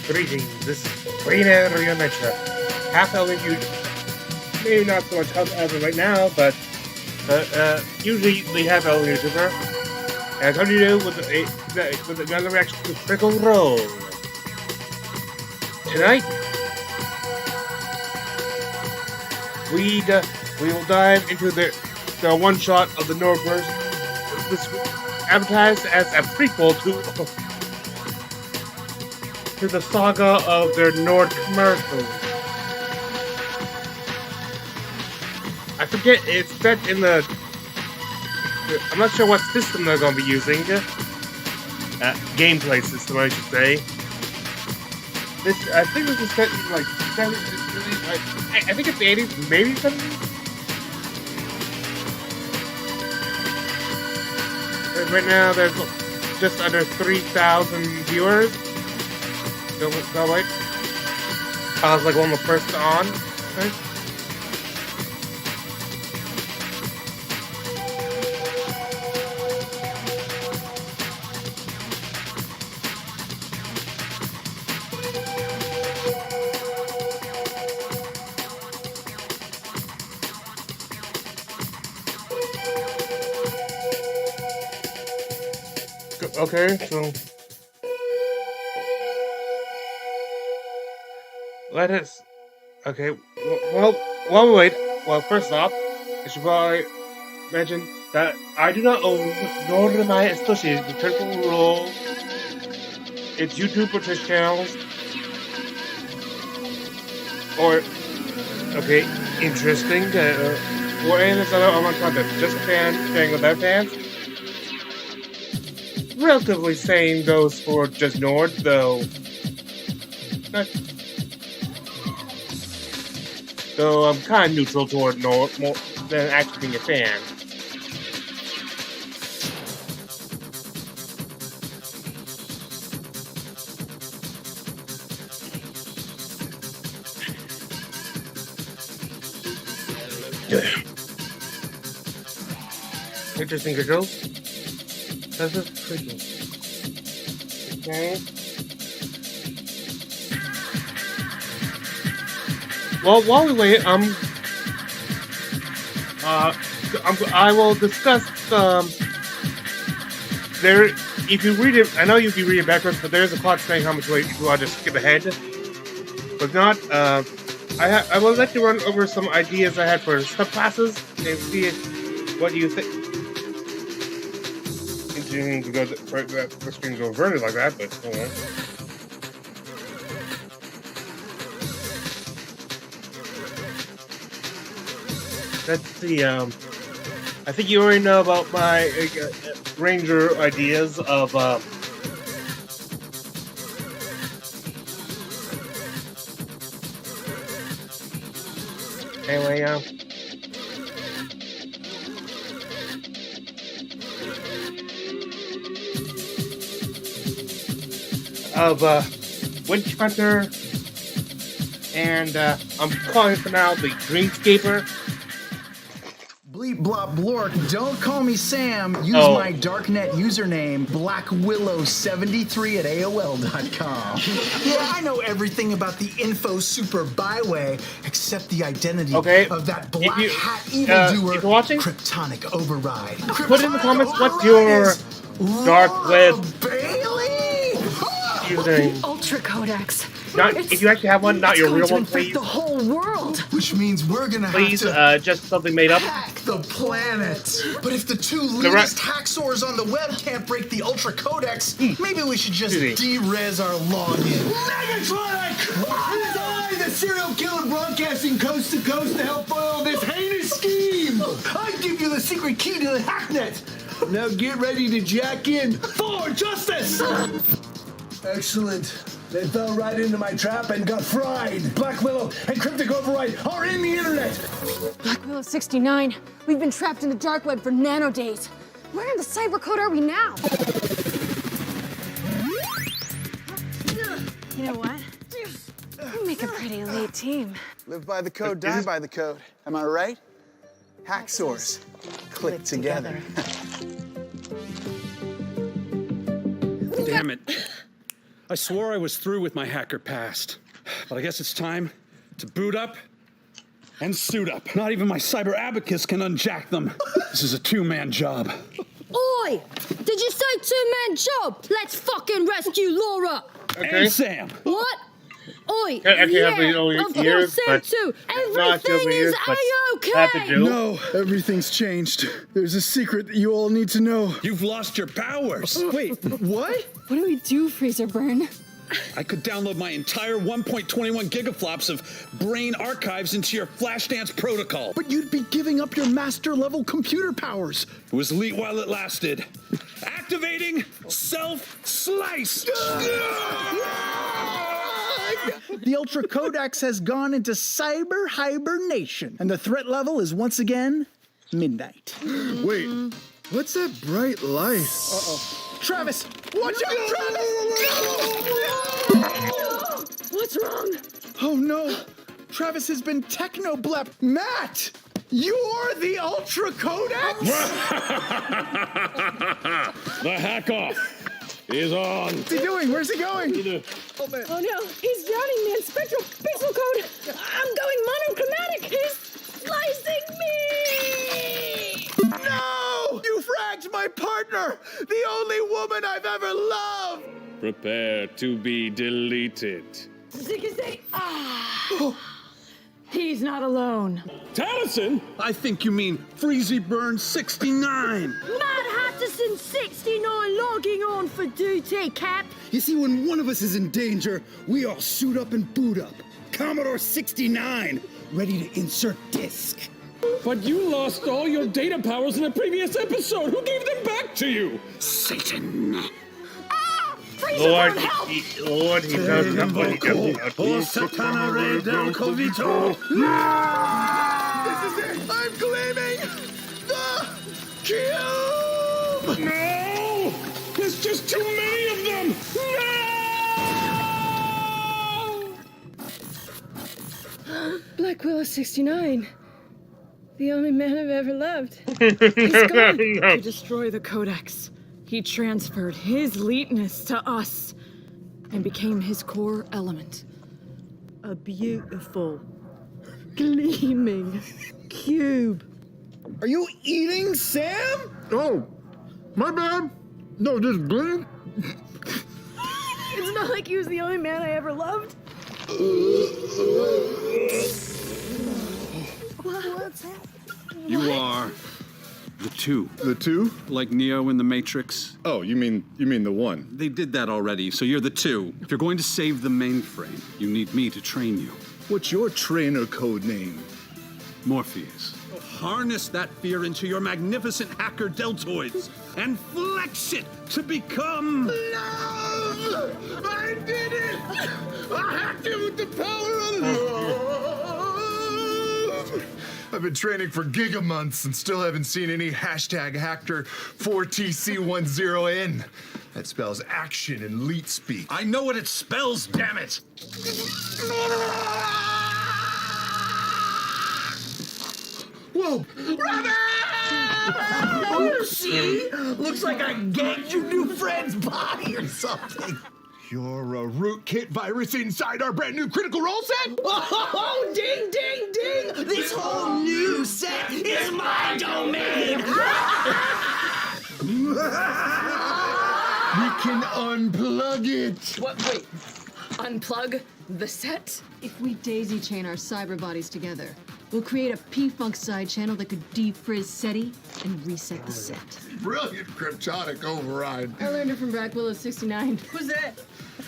Greetings, this is Green Area Adventure. Half elven you maybe not so much half elven right now, but usually we have elven YouTuber. And how do you do with another reaction to Critical Role? Tonight we will dive into the one shot of the Nordverse. This advertised as a prequel to the saga of their Nord commercials. I forget, it's set in the... I'm not sure what system they're going to be using. Gameplay system, I should say. I think this is set in like... I think it's the 80s, maybe 70s? Right now, there's just under 3,000 viewers. So like, I was like one of the first on. Right? Okay, so let us. Okay, well, while we wait. Well, first off, I should probably mention that I do not own nor am I associated with Critical Role, its YouTube or Twitch channels, or interesting, or any of this other online content. Just a fan sharing with other fans. Relatively same goes for just Nord, though. Though I'm kind of neutral toward Nord more than actually being a fan. Interesting controls. This is pretty. Okay. Well, while we wait, I will discuss there. If you read it, I know you'll be reading backwards, but there's a clock saying how much weight you want to skip ahead. But not. I will let you run over some ideas I had for subclasses and see what you think. To go the screen go verted like that, but hold on. Let's see. I think you already know about my ranger ideas of. Anyway, of Witchhunter, and I'm calling for now the Greenscaper. Bleep blop blork, don't call me Sam. Use my darknet username, blackwillow73 at AOL.com. Yeah, I know everything about the info super byway, except the identity of that black hat evildoer, if you're watching, Cryptonic Override. Put in the comments what's your dark web username. Ultra Codex. Not if you actually have one, not your real one, please. The whole world. Which means we're gonna have to just something made up. hack the planet. But if the two leanest hacksaws on the web can't break the Ultra Codex, maybe we should just de-res our login. Megatronic! It is I, the serial killer broadcasting coast to coast to help foil this heinous scheme. I give you the secret key to the hacknet. Now get ready to jack in for justice. Excellent. They fell right into my trap and got fried. Black Willow and Cryptic Override are in the internet. Black Willow 69. We've been trapped in the dark web for nanodays. Where in the cyber code are we now? You know what? We make a pretty elite team. Live by the code, die by the code. Am I right? Hacksaws. Click together. Damn it. I swore I was through with my hacker past. But I guess it's time to boot up and suit up. Not even my cyber abacus can unjack them. This is a two-man job. Oi! Did you say two-man job? Let's fucking rescue Laura! Okay. And Sam. What? Oi! Actually, yeah, have been only of years, course, Sam but too. not still Everything years, is but have to A-okay! do. No, everything's changed. There's a secret that you all need to know. You've lost your powers. Wait, what? What do we do, Freezer Burn? I could download my entire 1.21 gigaflops of brain archives into your Flashdance protocol. But you'd be giving up your master level computer powers. It was elite while it lasted. Activating self-slice. The Ultra Codex has gone into cyber hibernation, and the threat level is once again midnight. Wait, what's that bright light? Travis! Watch out, Travis! What's wrong? Oh no! Travis has been techno-blepped. Matt! You're the Ultra Codex? The hack off is on. What's he doing? Where's he going? Oh no, he's drowning me in spectral pixel code! I'm going monochromatic! He's slicing me! No! You fragged my partner! The only woman I've ever loved! Prepare to be deleted. He's not alone. Taliesin? I think you mean Freezy Burn 69. Mad Hatterson 69 logging on for duty, Cap. You see, when one of us is in danger, we all suit up and boot up. Commodore 69, ready to insert disk. But you lost all your data powers in a previous episode. Who gave them back to you? Satan. Freezer Lord, Burn, help! Lord, he does not what he does not. Satana Re del Covito. This is it! I'm claiming the cube! No! There's just too many of them! No! Black Willow 69. The only man I've ever loved. He's gone to destroy the Codex. He transferred his eliteness to us and became his core element. A beautiful, gleaming cube. Are you eating, Sam? Oh, my bad. No, just blink. It's not like he was the only man I ever loved. What's happening? You are the two. The two? Like Neo in the Matrix. Oh, you mean the one? They did that already, so you're the two. If you're going to save the mainframe, you need me to train you. What's your trainer code name? Morpheus. Harness that fear into your magnificent hacker deltoids and flex it to become... Love! I did it! I hacked it with the power of love! I've been training for gigamonths and still haven't seen any #hacker 4TC10N. That spells action in leet speak. I know what it spells, damn it! Whoa! Robin! See? Looks like I ganked your new friend's body or something. You're a rootkit virus inside our brand new Critical Role set? Oh, ding, ding, ding! This whole new set is my domain! We can unplug it. What? Wait. Unplug the set? If we daisy chain our cyber bodies together, we'll create a P-Funk side channel that could defrizz SETI and reset the set. Brilliant cryptonic override. I learned it from Black Willow 69. Who's that?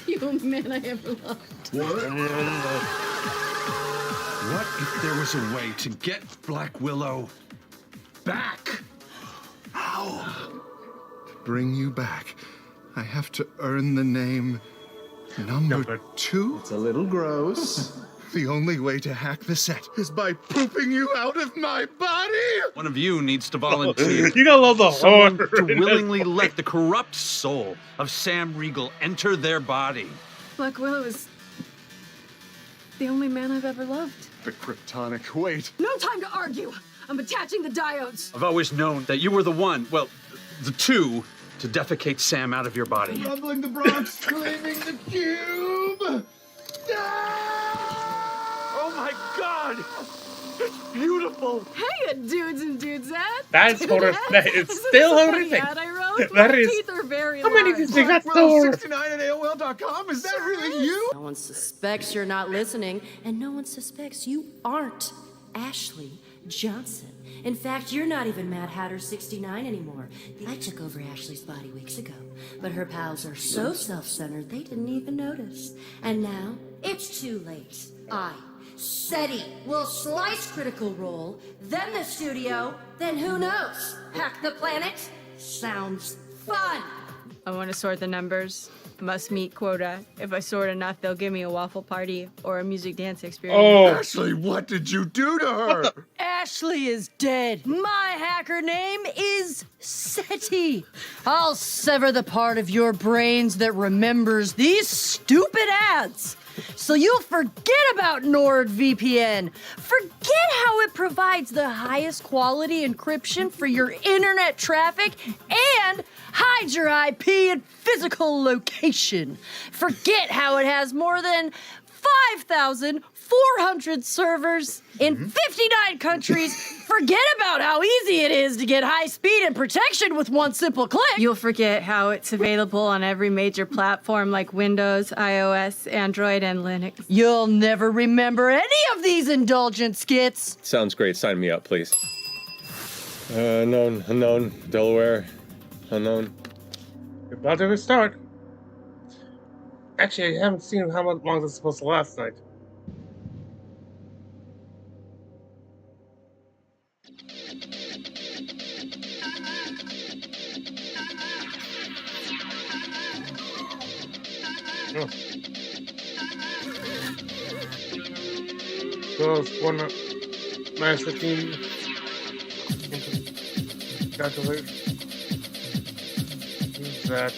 The only man I ever loved. What if there was a way to get Black Willow back? How? To bring you back, I have to earn the name Number 2? It's a little gross. The only way to hack the set is by pooping you out of my body! One of you needs to volunteer. You gotta love the Someone horror. to willingly let the corrupt soul of Sam Riegel enter their body. Black Willow is the only man I've ever loved. The cryptonic, wait. No time to argue. I'm attaching the diodes. I've always known that you were the one, well, the two, to defecate Sam out of your body. Rumbling the Bronx, claiming the cube! Oh my God! It's beautiful! Hey, dudes and dudesettes! That's it's still horrific. Ad I wrote. That My is- teeth are very How many large. did you got Thor? 69 at AOL.com? Is that really you? No one suspects you're not listening, and no one suspects you aren't Ashley Johnson. In fact, you're not even Mad Hatter 69 anymore. I took over Ashley's body weeks ago, but her pals are so self-centered they didn't even notice. And now, it's too late. SETI will slice Critical Role, then the studio, then who knows? Hack the planet? Sounds fun! I want to sort the numbers. Must meet quota. If I sort enough, they'll give me a waffle party or a music dance experience. Oh, Ashley, what did you do to her? Ashley is dead. My hacker name is SETI. I'll sever the part of your brains that remembers these stupid ads. So you'll forget about NordVPN. Forget how it provides the highest quality encryption for your internet traffic and hides your IP and physical location. Forget how it has more than 5,400 servers in 59 countries. Forget about how easy it is to get high speed and protection with one simple click. You'll forget how it's available on every major platform like Windows, iOS, Android, and Linux. You'll never remember any of these indulgent skits. Sounds great. Sign me up, please. Unknown, Delaware, unknown. you're about to restart. Actually, I haven't seen how long this is supposed to last tonight. Oh. So it's 1 minus 15. Calculate. Use that.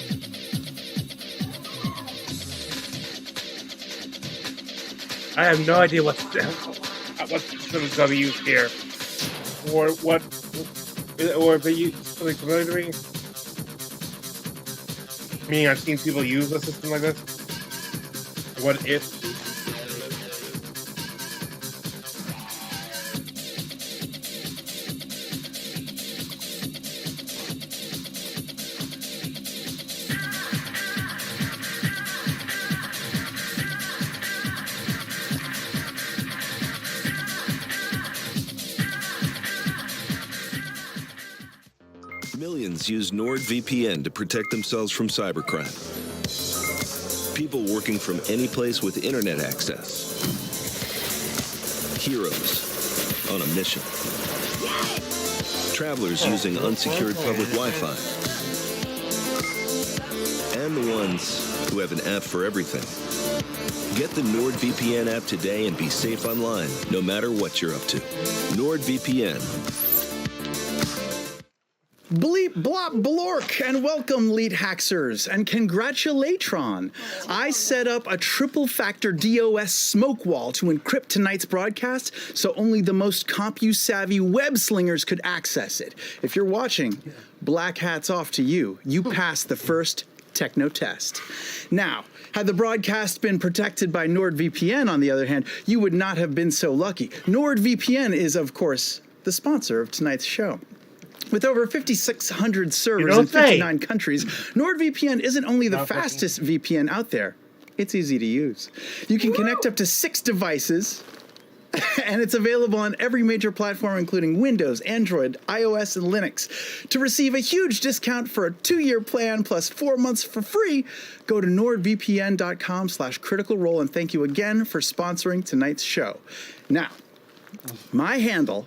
I have no idea what system is going to be used here, or what, or if they use something familiar to me. I mean, I've seen people use a system like this. What if? Millions use NordVPN to protect themselves from cybercrime. People working from any place with internet access. Heroes on a mission. Travelers using unsecured public Wi-Fi. And the ones who have an app for everything. Get the NordVPN app today and be safe online, no matter what you're up to. NordVPN. Bleep, blop, blork, and welcome, Lead Hacksers, and congratulation. I set up a triple-factor DOS smoke wall to encrypt tonight's broadcast so only the most compu-savvy web slingers could access it. If you're watching, black hats off to you. You passed the first techno test. Now, had the broadcast been protected by NordVPN, on the other hand, you would not have been so lucky. NordVPN is, of course, the sponsor of tonight's show. With over 5,600 servers in 59 countries, NordVPN isn't only the fastest VPN out there, it's easy to use. You can connect up to 6 devices, and it's available on every major platform, including Windows, Android, iOS, and Linux. To receive a huge discount for a 2-year plan plus 4 months for free, go to nordvpn.com/criticalrole, and thank you again for sponsoring tonight's show. Now, my handle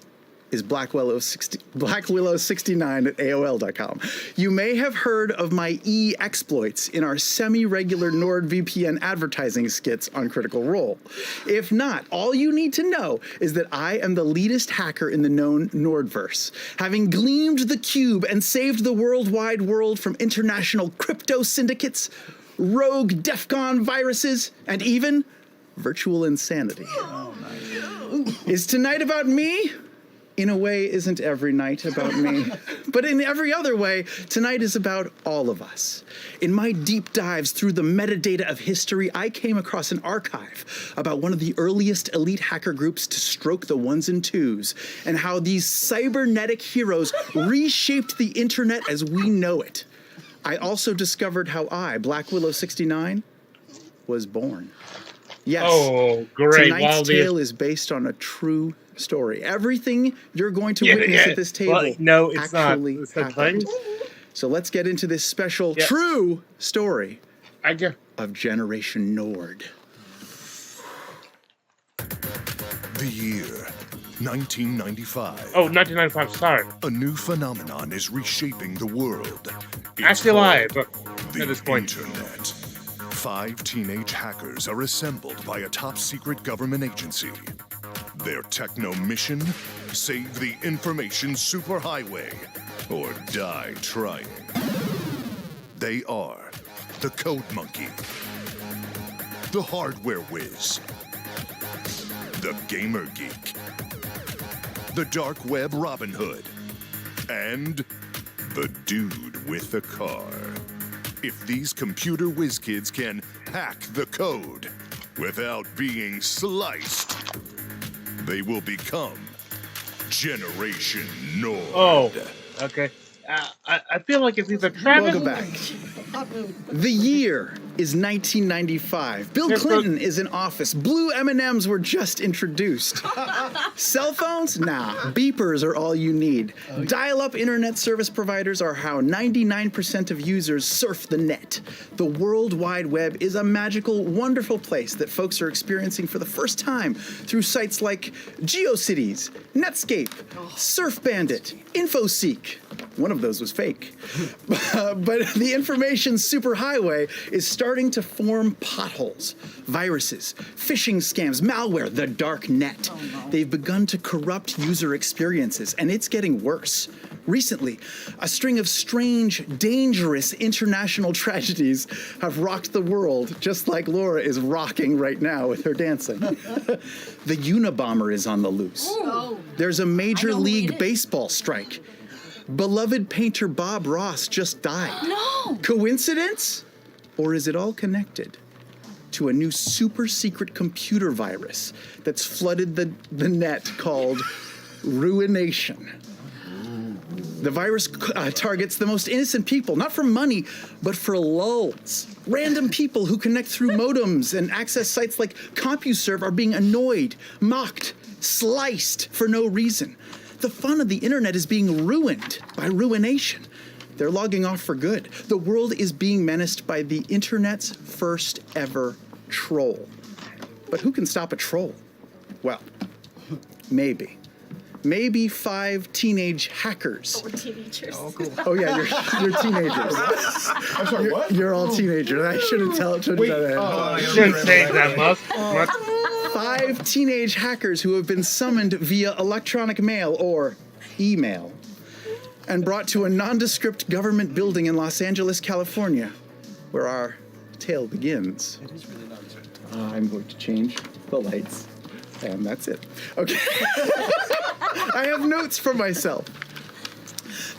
is Blackwillow69 at AOL.com. You may have heard of my exploits in our semi-regular NordVPN advertising skits on Critical Role. If not, all you need to know is that I am the leadest hacker in the known Nordverse, having gleamed the cube and saved the worldwide world from international crypto syndicates, rogue DEFCON viruses, and even virtual insanity. Is tonight about me? in a way, isn't every night about me. But in every other way, tonight is about all of us. In my deep dives through the metadata of history, I came across an archive about one of the earliest elite hacker groups to stroke the ones and twos, and how these cybernetic heroes reshaped the internet as we know it. I also discovered how I, Black Willow 69, was born. Yes, oh, great. tonight's tale is based on a true story. Everything you're going to witness at this table no, it's actually not. happened. So let's get into this special true story of Generation Nord. The year 1995. Oh, 1995, sorry. A new phenomenon is reshaping the world. Actually alive at the this point. Internet. 5 teenage hackers are assembled by a top-secret government agency. Their techno mission? Save the information superhighway, or die trying. They are the Code Monkey, the Hardware Whiz, the Gamer Geek, the Dark Web Robin Hood, and the Dude with the Car. If these computer whiz kids can hack the code without being sliced, they will become Generation Nord. Oh, okay. I feel like it's either Travis. Welcome back. The year is 1995. Bill Clinton is in office. Blue M&Ms were just introduced. Cell phones? Nah. Beepers are all you need. Dial-up internet service providers are how 99% of users surf the net. The World Wide Web is a magical, wonderful place that folks are experiencing for the first time through sites like GeoCities, Netscape, Surf Bandit, InfoSeek. One of those was fake. But the information superhighway is starting to form potholes, viruses, phishing scams, malware, the dark net. Oh, no. They've begun to corrupt user experiences, and it's getting worse. Recently, a string of strange, dangerous international tragedies have rocked the world, just like Laura is rocking right now with her dancing. The Unabomber is on the loose. Ooh. There's a Major League Baseball strike. Beloved painter Bob Ross just died. No! Coincidence? Or is it all connected to a new super secret computer virus that's flooded the net called Ruination? The virus targets the most innocent people, not for money, but for lulz. Random people who connect through modems and access sites like CompuServe are being annoyed, mocked, sliced for no reason. The fun of the internet is being ruined by ruination. They're logging off for good. The world is being menaced by the internet's first ever troll. But who can stop a troll? Well, maybe. Maybe 5 teenage hackers. Oh, we're teenagers. Oh, cool. Oh yeah, you're teenagers. I'm sorry, what? You're all teenagers. I shouldn't tell. Shouldn't say that much. 5 teenage hackers who have been summoned via electronic mail or email and brought to a nondescript government building in Los Angeles, California, where our tale begins. It is really nondescript. I'm going to change the lights, and that's it. Okay. I have notes for myself.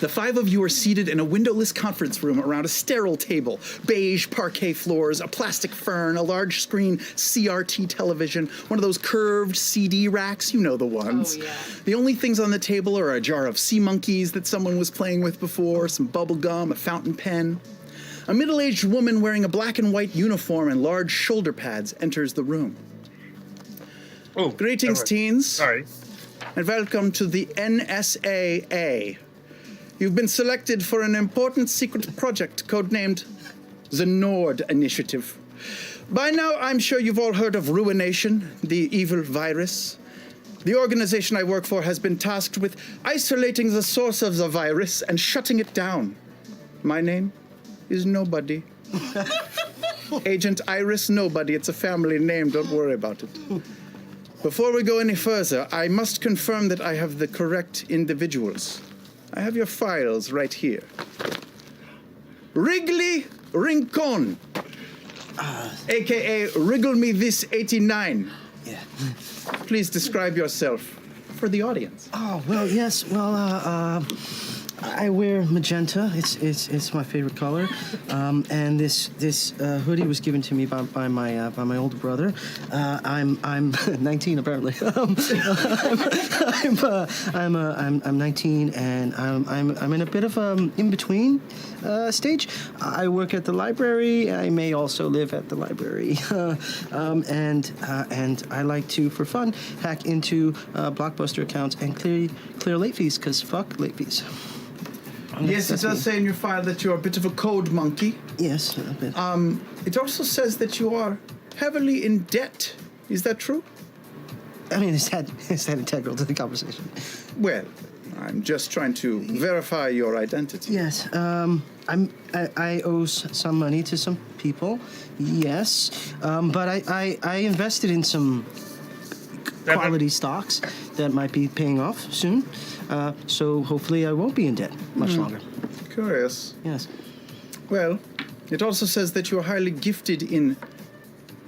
The 5 of you are seated in a windowless conference room around a sterile table, beige parquet floors, a plastic fern, a large screen CRT television, one of those curved CD racks, you know the ones. Oh, yeah. The only things on the table are a jar of sea monkeys that someone was playing with before, some bubble gum, a fountain pen. A middle-aged woman wearing a black and white uniform and large shoulder pads enters the room. Oh, greetings, teens. Sorry. And welcome to the NSAA. You've been selected for an important secret project codenamed the Nord Initiative. By now, I'm sure you've all heard of Ruination, the evil virus. The organization I work for has been tasked with isolating the source of the virus and shutting it down. My name is Nobody. Agent Iris Nobody. It's a family name. Don't worry about it. Before we go any further, I must confirm that I have the correct individuals. I have your files right here. Wrigley Rincon, a.k.a. Wriggle Me This 89. Yeah. Please describe yourself. for the audience. Oh, well, yes. Well, I wear magenta. It's my favorite color. And this hoodie was given to me by my older brother. I'm 19 apparently. I'm 19 and I'm in a bit of in between stage. I work at the library. I may also live at the library. And I like to, for fun, hack into Blockbuster accounts and clear late fees, because fuck late fees. Yes, it does say in your file that you're a bit of a code monkey. Yes, a bit. It also says that you are heavily in debt. Is that true? I mean, is that integral to the conversation? Well, I'm just trying to verify your identity. Yes, I owe some money to some people. Yes, but I invested in some quality stocks that might be paying off soon. So hopefully I won't be in debt much longer. Curious. Yes. Well, it also says that you're highly gifted in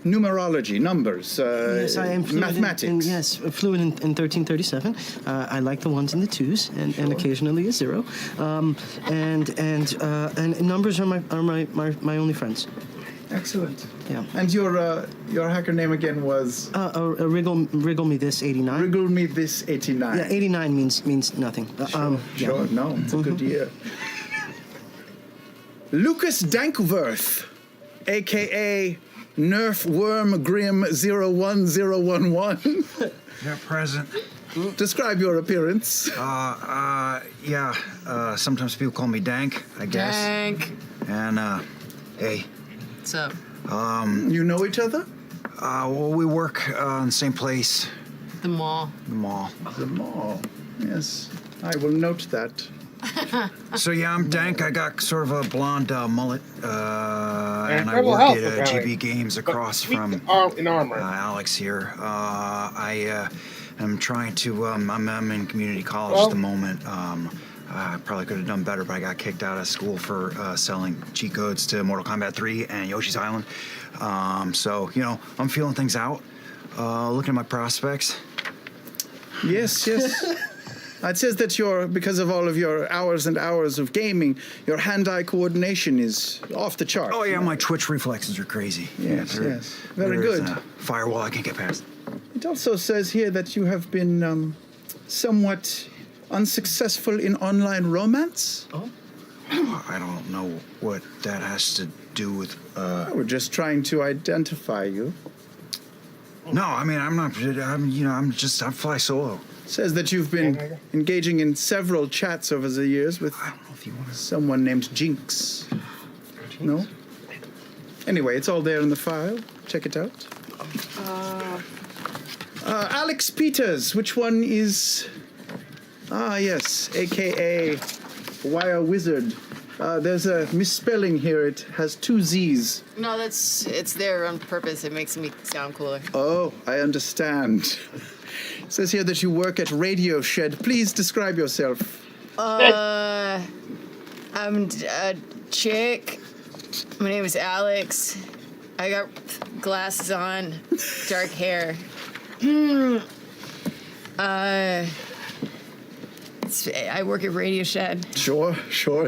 numerology, numbers, yes, I am fluent mathematics. Fluent in 1337. I like the ones and the twos, and occasionally a zero. And numbers are my only friends. Excellent. Yeah. And your hacker name again was? Wriggle Me This 89. Wriggle Me This 89. Yeah, 89 means nothing. Sure, no, it's a good year. Lucas Dankworth, a.k.a. Nerf Worm Grim 01011. Yeah, present. Describe your appearance. Sometimes people call me Dank, I guess. Dank. And, hey. What's up? You know each other? Well, we work in the same place. The mall. The mall. The mall. Yes, I will note that. So yeah, I'm Dank. I got sort of a blonde mullet, and I incredible work health, at apparently. GB Games across from in armor. Alex here. I am trying to. I'm in community college at the moment. I probably could have done better, but I got kicked out of school for selling cheat codes to Mortal Kombat 3 and Yoshi's Island. So I'm feeling things out, looking at my prospects. Yes. It says that because of all of your hours and hours of gaming, your hand-eye coordination is off the chart. Oh yeah, my twitch reflexes are crazy. Yes. Very good. There's a firewall I can't get past. It also says here that you have been somewhat unsuccessful in online romance. Oh. I don't know what that has to do with. We're just trying to identify you. No, I mean I'm not. I fly solo. Says that you've been engaging in several chats over the years with someone named Jinx. No? Anyway, it's all there in the file. Check it out. Alex Peters, which one is... yes, a.k.a. Wire Wizard. There's a misspelling here. It has 2 Z's. No, it's there on purpose. It makes me sound cooler. Oh, I understand. It says here that you work at Radio Shed. Please describe yourself. I'm a chick. My name is Alex. I got glasses on, dark hair. I work at Radio Shed. Sure.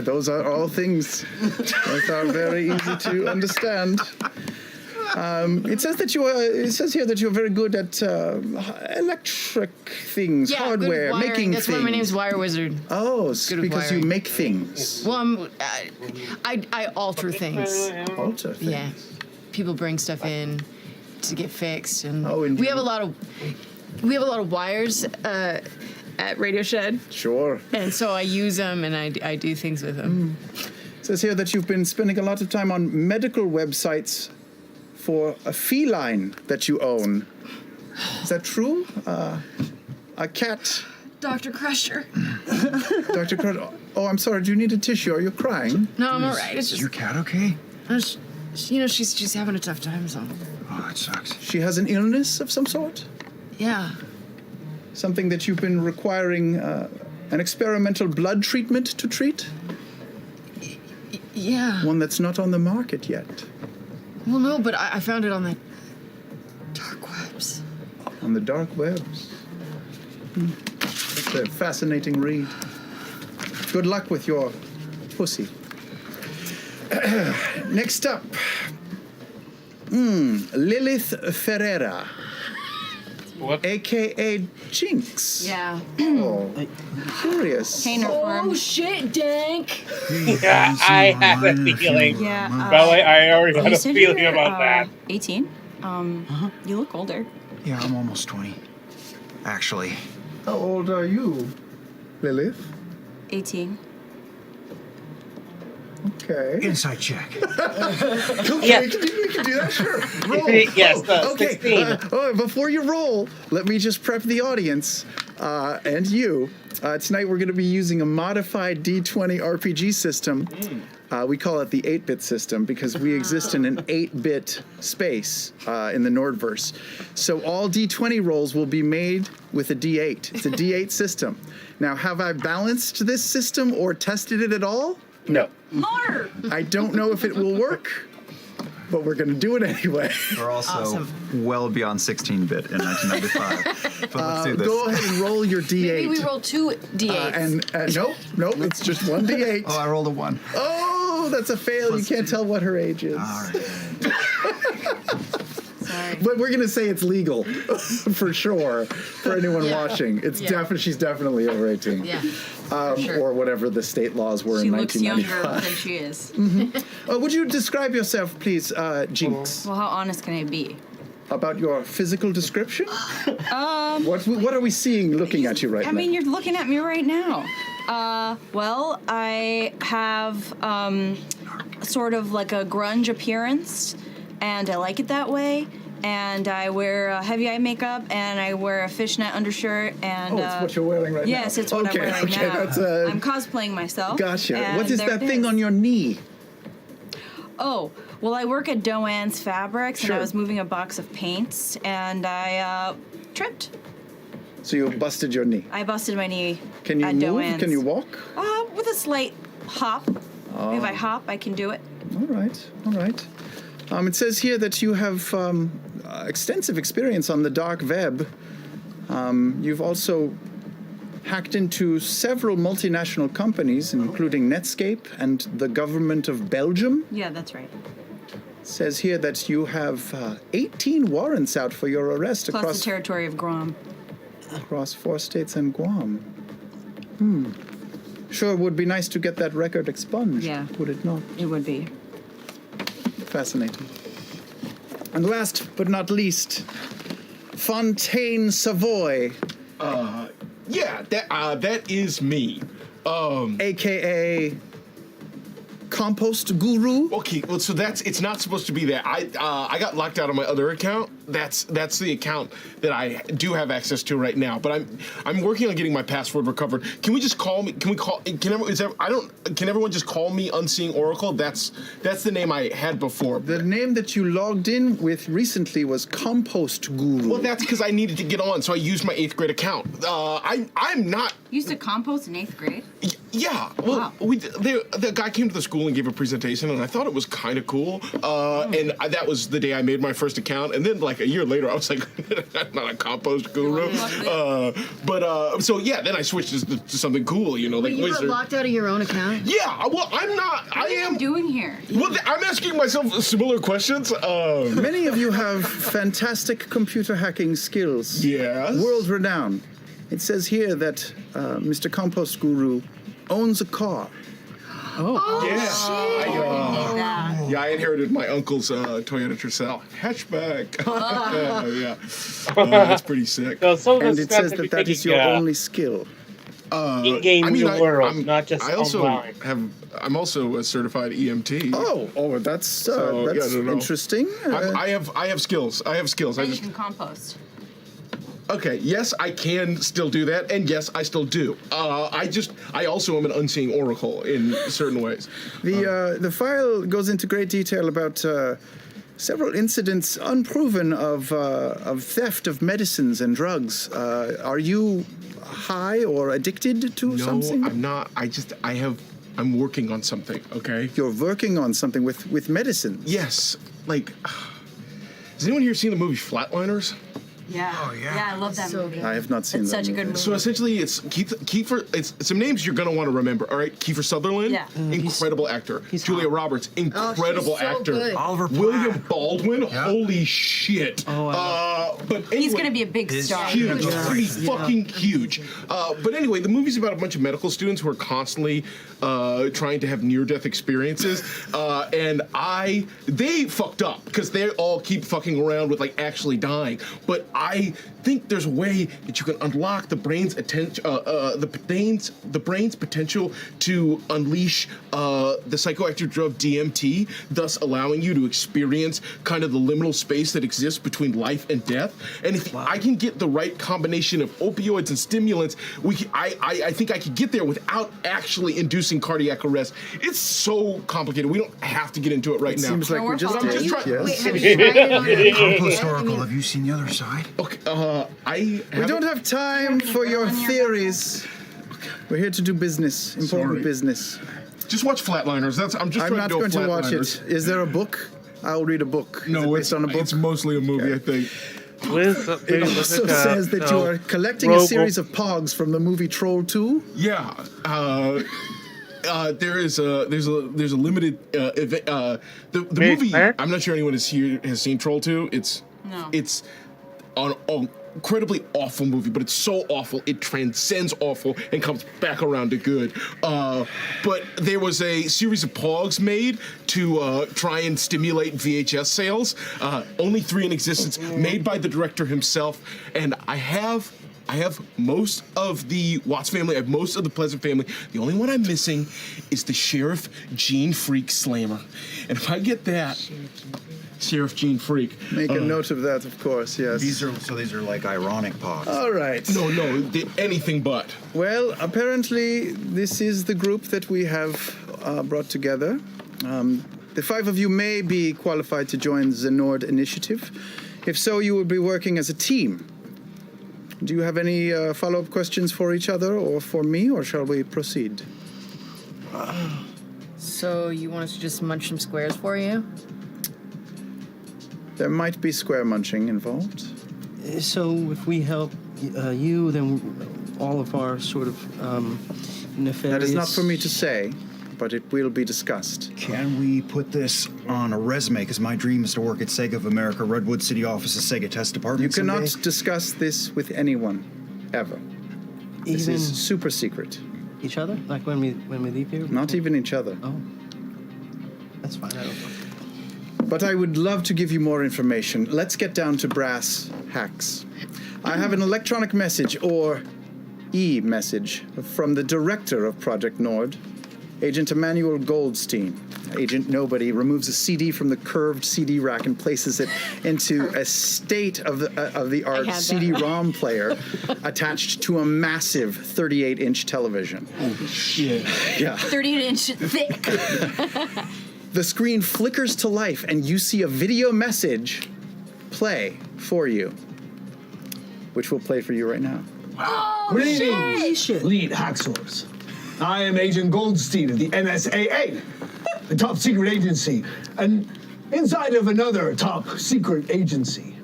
Those are all things that are very easy to understand. It says here that you're very good at electric things, hardware, making That's things. why my name's Wire Wizard. Oh, because you make things. Well, I alter things. Alter things. Yeah, people bring stuff in to get fixed, and indeed. we have a lot of wires at Radio Shed. Sure. And so I use them, and I do things with them. It says here that you've been spending a lot of time on medical websites for a feline that you own. Is that true? A cat. Dr. Crusher. Dr. Crusher. Oh, I'm sorry. Do you need a tissue? Are you crying? No, I'm all right. It's just your cat okay? She's having a tough time. So. Oh, that sucks. She has an illness of some sort? Yeah. Something that you've been requiring an experimental blood treatment to treat? Yeah. One that's not on the market yet. Well, no, but I found it on the dark webs. On the dark webs? It's a fascinating read. Good luck with your pussy. Next up, Lilith Ferreira, a.k.a. Jinx. Yeah. Oh, curious. Hey, Oh shit, Dank. Yeah, I had a feeling. Yeah. By the way, I already had you a said feeling you're, about that. 18. You look older. Yeah, I'm almost 20. Actually. How old are you, Lilith? 18. Okay. Inside check. Okay, Yeah. we can do that, sure. Roll. Yes, okay. 16. Before you roll, let me just prep the audience and you. Tonight we're going to be using a modified D20 RPG system. We call it the 8-bit system because we exist in an 8-bit space in the Nordverse. So all D20 rolls will be made with a D8. It's a D8 system. Now, have I balanced this system or tested it at all? No. I don't know if it will work, but we're going to do it anyway. We're also well beyond 16-bit in 1995. But let's do this. Go ahead and roll your D8. Maybe we roll 2 D8s. Nope, it's just one D8. Oh, I rolled a 1. Oh, that's a fail. You can't tell what her age is. All right. Sorry. But we're going to say it's legal for sure for anyone watching. It's she's definitely over 18. Yeah. Sure. Or whatever the state laws were She in looks 1995. younger than she is. Would you describe yourself, please, Jinx? Well, how honest can I be? About your physical description? What are we seeing looking at you right now? I mean, you're looking at me right now. Well, I have sort of like a grunge appearance, and I like it that way. And I wear heavy eye makeup, and I wear a fishnet undershirt, and it's what you're wearing right now. yes, it's what I'm wearing now. That's, I'm cosplaying myself. Gotcha. and What is there that it thing is. on your knee? Oh, well, I work at Doan's Fabrics, and Sure. I was moving a box of paints, and I tripped. So you busted your knee. I busted my knee Can you at move? Doan's. Can you walk? With a slight hop. If I hop, I can do it. All right, all right. It says here that you have extensive experience on the dark web. You've also hacked into several multinational companies, including Netscape and the government of Belgium. Yeah, that's right. It says here that you have 18 warrants out for your arrest Plus across the territory of Guam. 4 states and Guam. Sure, would be nice to get that record expunged. Yeah. Would it not? It would be. Fascinating. And last but not least, Fontaine Savoy. Yeah, that is me. AKA Compost Guru. Okay, well, so it's not supposed to be that. I got locked out of my other account. That's the account that I do have access to right now. But I'm working on getting my password recovered. Can we just call me? Can we call? Can everyone just call me Unseeing Oracle? That's the name I had before. The name that you logged in with recently was Compost Guru. Well, that's because I needed to get on, so I used my 8th grade account. I'm not. You used to compost in 8th grade? Yeah. Well, the guy came to the school and gave a presentation, and I thought it was kind of cool. And that was the day I made my first account. And then, like, a year later, I was like, I'm not a compost guru. So, yeah, then I switched to something cool, you know, like You Wizard. got locked out of your own account? Yeah, well, I'm not. What are you doing here? Well, I'm asking myself similar questions. Many of you have fantastic computer hacking skills. Yes. World renowned. It says here that Mr. Compost Guru owns a car. Yeah, I inherited my uncle's Toyota Tercel hatchback. That's pretty sick. So some of And the it stuff says that we that think is your only skill. in-game real world, not just I also online. I'm also a certified EMT. Oh, that's So, yeah, that's I don't know. interesting. I have skills. I Then you can compost. Okay, yes, I can still do that, and yes, I still do. I also am an Unseeing Oracle in certain ways. The file goes into great detail about several incidents unproven of theft of medicines and drugs. Are you high or addicted to something? No, I'm not. I'm working on something, okay? You're working on something with medicines? Yes. Like, has anyone here seen the movie Flatliners? Yeah. Oh, yeah. Yeah, I love that movie. I have not seen It's that such a good movie. So essentially, it's Kiefer. It's some names you're gonna want to remember. All right, Kiefer Sutherland, Yeah. incredible actor. Julia Roberts, incredible so actor. good. Oliver Platt. William Baldwin, holy shit. But anyway, He's gonna be a big star. huge. It's gonna be fucking huge. But anyway, the movie's about a bunch of medical students who are constantly trying to have near-death experiences, and they fucked up because they all keep fucking around with like actually dying. But I think there's a way that you can unlock the brain's the brain's potential to unleash the psychoactive drug DMT, thus allowing you to experience kind of the liminal space that exists between life and death. And if I can get the right combination of opioids and stimulants, I think I could get there without actually inducing cardiac arrest. It's so complicated. We don't have to get into it right now. Seems like we just I'm just did. trying. Yes. Wait, have you tried it on your Compost Oracle, have you seen the other side? Okay, We don't have time for your theories. We're here to do business, important business. Just watch Flatliners. I'm just I'm trying not to do going to watch Flatliners. it. Is there a book? I'll read a book. No, Is it based on a book? It's mostly a movie, I think. It also says that you are collecting a series of pogs from the movie Troll 2. Yeah. There's a limited event. The movie. I'm not sure anyone has seen Troll 2. It's an incredibly awful movie, but it's so awful it transcends awful and comes back around to good. But there was a series of pogs made to try and stimulate VHS sales. Only 3 in existence, made by the director himself, and I have most of the Watts family. I have most of the Pleasant family. The only one I'm missing is the Sheriff Gene Freak Slammer. And if I get that, Sheriff Gene Freak. Make a note of that, of course, yes. These are like ironic pogs. All right. No, anything but. Well, apparently this is the group that we have brought together. The 5 of you may be qualified to join the Nord Initiative. If so, you will be working as a team. Do you have any follow-up questions for each other or for me, or shall we proceed? So you want us to just munch some squares for you? There might be square munching involved. So if we help you, then all of our sort of nefarious... That is not for me to say, but it will be discussed. Can we put this on a resume? Because my dream is to work at Sega of America, Redwood City office of Sega Test Department. You cannot someday. discuss this with anyone, ever. This Even is super secret. each other? Like when we leave here? Not even each other. Oh. That's fine, I don't know. But I would love to give you more information. Let's get down to brass hacks. I have an electronic message, or e-message, from the director of Project Nord, Agent Emmanuel Goldstein. Agent Nobody removes a CD from the curved CD rack and places it into a state-of-the-art CD-ROM player attached to a massive 38-inch television. Holy shit. Yeah. 38-inch thick. The screen flickers to life, and you see a video message play for you, which we'll play for you right now. Greetings, lead hack source. I am Agent Goldstein of the NSAA, the top secret agency, and inside of another top secret agency.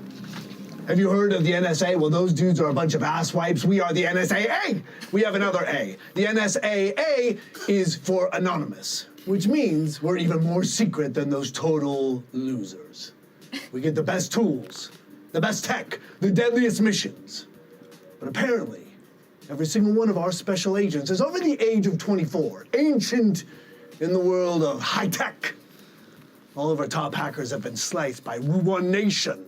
Have you heard of the NSA? Well, those dudes are a bunch of asswipes. We are the NSAA. We have another A. The NSAA is for anonymous, which means we're even more secret than those total losers. We get the best tools, the best tech, the deadliest missions. But apparently, every single one of our special agents is over the age of 24, ancient in the world of high tech. All of our top hackers have been sliced by One Nation.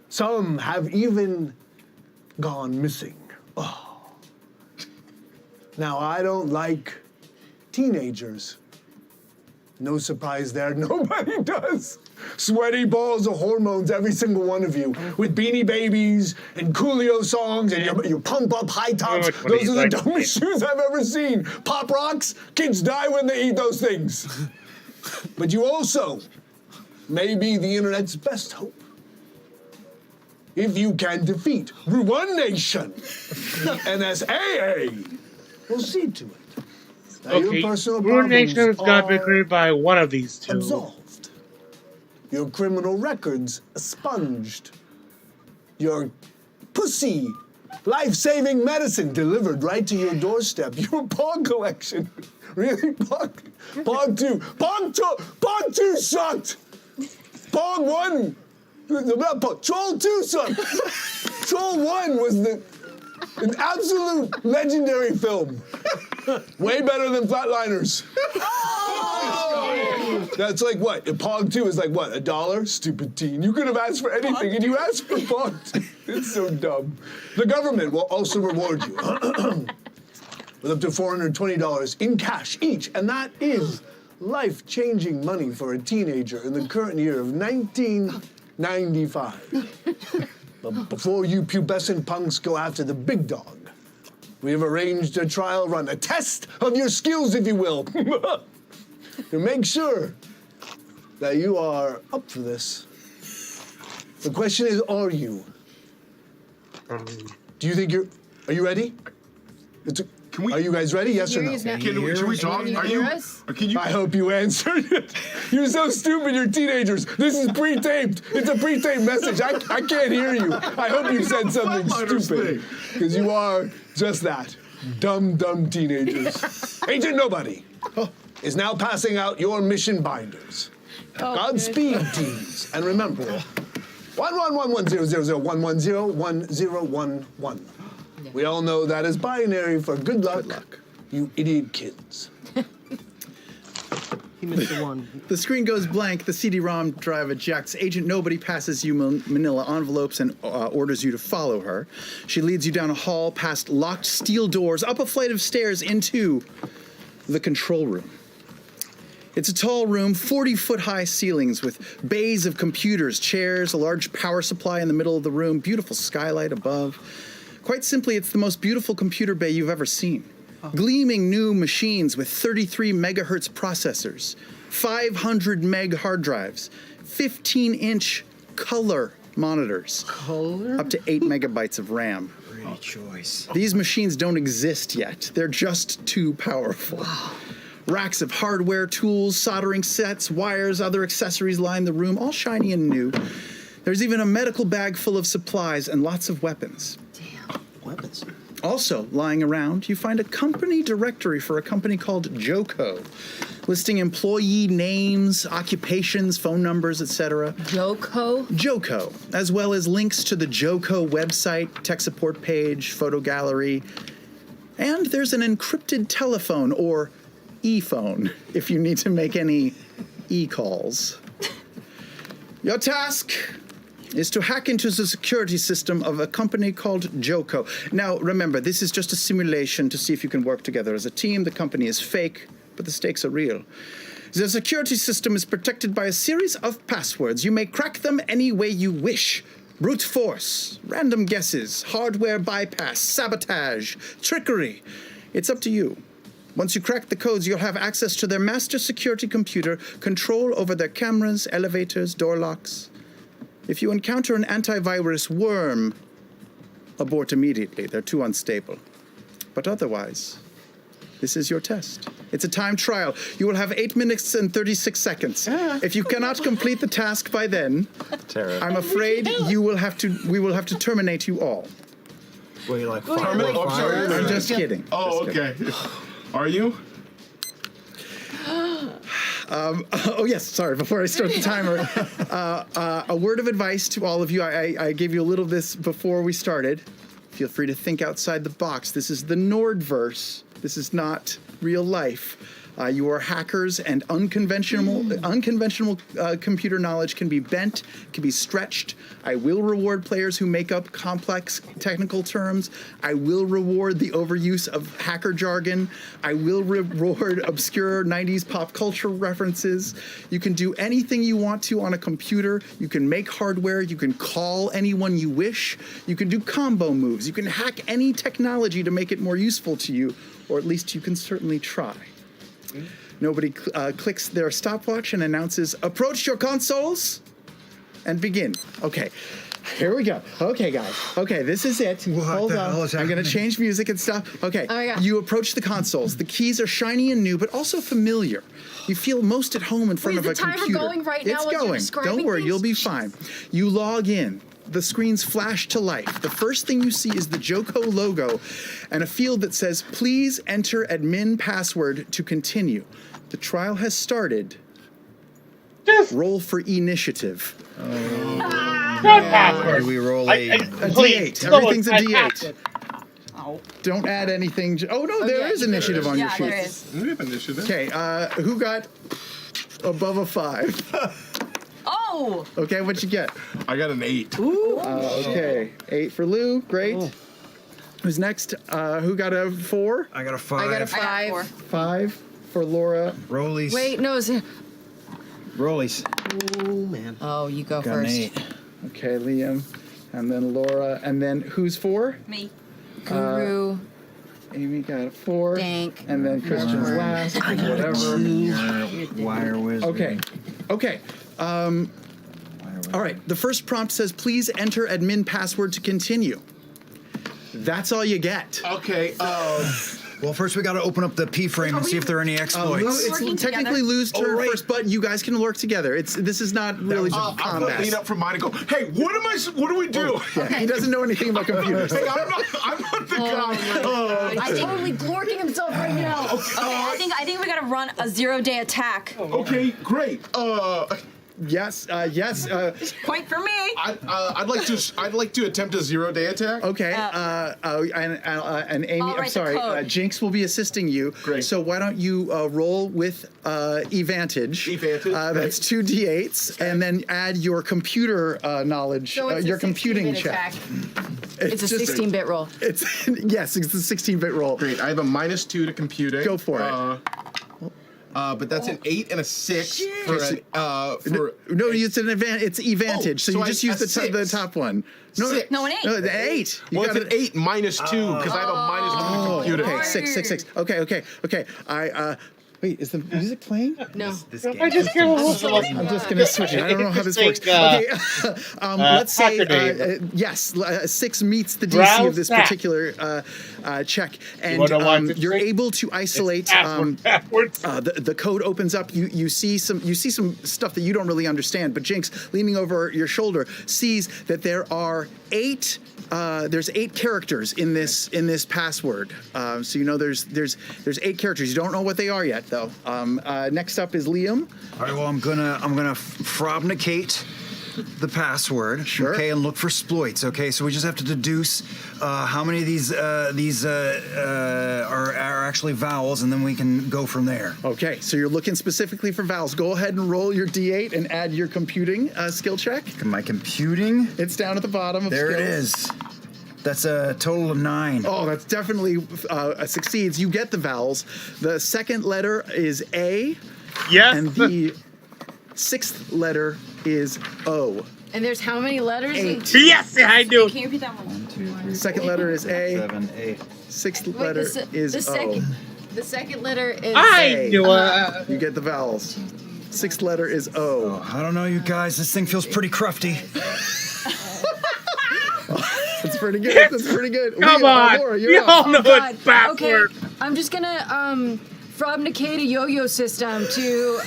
Some have even gone missing. Oh. Now, I don't like teenagers. No surprise there, nobody does. Sweaty balls of hormones, every single one of you, with Beanie Babies and Coolio songs and your pump-up high tops. Those are the dumbest shoes I've ever seen. Pop Rocks, kids die when they eat those things. But you also may be the internet's best hope. If you can defeat One Nation, the NSAA will see to it. Now, your personal Ruin Nation's problems got to be are created by one of these two. absolved. Your criminal records expunged. Your pussy. Life-saving medicine delivered right to your doorstep. Your Pog collection. Really? Pog 2. Pog 2 sucked. Pog 1. Not Pog. Troll 2 sucked. Troll 1 was an absolute legendary film. Way better than Flatliners. That's like what? Pog 2 is like what? $1? Stupid teen. You could have asked for anything and you asked for Pog 2. It's so dumb. The government will also reward you with up to $420 in cash each, and that is life-changing money for a teenager in the current year of 1995. But before you pubescent punks go after the big dog, we have arranged a trial run, a test of your skills, if you will, to make sure that you are up for this. The question is, are you? Do you think are you ready? Are you guys ready? Yes or no? Should we talk? I hope you answered it. You're so stupid, you're teenagers. This is pre-taped. It's a pre-taped message. I can't hear you. I hope you said something stupid. Because you are just that. Dumb teenagers. Agent Nobody is now passing out your mission binders. Godspeed, teens. And remember, 1111000110111. We all know that is binary for good luck, you idiot kids. He missed the one. The screen goes blank, the CD-ROM drive ejects. Agent Nobody passes you manila envelopes and orders you to follow her. She leads you down a hall, past locked steel doors, up a flight of stairs into the control room. It's a tall room, 40-foot-high ceilings with bays of computers, chairs, a large power supply in the middle of the room, beautiful skylight above. Quite simply, it's the most beautiful computer bay you've ever seen. Gleaming new machines with 33 megahertz processors, 500 meg hard drives, 15-inch color monitors, up to 8 megabytes of RAM. Great choice. These machines don't exist yet. They're just too powerful. Racks of hardware, tools, soldering sets, wires, other accessories line the room, all shiny and new. There's even a medical bag full of supplies and lots of weapons. Weapons. Also, lying around, you find a company directory for a company called Joco, listing employee names, occupations, phone numbers, etc. Joco? Joco, as well as links to the Joco website, tech support page, photo gallery. And there's an encrypted telephone, or e-phone, if you need to make any e-calls. Your task is to hack into the security system of a company called Joco. Now, remember, this is just a simulation to see if you can work together as a team. The company is fake, but the stakes are real. The security system is protected by a series of passwords. You may crack them any way you wish. Brute force, random guesses, hardware bypass, sabotage, trickery. It's up to you. Once you crack the codes, you'll have access to their master security computer, control over their cameras, elevators, door locks. If you encounter an antivirus worm, abort immediately. They're too unstable. But otherwise, this is your test. It's a time trial. You will have 8 minutes and 36 seconds. If you cannot complete the task by then, I'm afraid we will have to terminate you all. Wait, like I'm just kidding. Oh, Just okay. kidding. Are you? Oh, yes, sorry, before I start the timer, a word of advice to all of you. I gave you a little of this before we started. Feel free to think outside the box. This is the Nordverse. This is not real life. You are hackers, and unconventional computer knowledge can be bent, can be stretched. I will reward players who make up complex technical terms. I will reward the overuse of hacker jargon. I will reward obscure 90s pop culture references. You can do anything you want to on a computer. You can make hardware. You can call anyone you wish. You can do combo moves. You can hack any technology to make it more useful to you, or at least you can certainly try. Nobody clicks their stopwatch and announces, "Approach your consoles," and begin. Okay, here we go. Okay, guys. Okay, this is it. Hold on. I'm going to change music and stuff. Okay, you approach the consoles. The keys are shiny and new, but also familiar. You feel most at home in front of a computer. Is the timer going right now? It's going. Don't worry, you'll be fine. You log in. the screens flash to life. The first thing you see is the Joko logo and a field that says, please enter admin password to continue. The trial has started. Roll for initiative. Do we roll a D8. Everything's a D8. Don't add anything. Oh, no, there is initiative on your sheet. There is. We have initiative. Okay, who got above a 5? Oh! Okay, what'd you get? I got an 8. Ooh. Okay, 8 for Lou. Great. Who's next? Who got a 4? I got a 5. I got a 5. 5 for Laura. Rollies. Wait, no, it's... Rollies. Oh, man. Oh, you go Got first. an 8. Okay, Liam. And then Laura. And then who's 4? Me. Guru. Amy got a 4. Dank. And then Christian's last. Whatever. Wire wizard. Okay. All right. The first prompt says, please enter admin password to continue. That's all you get. Okay. Well, first we got to open up the P frame and see if there are any exploits. It's technically Lou's turn first, but you guys can work together. This is not really I'll combat. lean up from mine and go, hey, what do we do? He doesn't know anything about computers. Hey, I'm not the guy. I totally glorking himself right now. Okay, I think we gotta run a 0-day attack. Okay, great. Yes. Point for me. I'd like to attempt a 0-day attack. Okay. And Amy, I'll I'm write the sorry. code. Jinx will be assisting you. Great. So why don't you roll with Evantage? Evantage. That's 2 D8s, and then add your computer knowledge, So it's your a computing 16-bit check. attack. It's a 16-bit roll. It's yes, it's a 16-bit roll. Great. I have a -2 to computing. Go for it. But that's an 8 and a 6 for an No, it's an it's Evantage. so you just use the top one. No, Six. No, an 8. No, the 8. You Well, got it's an 8 -2 because I have a -2 to computing. Okay, 6. Okay. Wait, is the music playing? No. I just can't I'm just gonna switch it. I don't know how this works. Okay, let's say yes. 6 meets the DC of this particular check, and you're able to isolate. The code opens up. You see some stuff that you don't really understand. But Jinx, leaning over your shoulder, sees that there are 8. There's 8 characters in this password. So you know there's 8 characters. You don't know what they are yet, though. Next up is Liam. All right. Well, I'm gonna frobnicate the password. Sure. Okay, and look for exploits. Okay, so we just have to deduce how many of these are actually vowels, and then we can go from there. Okay, so you're looking specifically for vowels. Go ahead and roll your D8 and add your computing skill check. My computing? It's down at the bottom of There skills. it is. That's a total of 9. Oh, that's definitely succeeds. You get the vowels. The second letter is A. Yes. And the 6th letter is O. And there's how many letters? 8. Yes, I do. Can you repeat that one? 1, 2, 3. Second letter is A. 7, 8. 6th Wait, letter is O. The second letter is... I knew it. You get the vowels. 6th letter is O. I don't know, you guys. This thing feels pretty crufty. That's pretty good. That's pretty good. Come on. Laura, You you're up. all know it's backward. Okay, I'm just gonna frobnicate a yo-yo system to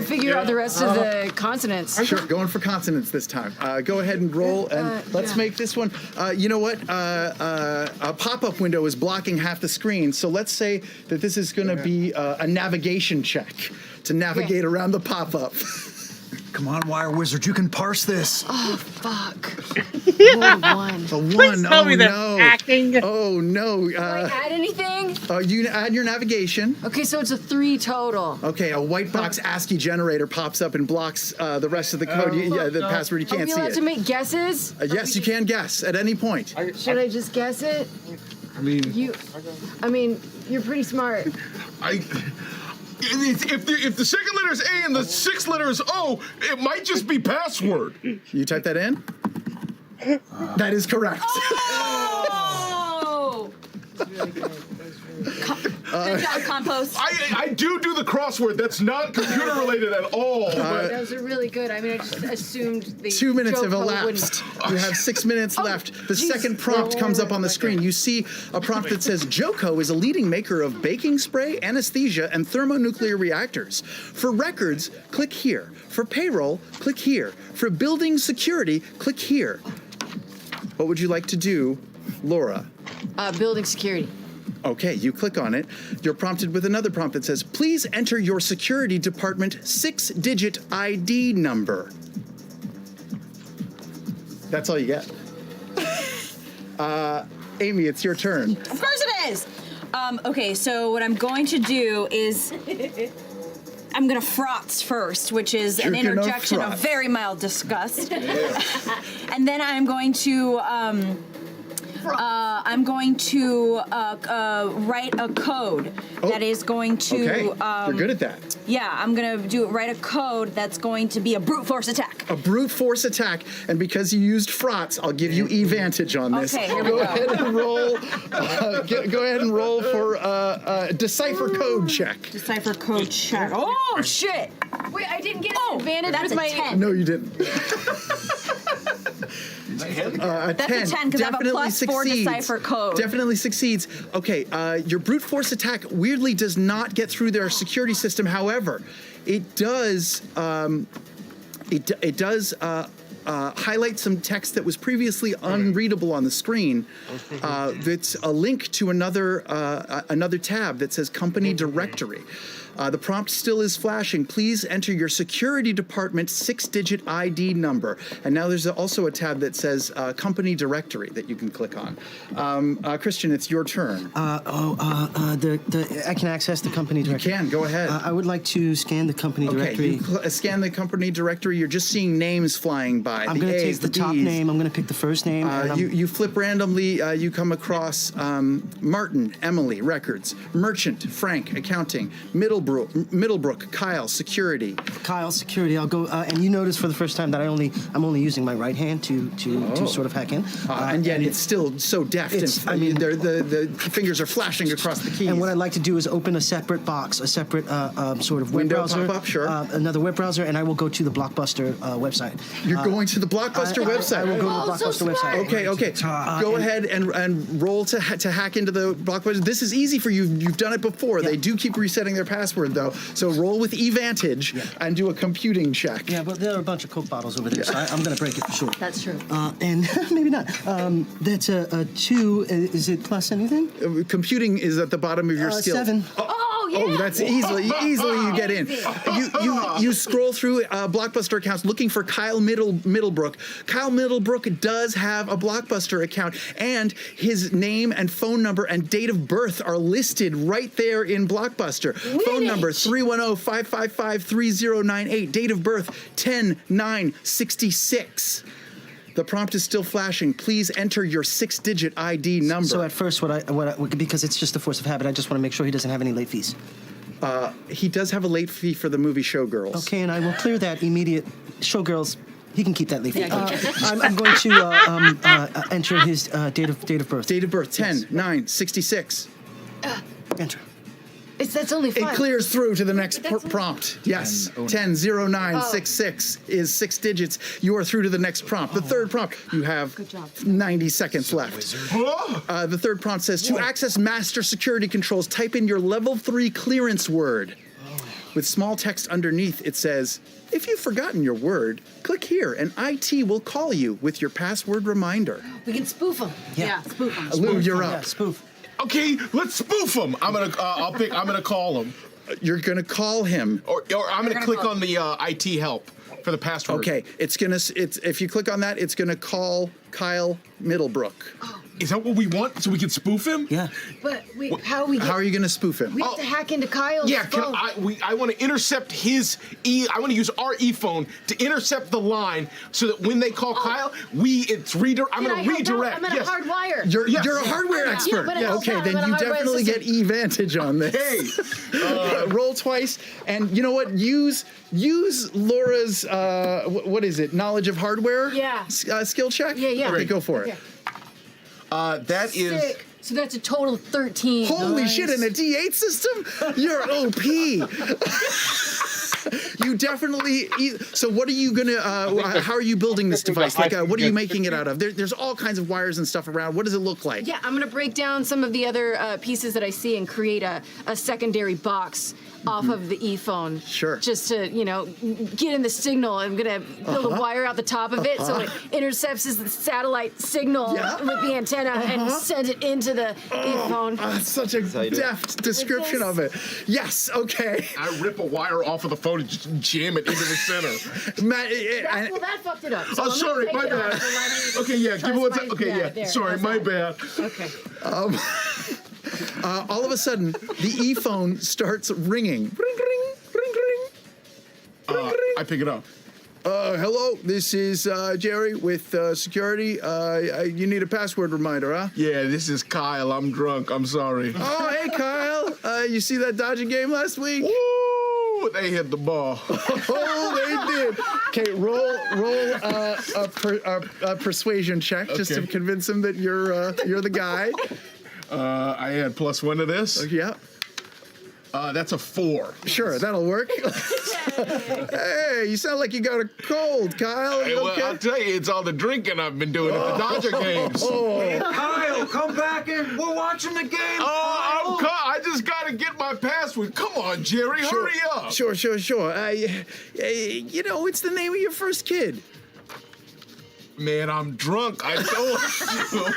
figure out the rest of the consonants. Sure, going for consonants this time. Go ahead and roll, and let's make this one. You know what? A pop-up window is blocking half the screen, so let's say that this is going to be a navigation check to navigate around the pop-up. Come on, Wire Wizard, you can parse this. Oh, fuck. Roll 1. A 1. Please tell me that's no. acting. Oh, no. Do I add anything? You add your navigation. Okay, so it's a 3 total. Okay, a white box ASCII generator pops up and blocks the rest of the code. The password, you Are can't we see allowed it. to make guesses? Yes, you can guess at any point. Should I just guess it? I mean, you're pretty smart. If the second letter is A and the 6th letter is O, it might just be password. You type that in? That is correct. Oh! Good job, Compost. I do the crossword. That's not computer related at all. But Those are really good. I mean, I just assumed the 2 minutes have Joko elapsed. wouldn't- You have 6 minutes left. The second prompt comes up on the screen. You see a prompt that says, Joko is a leading maker of baking spray, anesthesia, and thermonuclear reactors. For records, click here. For payroll, click here. For building security, click here. What would you like to do, Laura? Building security. Okay, you click on it. You're prompted with another prompt that says, please enter your security department 6-digit ID number. That's all you get. Amy, it's your turn. Of course it is. Okay, so what I'm going to do is I'm going to frotz first, which is an You're gonna interjection of frotz. very mild disgust. And then I'm going to write a code that is going to. Okay, you're good at that. Yeah, I'm gonna write a code that's going to be a brute force attack. A brute force attack, and because you used frotz, I'll give you advantage on this. Okay, here we go go. ahead and roll. Go ahead and roll for decipher code check. Decipher code check. Oh shit! Wait, I didn't get an advantage that's with a my 10. No, you didn't. A That's 10. a 10 because I have a Definitely +4 succeeds. decipher code. Definitely succeeds. Okay, your brute force attack weirdly does not get through their security system. However, it does. It does highlight some text that was previously unreadable on the screen. That's a link to another tab that says company directory. The prompt still is flashing. Please enter your security department 6-digit ID number. And now there's also a tab that says company directory that you can click on. Christian, it's your turn. I can access the company directory. You can, go ahead. I would like to scan the company directory. Okay, you scan the company directory. You're just seeing names flying by. I'm going to take the top B's. name. I'm going to pick the first name. and You flip randomly. You come across Martin, Emily, records. Merchant, Frank, accounting. Middlebrook, Kyle, security. Kyle, security. I'll go. And you notice for the first time that I'm only using my right hand to sort of hack in. And yet it's still so deft. The fingers are flashing across the keys. And what I'd like to do is open a separate box, a separate sort of web Window browser. pop-up, sure. Another web browser, and I will go to the Blockbuster website. You're going to the Blockbuster website? I will go to the Blockbuster website. Okay. Go ahead and roll to hack into the Blockbuster. This is easy for you. You've done it before. Yeah. They do keep resetting their password, though. So roll with advantage and do a computing check. Yeah, but there are a bunch of Coke bottles over there, so I'm going to break it for sure. That's true. And maybe not. That's a 2. Is it plus anything? Computing is at the bottom of your skill. 7. Oh, that's easily you get in. You scroll through Blockbuster accounts looking for Kyle Middlebrook. Kyle Middlebrook does have a Blockbuster account, and his name and phone number and date of birth are listed right there in Blockbuster. Phone number 310-555-3098. Date of birth 10/9/66. The prompt is still flashing. Please enter your 6-digit ID number. So at first, because it's just a force of habit, I just want to make sure he doesn't have any late fees. He does have a late fee for the movie Showgirls. Okay, and I will clear that immediate. Showgirls, he can keep that late fee. I'm going to enter his date of birth. Date of birth 10/9/66. Enter. That's only 5. It clears through to the next prompt. Yes, 10/09/66 is 6 digits. You are through to the next prompt. The third prompt, you have 90 seconds left. The third prompt says, to access master security controls, type in your level 3 clearance word. With small text underneath, it says, if you've forgotten your word, click here and IT will call you with your password reminder. We can spoof them. Yeah, spoof them. Lou, you're up. Yeah, spoof. Okay, let's spoof him. I'm gonna call him. You're gonna call him, or I'm gonna click on the IT help for the password. Okay, if you click on that, it's gonna call Kyle Middlebrook. Is that what we want? So we can spoof him? Yeah. But how are we? How are you gonna spoof him? We have to hack into Kyle's phone. I want to intercept his I want to use our phone to intercept the line so that when they call Kyle, I'm going to redirect. I'm gonna hardwire. You're a hardware expert. Okay, then you definitely get advantage on this. Hey, roll twice, and you know what? Use Laura's what is it? Knowledge of hardware. Yeah. Skill check. Yeah. Okay, go for it. that is So that's a total of 13. Holy shit, in a D8 system? You're OP. You definitely. So, what are you gonna? How are you building this device? Like, what are you making it out of? There's all kinds of wires and stuff around. What does it look like? Yeah, I'm gonna break down some of the other pieces that I see and create a secondary box off of the e-phone. Sure. Just to, get in the signal. I'm gonna build a wire out the top of it so it intercepts the satellite signal with the antenna and sends it into the e-phone. That's such a deft description of it. Yes, okay. I rip a wire off of the phone and just jam it into the center. Matt, Well, that fucked it up. So Oh, I'm sorry, gonna my take it bad. off and let me Okay, yeah, give me one trust sec. my- Okay, yeah, there, sorry, that's my all. bad. Okay. All of a sudden, the e-phone starts ringing. Ring, ring, ring, ring. I pick it up. Hello, this is Jerry with security. You need a password reminder, huh? Yeah, this is Kyle. I'm drunk. I'm sorry. Oh, hey, Kyle. You see that Dodger game last week? Ooh, they hit the ball. Oh, they did. Okay, roll a persuasion check just to Okay. convince him that you're the guy. I had +1 to this. Yeah. That's a 4. Sure, that'll work. Hey, you sound like you got a cold, Kyle. Hey, You well, okay? I'll tell you, it's all the drinking I've been doing at the Dodger games. Kyle, come back and we're watching the game. I just gotta get my password. Come on, Jerry, hurry up. Sure. It's the name of your first kid. Man, I'm drunk. I told you.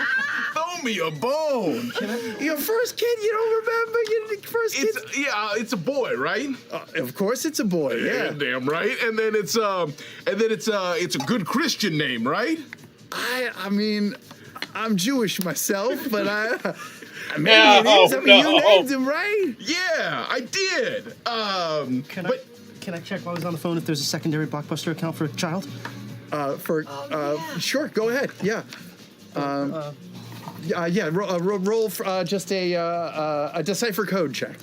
Throw me a bone. Your first kid? You don't remember your first kid? It's a boy, right? Of course, it's a boy. Yeah. Damn right. And then it's a good Christian name, right? I mean, I'm Jewish myself, but maybe it is. I mean, you named him, right? Yeah, I did. Can I check while he's on the phone if there's a secondary Blockbuster account for a child? Sure, go ahead. Yeah. Roll for, just a decipher code check.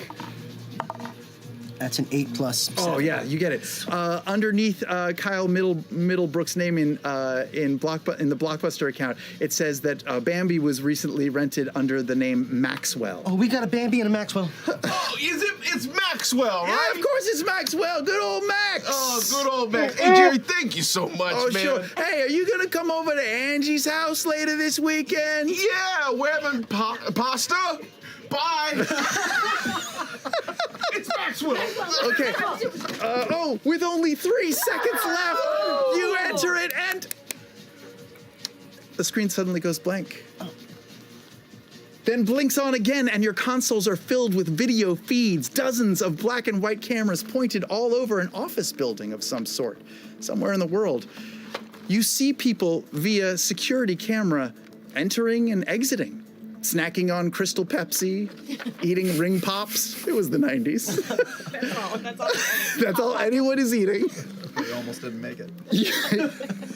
That's an 8+. Oh yeah, you get it. Underneath Kyle Middlebrook's name in the Blockbuster account, it says that Bambi was recently rented under the name Maxwell. Oh, we got a Bambi and a Maxwell. Oh, it's Maxwell, right? Yeah, of course it's Maxwell. Good old Max. Oh, good old Max. Hey, Jerry, thank you so much, Oh, man. sure. Hey, are you gonna come over to Angie's house later this weekend? Yeah, we're having pasta. Bye. It's Maxwell. Okay. With only 3 seconds left, you enter it and the screen suddenly goes blank. Then blinks on again, and your consoles are filled with video feeds, dozens of black and white cameras pointed all over an office building of some sort, somewhere in the world. You see people via security camera entering and exiting, snacking on Crystal Pepsi, eating ring pops. It was the 90s. That's all anyone is eating. We almost didn't make it.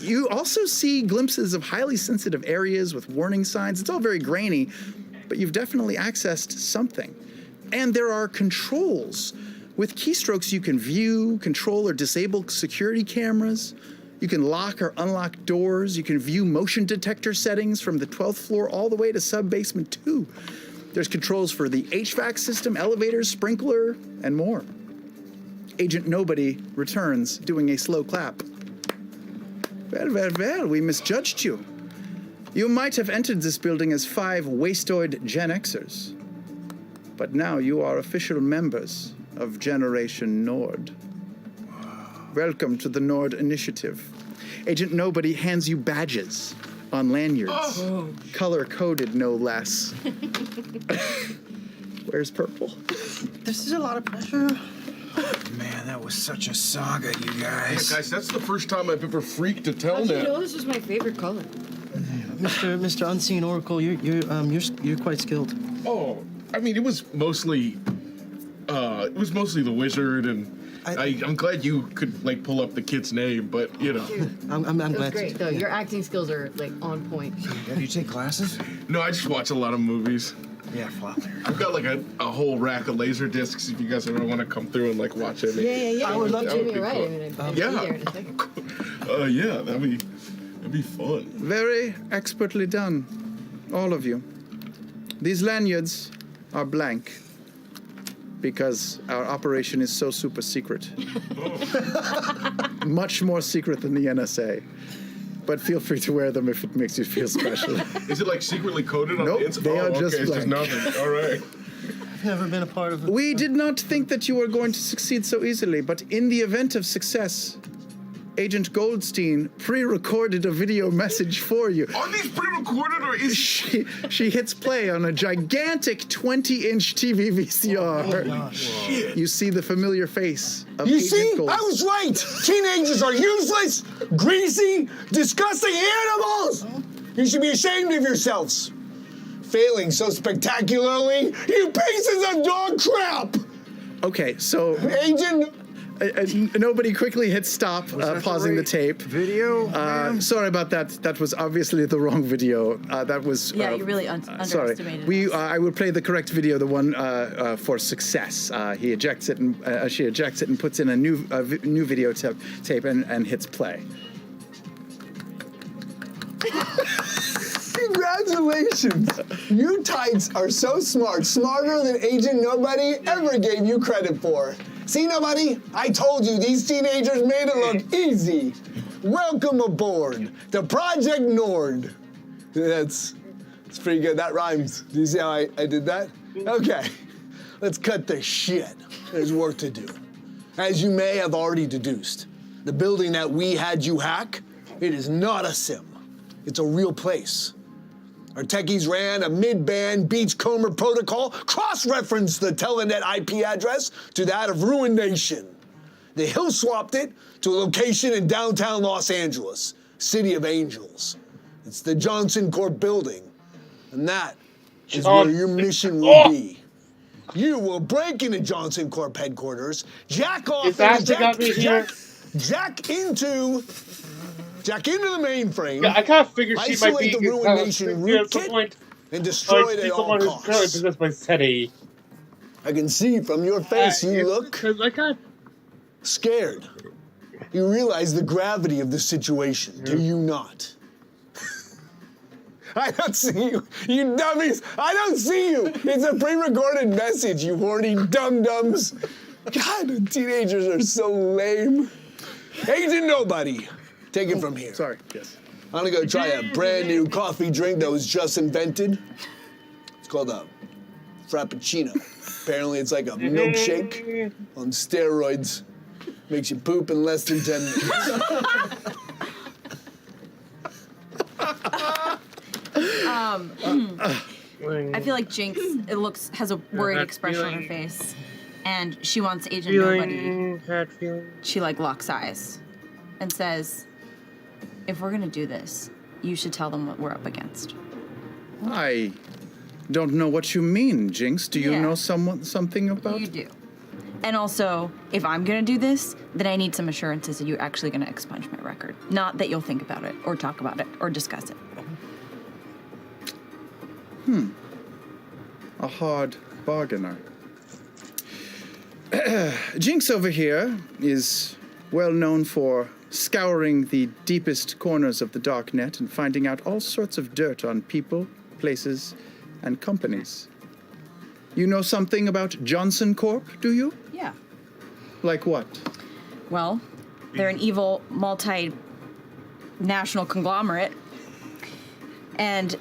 You also see glimpses of highly sensitive areas with warning signs. It's all very grainy, but you've definitely accessed something. And there are controls. With keystrokes, you can view, control, or disable security cameras. You can lock or unlock doors. You can view motion detector settings from the 12th floor all the way to sub-basement 2. There's controls for the HVAC system, elevators, sprinkler, and more. Agent Nobody returns, doing a slow clap. Well, we misjudged you. You might have entered this building as 5 wastoid Gen Xers, but now you are official members of Generation Nord. Welcome to the Nord Initiative. Agent Nobody hands you badges on lanyards, color-coded no less. Where's purple? This is a lot of pressure. Man, that was such a saga, you guys. Yeah, guys, that's the first time I've ever freaked to tell How'd you that. know this was my favorite color? Mr. Unseen Oracle, you're quite skilled. Oh, I mean, it was mostly the wizard, and I'm glad you could like pull up the kid's name, but you know. I'm It was glad. great, though. Your acting skills are, like, on point. Have you take classes? No, I just watch a lot of movies. Yeah, flop there. I've got like a whole rack of laser discs if you guys ever want to come through and like watch it. Yeah. I would love to. Jimmy, right? Cool. I mean, I'd Yeah. be there in a second. Yeah, that'd be fun. Very expertly done, all of you. These lanyards are blank because our operation is so super secret. Much more secret than the NSA. But feel free to wear them if it makes you feel special. Is it like secretly coded on Nope, the inside? they are just it's just blank. nothing. All right. I've never been a part of it. We did not think that you were going to succeed so easily, but in the event of success, Agent Goldstein pre-recorded a video message for you. Are these pre-recorded or is She hits play on a gigantic 20-inch TV VCR. Oh, gosh. You see the familiar face of You Agent see? Goldstein. I was right! Teenagers are useless, greasy, disgusting animals! You should be ashamed of yourselves. Failing so spectacularly, you pieces of dog crap! Okay, so... Agent... Nobody quickly hit stop, pausing the tape. Video? Sorry about that. That was obviously the wrong video. That was... Yeah, you really sorry. underestimated us. I will play the correct video, the one for success. He ejects it, and she ejects it and puts in a new video tape and hits play. Congratulations! You tights are so smart, smarter than Agent Nobody ever gave you credit for. See, Nobody? I told you these teenagers made it look easy. Welcome aboard the Project Nord. That's pretty good. That rhymes. Do you see how I did that? Okay, let's cut the shit. There's work to do. As you may have already deduced, the building that we had you hack, it is not a sim. It's a real place. Our techies ran a mid-band Beachcomber protocol, cross-referenced the Telenet IP address to that of Ruin Nation. They hill-swapped it to a location in downtown Los Angeles, City of Angels. It's the Johnson Corp building, and that is where your mission will be. You will break into Johnson Corp headquarters, jack off and jack into the mainframe. Yeah, I kind of figured she might be the Ruin Nation rootkit and destroy it at all costs. Possessed by SETI. I can see from your face you look scared. You realize the gravity of the situation, do you not? I don't see you, you dummies! I don't see you! It's a pre-recorded message, you horny dum-dums! God, the teenagers are so lame. Agent Nobody, take it from here. Sorry, yes. I'm gonna go try a brand new coffee drink that was just invented. It's called a Frappuccino. Apparently it's like a milkshake on steroids. Makes you poop in less than 10 minutes. I feel like Jinx has a worried expression on her face, and she wants Agent Nobody. She locks eyes and says, "If we're gonna do this, you should tell them what we're up against." I don't know what you mean, Jinx. Do you know something about? You do. And also, if I'm gonna do this, then I need some assurances that you're actually gonna expunge my record. Not that you'll think about it, or talk about it, or discuss it. A hard bargainer. Jinx over here is well known for scouring the deepest corners of the dark net and finding out all sorts of dirt on people, places, and companies. You know something about Johnson Corp, do you? Yeah. Like what? Well, they're an evil multi-national conglomerate, and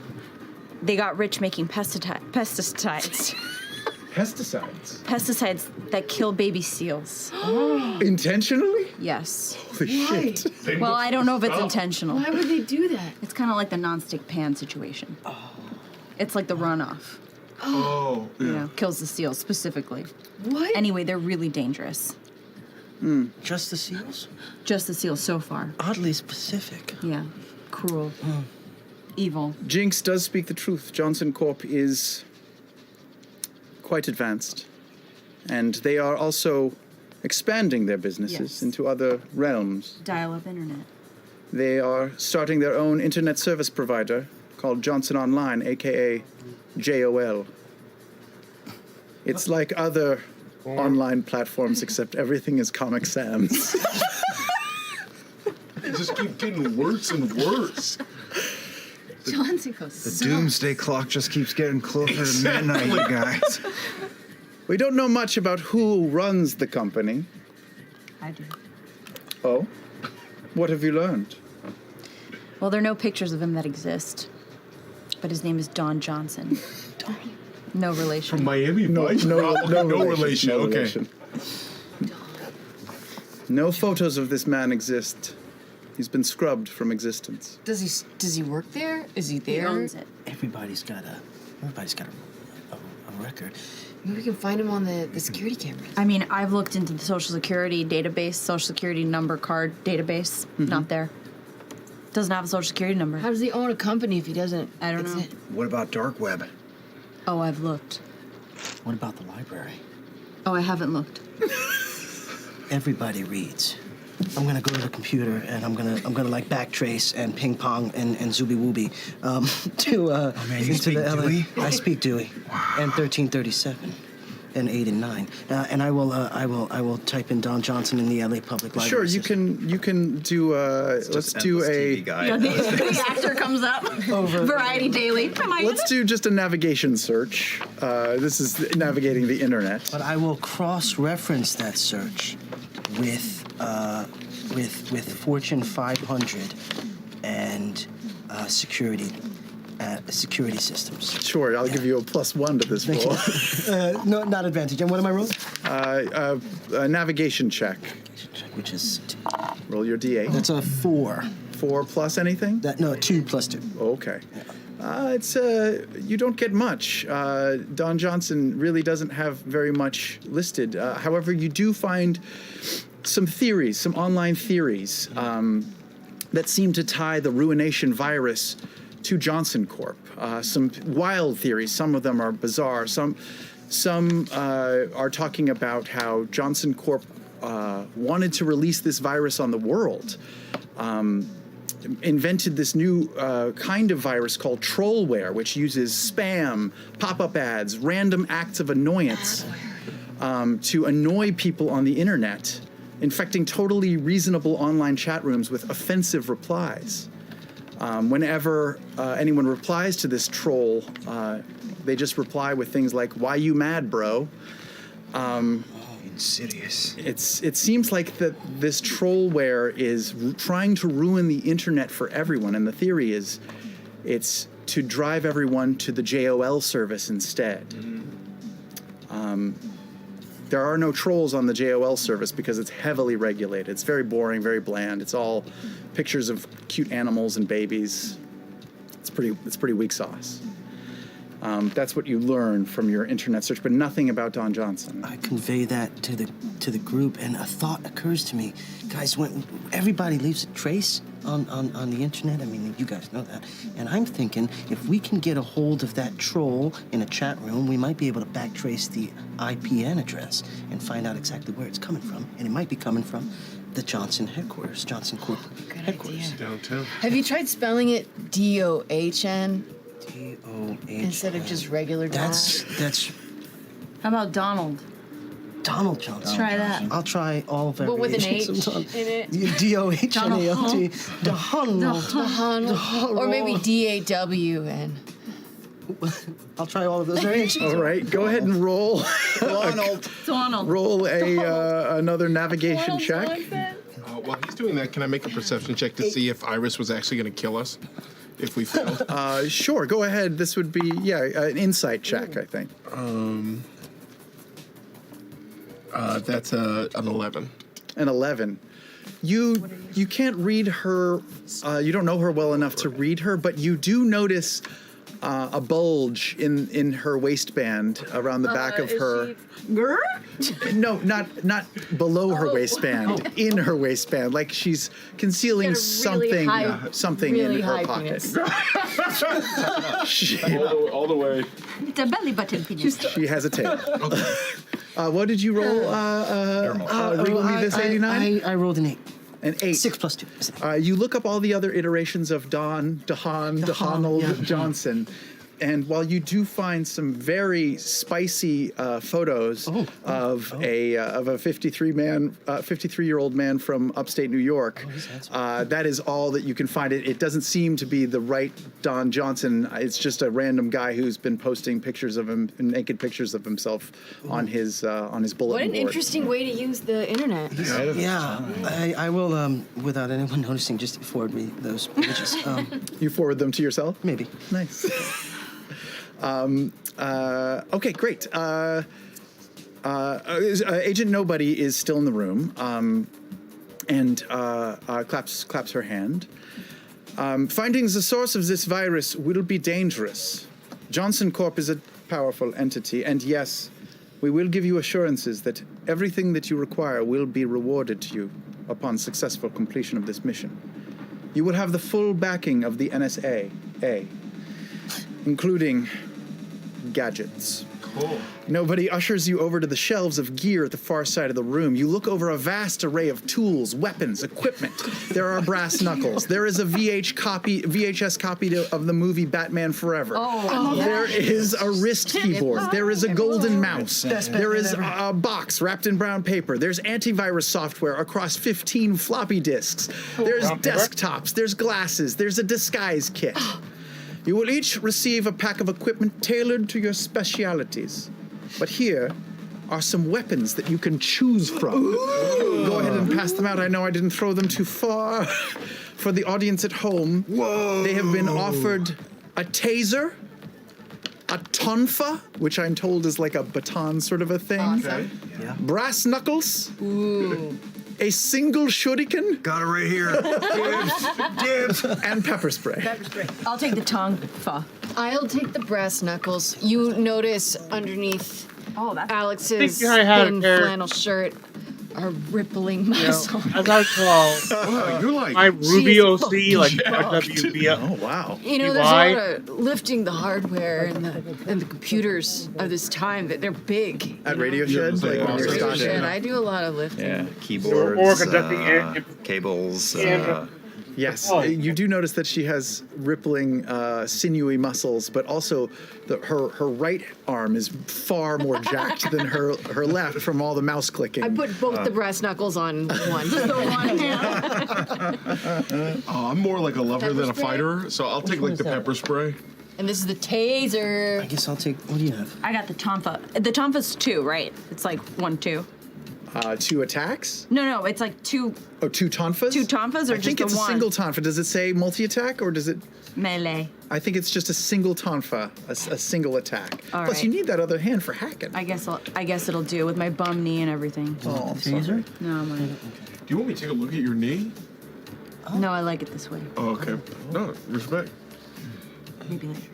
they got rich making pesticides. Pesticides? Pesticides that kill baby seals. Intentionally? Yes. Holy shit. Well, I don't know if it's intentional. Why would they do that? It's kind of like the non-stick pan situation. It's like the runoff. Oh, yeah. You know, kills the seals specifically. What? Anyway, they're really dangerous. Just the seals? Just the seals so far. Oddly specific. Yeah. Cruel. Evil. Jinx does speak the truth. Johnson Corp is quite advanced. And they are also expanding their businesses into other realms. Dial-up internet. They are starting their own internet service provider called Johnson Online, a.k.a. JOL. It's like other online platforms, except everything is Comic Sans. It just keeps getting worse and worse. Johnson goes. The doomsday clock just keeps getting closer to midnight, you guys. We don't know much about who runs the company. I do. Oh? What have you learned? Well, there are no pictures of him that exist. But his name is Don Johnson. No relation. From Miami Vice? No relation. No Okay. relation. No photos of this man exist. He's been scrubbed from existence. Does he work there? Is he there? He owns it. Everybody's got a record. Maybe we can find him on the security cameras. I mean, I've looked into the Social Security database, Social Security number card database. Not there. Doesn't have a Social Security number. How does he own a company if he doesn't? I don't know. What about dark web? Oh, I've looked. What about the library? Oh, I haven't looked. Everybody reads. I'm gonna go to the computer and I'm gonna like backtrace and ping pong and zooby wooby to Oh man, you into speak the LA. Dewey? I speak Dewey. And 1337 and 8 and 9. And I will type in Don Johnson in the LA Public Library. Sure, you can do let's do a Yeah, the actor comes up. Variety Daily. let's do just a navigation search. This is navigating the internet. But I will cross-reference that search with Fortune 500 and security systems. Sure, I'll give you a +1 to this roll. No, not advantage. And what am I rolling? A navigation check. Which is roll your D8. That's a 4. 4 plus anything? No, 2 plus 2. Okay. It's you don't get much. Don Johnson really doesn't have very much listed. However, you do find some theories, some online theories that seem to tie the Ruination virus to Johnson Corp. Some wild theories. Some of them are bizarre. Some are talking about how Johnson Corp wanted to release this virus on the world. Invented this new kind of virus called trollware, which uses spam, pop-up ads, random acts of annoyance to annoy people on the internet, infecting totally reasonable online chat rooms with offensive replies. Whenever anyone replies to this troll, they just reply with things like, "Why you mad, bro?" Insidious. It seems like that this trollware is trying to ruin the internet for everyone, and the theory is it's to drive everyone to the JOL service instead. There are no trolls on the JOL service because it's heavily regulated. It's very boring, very bland. It's all pictures of cute animals and babies. It's pretty weak sauce. That's what you learn from your internet search, but nothing about Don Johnson. I convey that to the group, and a thought occurs to me, guys. When everybody leaves a trace on the internet, I mean, you guys know that, and I'm thinking if we can get a hold of that troll in a chat room, we might be able to backtrace the IPN address and find out exactly where it's coming from, and it might be coming from the Johnson headquarters, Johnson Corp headquarters. Downtown. Have you tried spelling it D-O-H-N? D-O-H-N. Instead of just regular Don? That's. How about Donald? Donald Johnson. Try that. I'll try all But with an H variations of Don. in it? D-O-H-N-A-L-T. Donald. Or maybe D-A-W-N. I'll try all of those variations. All right, go ahead and roll. Donald. Roll another navigation check. While he's doing that, can I make a perception check to see if Iris was actually going to kill us if we failed? Sure, go ahead. This would be, an insight check, I think. That's an 11. An 11. You can't read her, you don't know her well enough to read her, but you do notice a bulge in her waistband around the back of her. No, not below her waistband, in her waistband, like she's concealing something in her pocket. All the way. It's a belly button penis. She has a tail. What did you roll? Regal me this 89? I rolled an 8. An 8. 6 plus 2. You look up all the other iterations of Donald Johnson. And while you do find some very spicy photos of a 53-year-old man from upstate New York, that is all that you can find. It doesn't seem to be the right Don Johnson. It's just a random guy who's been posting pictures of him, naked pictures of himself on his bulletin board. What an interesting way to use the internet. Yeah, I will, without anyone noticing, just forward me those images. You forward them to yourself? Maybe. Nice. Okay, great. Agent Nobody is still in the room and claps her hand. Finding the source of this virus will be dangerous. Johnson Corp is a powerful entity, and yes, we will give you assurances that everything that you require will be rewarded to you upon successful completion of this mission. You will have the full backing of the NSA, including gadgets. Cool. Nobody ushers you over to the shelves of gear at the far side of the room. You look over a vast array of tools, weapons, equipment. There are brass knuckles. There is a VHS copy of the movie Batman Forever. There is a wrist keyboard. There is a golden mouse. There is a box wrapped in brown paper. There's antivirus software across 15 floppy disks. There's desktops. There's glasses. There's a disguise kit. You will each receive a pack of equipment tailored to your specialities. But here are some weapons that you can choose from. Go ahead and pass them out. I know I didn't throw them too far. For the audience at home, they have been offered a taser, a tonfa, which I'm told is like a baton sort of a thing. Awesome. Yeah. Brass knuckles. A single shuriken. Got it right here. Dibs. And pepper spray. I'll take the tongue. Pho. I'll take the brass knuckles. You notice underneath Alex's think I had thin there. flannel shirt are rippling muscles. As I recall, you're like my Rubio She's C, like fucking WBO. Oh, wow. You know, there's a lot of lifting the hardware and the computers of this time that they're big. At Radio Shed? Like when you're Radio stocking. Shed, I do a lot of lifting. Yeah, keyboards, Or conducting cables. Yes, you do notice that she has rippling, sinewy muscles, but also her right arm is far more jacked than her left from all the mouse clicking. I put both the brass knuckles on one. Just the one hand. I'm more like a lover Pepper than a spray? fighter, so I'll take like the pepper spray. And this is the taser. I guess I'll take. What do you have? I got the tonfa. The tonfa's 2, right? It's like 1, 2. 2 attacks? No, it's like 2. Oh, 2 tonfas? 2 tonfas or I just think the it's one? a single tonfa. Does it say multi-attack or does it? Melee. I think it's just a single tonfa, a single attack. All Plus, right. you need that other hand for hacking. I guess it'll do with my bum knee and everything. Oh, taser? No, I'm like, Do you want me to take a look at your knee? no, I like it this way. Oh, okay. No, respect. Maybe later.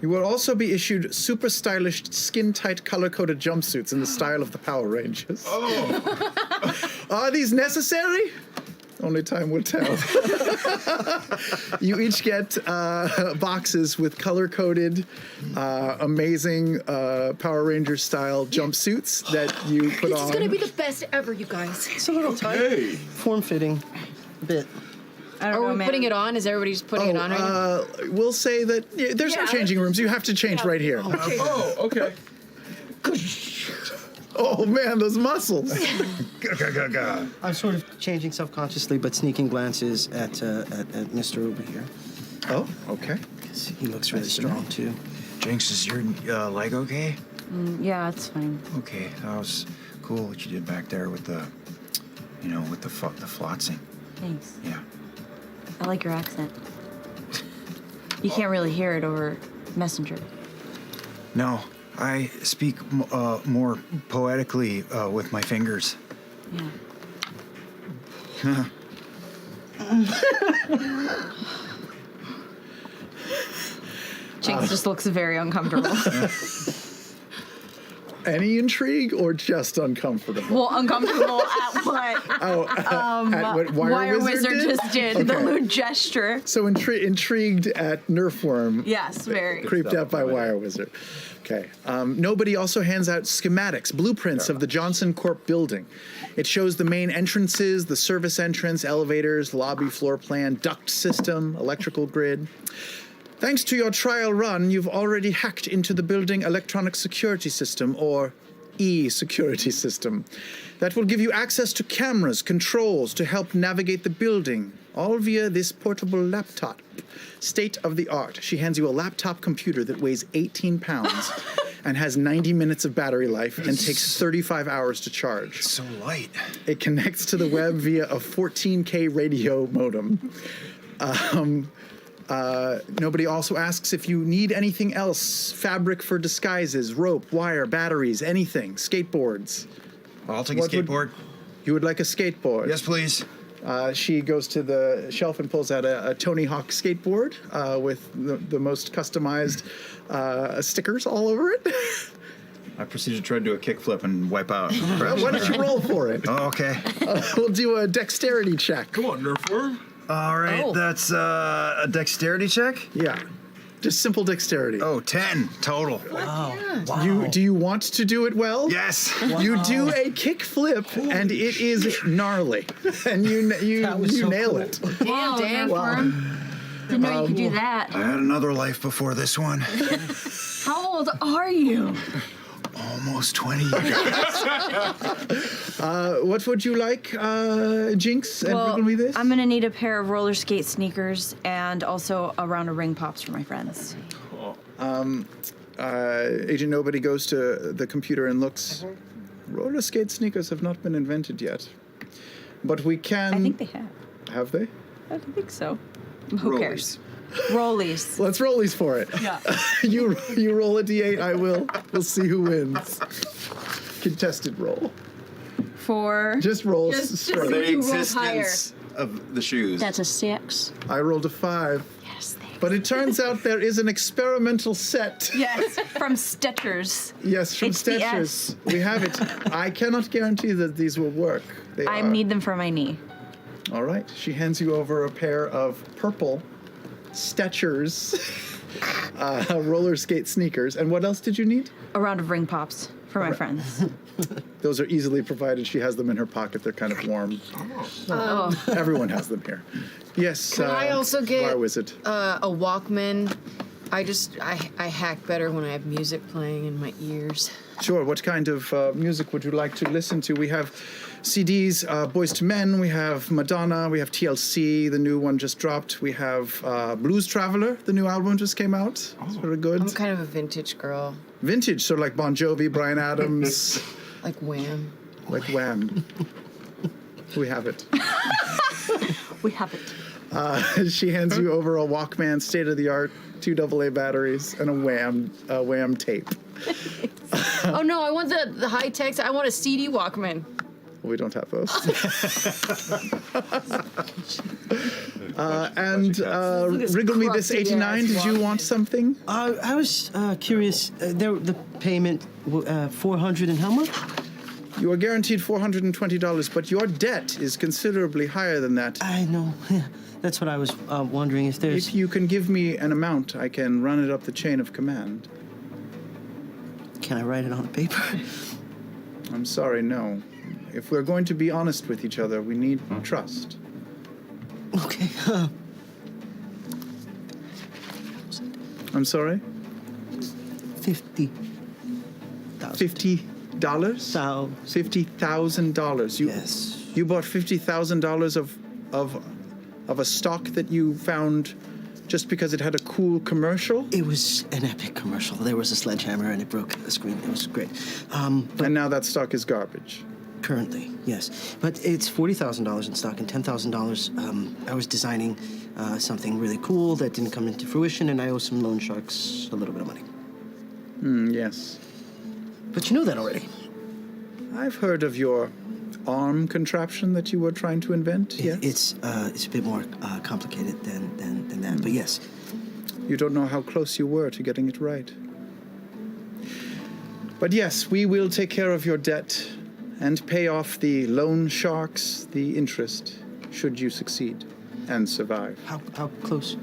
You will also be issued super stylish, skin-tight, color-coded jumpsuits in the style of the Power Rangers. Oh. Are these necessary? Only time will tell. You each get boxes with color-coded, amazing Power Ranger-style jumpsuits that you put This on. is gonna be the best ever, you guys. It's a little tight. Form-fitting. A bit. Are we putting it on? Is everybody just putting it on right now? We'll say that there's no changing rooms. You have to change right here. Oh, okay. Oh man, those muscles. I'm sort of changing self-consciously, but sneaking glances at Mr. over here. Oh, okay. He looks really strong too. Jinx, is your leg okay? Yeah, it's fine. Okay, that was cool what you did back there with the, with the flotsing. Thanks. Yeah. I like your accent. You can't really hear it over Messenger. No, I speak more poetically with my fingers. Yeah. Jinx just looks very uncomfortable. Any intrigue or just uncomfortable? Well, uncomfortable at what? Oh, at what Wire Wizard just did. The lewd gesture. So intrigued at Nerfworm. Yes, very. Creeped out by Wire Wizard. Okay. Nobody also hands out schematics, blueprints of the Johnson Corp building. It shows the main entrances, the service entrance, elevators, lobby floor plan, duct system, electrical grid. Thanks to your trial run, you've already hacked into the building electronic security system, or e-security system. That will give you access to cameras, controls to help navigate the building, all via this portable laptop. State of the art. She hands you a laptop computer that weighs 18 pounds and has 90 minutes of battery life and takes 35 hours to charge. So light. It connects to the web via a 14K radio modem. Nobody also asks if you need anything else. Fabric for disguises, rope, wire, batteries, anything. Skateboards. I'll take a skateboard. You would like a skateboard? Yes, please. She goes to the shelf and pulls out a Tony Hawk skateboard with the most customized stickers all over it. I proceed to try to do a kickflip and wipe out. Why don't you roll for it? Oh, okay. We'll do a dexterity check. Come on, Nerdverse. All right, that's a dexterity check? Yeah. Just simple dexterity. Oh, 10 total. Wow. Do you want to do it well? Yes. You do a kick flip, and it is gnarly, and you nail it. Damn, Dan. Didn't know you could do that. I had another life before this one. How old are you? Almost 20 years. What would you like, Jinx? And Well, riddle me this? I'm gonna need a pair of roller skate sneakers and also a round of ring pops for my friends. Agent Nobody goes to the computer and looks. Roller skate sneakers have not been invented yet, but we can. I think they have. Have they? I think so. Who cares? Rollies. Let's rollies for it. Yeah. you roll a d8. I will. We'll see who wins. Contested roll. For Just roll Just straight. so you roll higher. Of the shoes. That's a 6. I rolled a 5. Yes, thanks. But it turns out there is an experimental set. Yes, from Stitchers. Yes, from It's the Stitchers. S. We have it. I cannot guarantee that these will work. I need them for my knee. All right. She hands you over a pair of purple Stitchers roller skate sneakers. And what else did you need? A round of ring pops for my friends. Those are easily provided. She has them in her pocket. They're kind of warm. Everyone has them here. Yes. Can I also get Wire Wizard. a Walkman? I hack better when I have music playing in my ears. Sure. What kind of music would you like to listen to? We have CDs, Boys to Men. We have Madonna. We have TLC. The new one just dropped. We have Blues Traveler. The new album just came out. It's very good. I'm kind of a vintage girl. Vintage, so like Bon Jovi, Bryan Adams. Like Wham. Like Wham. We have it. We have it. She hands you over a Walkman, state-of-the-art, 2 AA batteries, and a Wham tape. Oh no, I want the high tech. I want a CD Walkman. We don't have those. Wriggle me this 89. Did you want something? I was curious. The payment, 400 and how much? You are guaranteed $420, but your debt is considerably higher than that. I know. That's what I was wondering. If you can give me an amount, I can run it up the chain of command. Can I write it on paper? I'm sorry, no. If we're going to be honest with each other, we need trust. Okay. I'm sorry? $50,000. $50? $50,000. Yes. You bought $50,000 of a stock that you found just because it had a cool commercial? It was an epic commercial. There was a sledgehammer and it broke the screen. It was great. And now that stock is garbage. Currently, yes. But it's $40,000 in stock and $10,000. I was designing something really cool that didn't come into fruition, and I owe some loan sharks a little bit of money. Yes. But you know that already. I've heard of your arm contraption that you were trying to invent. It's a bit more complicated than that, but yes. You don't know how close you were to getting it right. But yes, we will take care of your debt and pay off the loan sharks, the interest, should you succeed and survive. How close?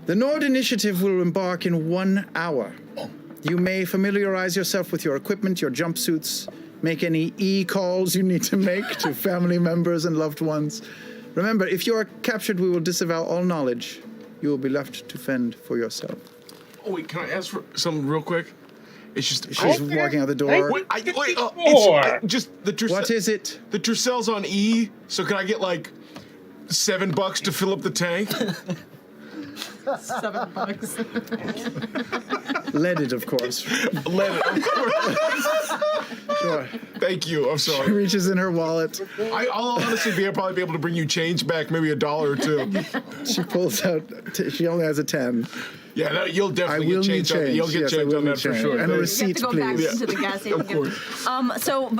The Nord Initiative will embark in 1 hour. You may familiarize yourself with your equipment, your jumpsuits, make any e-calls you need to make to family members and loved ones. Remember, if you are captured, we will disavow all knowledge. You will be left to fend for yourself. Oh wait, can I ask for something real quick? It's just she's walking out the door. Just the what is it? The Tercell's on E. So can I get like $7 to fill up the tank? $7. Leaded, of course. Leaded, of course. Sure. Thank you. I'm sorry. She reaches in her wallet. I'll honestly probably be able to bring you change back, maybe $1 or $2. She pulls out. She only has a 10. Yeah, no, you'll definitely get change on that. You'll get change on that for sure. And a receipt, you have to go please. back into the gas station. Of course. So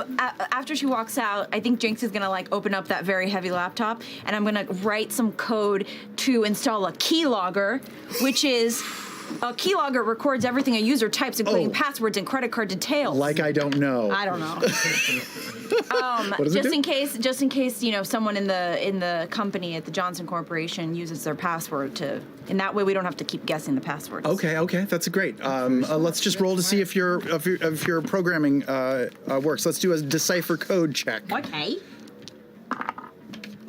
after she walks out, I think Jinx is gonna like open up that very heavy laptop, and I'm gonna write some code to install a keylogger, which is a keylogger records everything a user types, including passwords and credit card details. Like I don't know. I don't know. What does it do? just in case, you know, someone in the company at the Johnson Corporation uses their password to. In that way, we don't have to keep guessing the passwords. Okay, that's great. Let's just roll to see if your programming works. Let's do a decipher code check. Okay.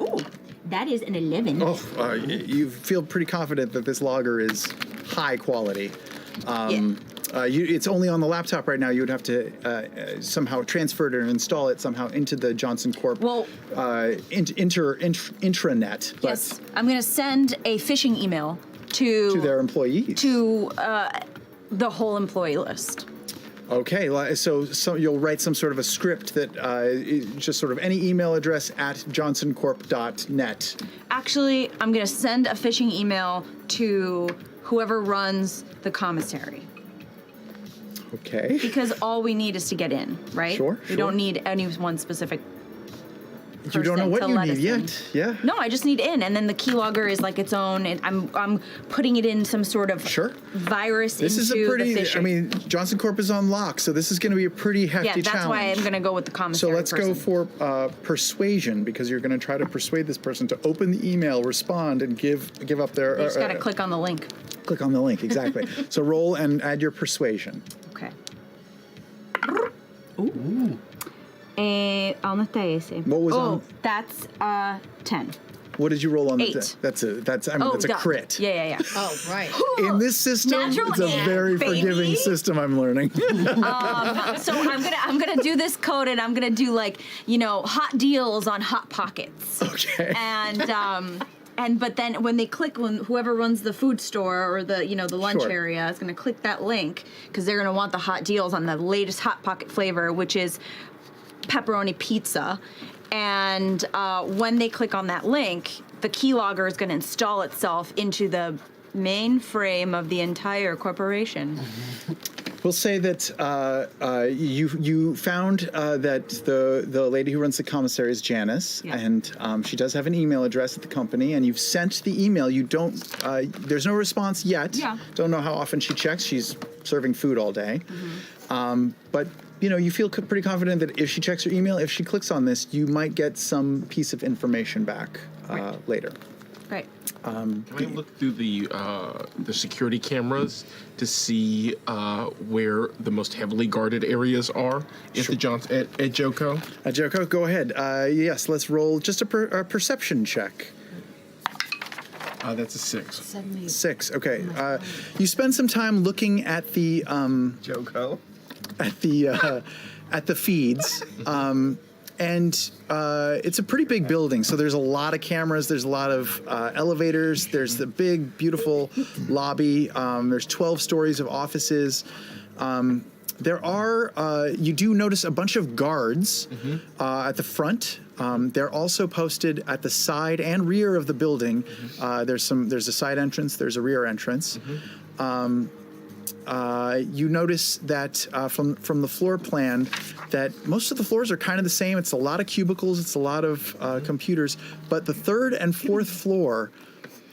Ooh, that is an 11. Oh, you feel pretty confident that this logger is high quality. It's only on the laptop right now. You would have to somehow transfer it and install it somehow into the Johnson Corp intranet. But Yes, I'm going to send a phishing email to their employees. To the whole employee list. Okay, so you'll write some sort of a script that just sort of any email address at johnsoncorp.net. Actually, I'm going to send a phishing email to whoever runs the commissary. Okay. Because all we need is to get in, right? Sure. We don't need any one specific You don't know what to you let need us yet. in. Yeah. No, I just need in, and then the keylogger is like its own. And I'm putting it in some sort of virus This into is a pretty. the phishing. I mean, Johnson Corp is on lock, so this is going to be a pretty hefty challenge. Yeah, that's why I'm going to go with the So commissary. let's go for persuasion, because you're going to try to persuade this person to open the email, respond, and give up their. You just got to click on the link. Click on the link, exactly. So roll and add your persuasion. Okay. Ooh. ¿Dónde ese? What was on? That's 10. What did you roll on? 8. That's a that's a duh. crit. Yeah. Oh, right. In this system, Natural it's a very baby. forgiving system. I'm learning. So I'm gonna do this code, and I'm gonna do like, you know, hot deals on Hot Pockets. Okay. And but then when whoever runs the food store or the lunch Sure. area is gonna click that link, because they're gonna want the hot deals on the latest Hot Pocket flavor, which is pepperoni pizza. And when they click on that link, the keylogger is going to install itself into the mainframe of the entire corporation. We'll say that you found that the lady who runs the commissary is Janice, and she does have an email address at the company, and you've sent the email. You don't. There's no response yet. Yeah. Don't know how often she checks. She's serving food all day, but. You know, you feel pretty confident that if she checks her email, if she clicks on this, you might get some piece of information back later. Right. Can I look through the security cameras to see where the most heavily guarded areas are at the at Joko? At Joko, go ahead. Yes, let's roll just a perception check. That's a 6. 6. Okay. You spend some time looking at the Joko. At the feeds, and it's a pretty big building. So there's a lot of cameras. There's a lot of elevators. There's the big, beautiful lobby. There's 12 stories of offices. There are. You do notice a bunch of guards at the front. They're also posted at the side and rear of the building. There's a side entrance. There's a rear entrance. You notice that from the floor plan that most of the floors are kind of the same. It's a lot of cubicles. It's a lot of computers. But the third and fourth floor,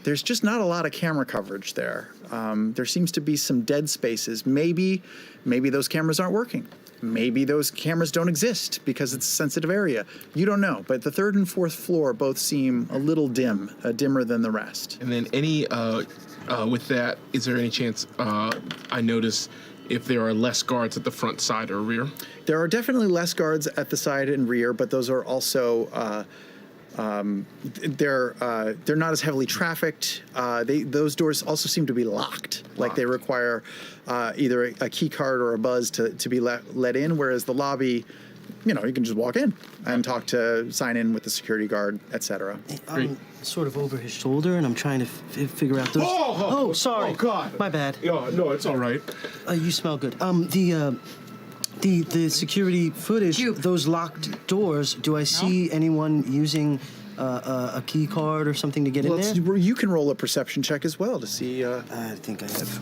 there's just not a lot of camera coverage there. There seems to be some dead spaces. Maybe those cameras aren't working. Maybe those cameras don't exist because it's a sensitive area. You don't know. But the third and fourth floor both seem a little dimmer than the rest. And then with that, is there any chance I notice if there are less guards at the front, side, or rear? There are definitely less guards at the side and rear, but those are also they're not as heavily trafficked. Those doors also seem to be locked. Like they require either a key card or a buzz to be let in, whereas the lobby, you can just walk in and sign in with the security guard, etc. I'm sort of over his shoulder, and I'm trying to figure out those. Oh, sorry. Oh, God. My bad. Yeah, no, it's all right. You smell good. The security footage, those locked doors. Do I see anyone using a key card or something to get in there? You can roll a perception check as well to see. I think I have.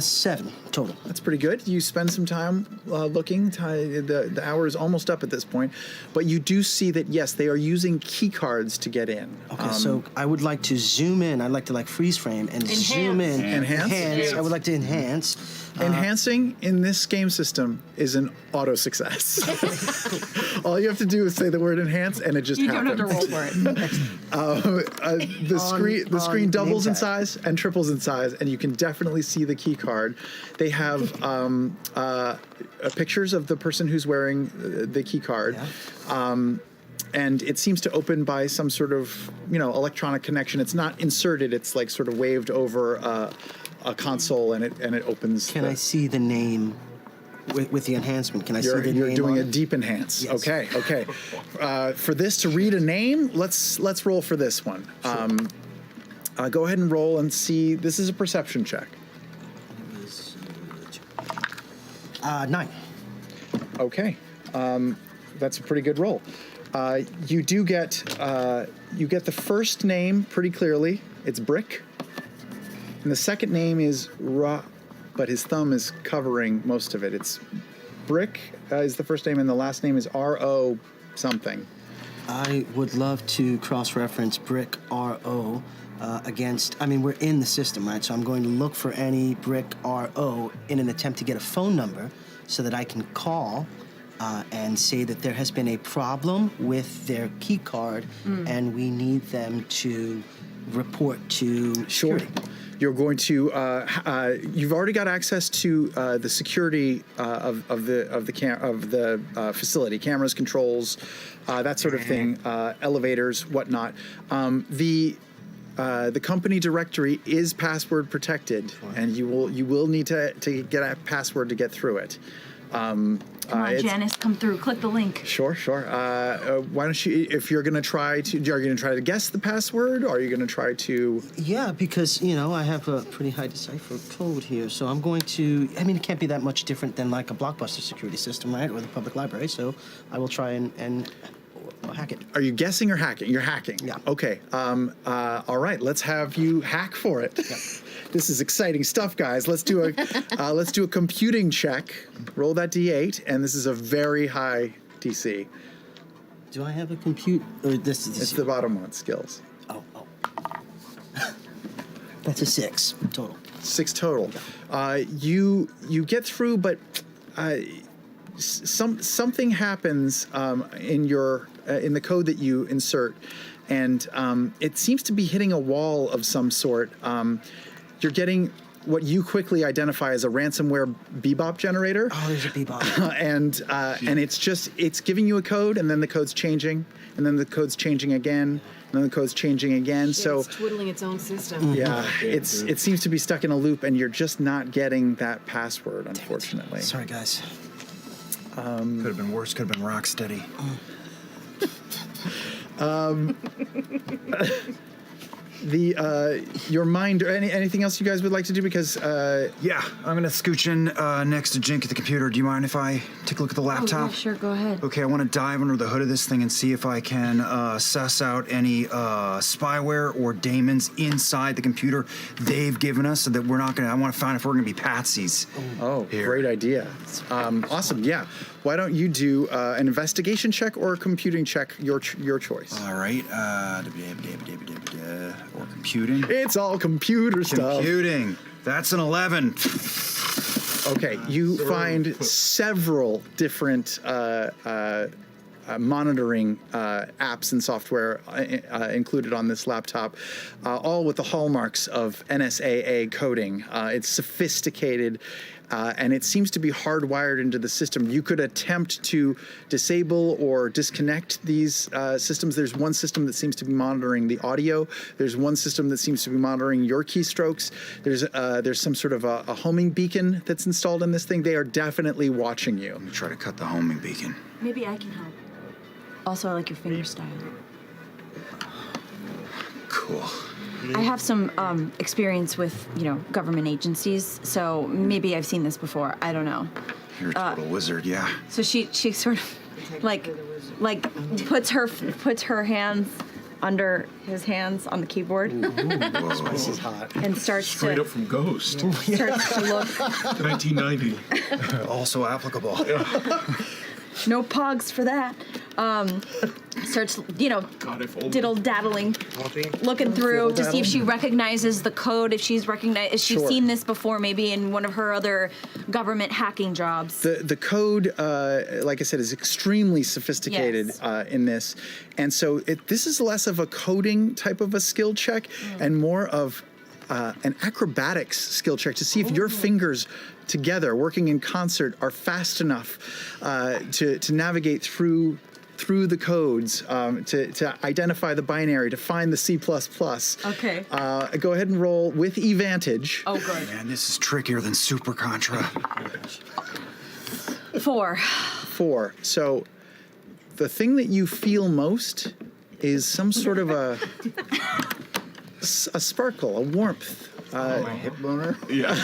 7 total. That's pretty good. You spend some time looking. The hour is almost up at this point, but you do see that yes, they are using key cards to get in. Okay, so I would like to zoom in. I'd like to freeze frame and zoom in. Enhance. I would like to enhance. Enhancing in this game system is an auto success. All you have to do is say the word enhance, and it just happens. You don't have to roll for it. The screen doubles in size and triples in size, and you can definitely see the key card. They have pictures of the person who's wearing the key card. Yeah. And it seems to open by some sort of, electronic connection. It's not inserted. It's like sort of waved over a console, and it opens. Can I see the name with the enhancement? Can I see the name? You're doing a deep enhance. Yes. Okay. For this to read a name, let's roll for this one. Sure. Go ahead and roll and see. This is a perception check. 9. Okay, that's a pretty good roll. You do get the first name pretty clearly. It's Brick, and the second name is Ra, but his thumb is covering most of it. It's Brick is the first name, and the last name is R.O. something. I would love to cross-reference Brick R.O. Against, we're in the system, right? So I'm going to look for any Brick R.O. in an attempt to get a phone number so that I can call and say that there has been a problem with their key card and we need them to report to security. Sure. You're going to. You've already got access to the security of the facility, cameras, controls, that sort of thing, elevators, whatnot. The company directory is password protected, and you will need to get a password to get through it. Come on, Janice, come through. Click the link. Sure. Why don't you, if you're going to try to, are you going to try to guess the password, or are you going to try to? Yeah, because, I have a pretty high decipher code here, so I'm going to, it can't be that much different than like a Blockbuster security system, right, or the public library, so I will try and hack it. Are you guessing or hacking? You're hacking. Yeah. Okay. All right. Let's have you hack for it. Yeah. This is exciting stuff, guys. Let's do a computing check. Roll that D8, and this is a very high DC. Do I have a compute? It's the bottom one. Skills. Oh. That's a 6 total. 6 total. You get through, but something happens in the code that you insert, and it seems to be hitting a wall of some sort. You're getting what you quickly identify as a ransomware bebop generator. Oh, there's a bebop. and it's giving you a code, and then the code's changing, and then the code's changing again, and then the code's changing again. So it's twiddling its own system. Yeah, it seems to be stuck in a loop, and you're just not getting that password, unfortunately. Sorry, guys. Could have been worse. Could have been rock steady. Your mind, or anything else you guys would like to do? Because yeah, I'm gonna scooch in next to Jink at the computer. Do you mind if I take a look at the laptop? Oh, yeah, sure, go ahead. Okay, I want to dive under the hood of this thing and see if I can suss out any spyware or daemons inside the computer they've given us, so that we're not gonna. I want to find if we're gonna be patsies. Oh, great idea! Awesome. Yeah. Why don't you do an investigation check or a computing check? Your choice. All right. Or computing. It's all computer stuff. Computing. That's an 11. Okay, you find several different monitoring apps and software included on this laptop, all with the hallmarks of NSAA coding. It's sophisticated. and it seems to be hardwired into the system. You could attempt to disable or disconnect these systems. There's one system that seems to be monitoring the audio. There's one system that seems to be monitoring your keystrokes. There's some sort of a homing beacon that's installed in this thing. They are definitely watching you. Let me try to cut the homing beacon. Maybe I can help. Also, I like your finger style. Cool. I have some experience with, government agencies, so maybe I've seen this before. I don't know. You're a total wizard, yeah. So she sort of like puts her hands under his hands on the keyboard. This is hot. And starts straight to up from Ghost. starts to look. 1990. Also applicable. No pogs for that. Starts, diddle-daddling, looking through to see if she recognizes the code, if she's Sure. seen this before, maybe in one of her other government hacking jobs. The code, like I said, is extremely sophisticated in this. And so this is less of a coding type of a skill check and more of an acrobatics skill check to see if your fingers together, working in concert, are fast enough to navigate through the codes, to identify the binary, to find the C++. Okay. Go ahead and roll with eVantage. Oh, good. Man, this is trickier than Super Contra. 4. 4. So the thing that you feel most is some sort of a sparkle, a warmth. My hip boner? Yeah.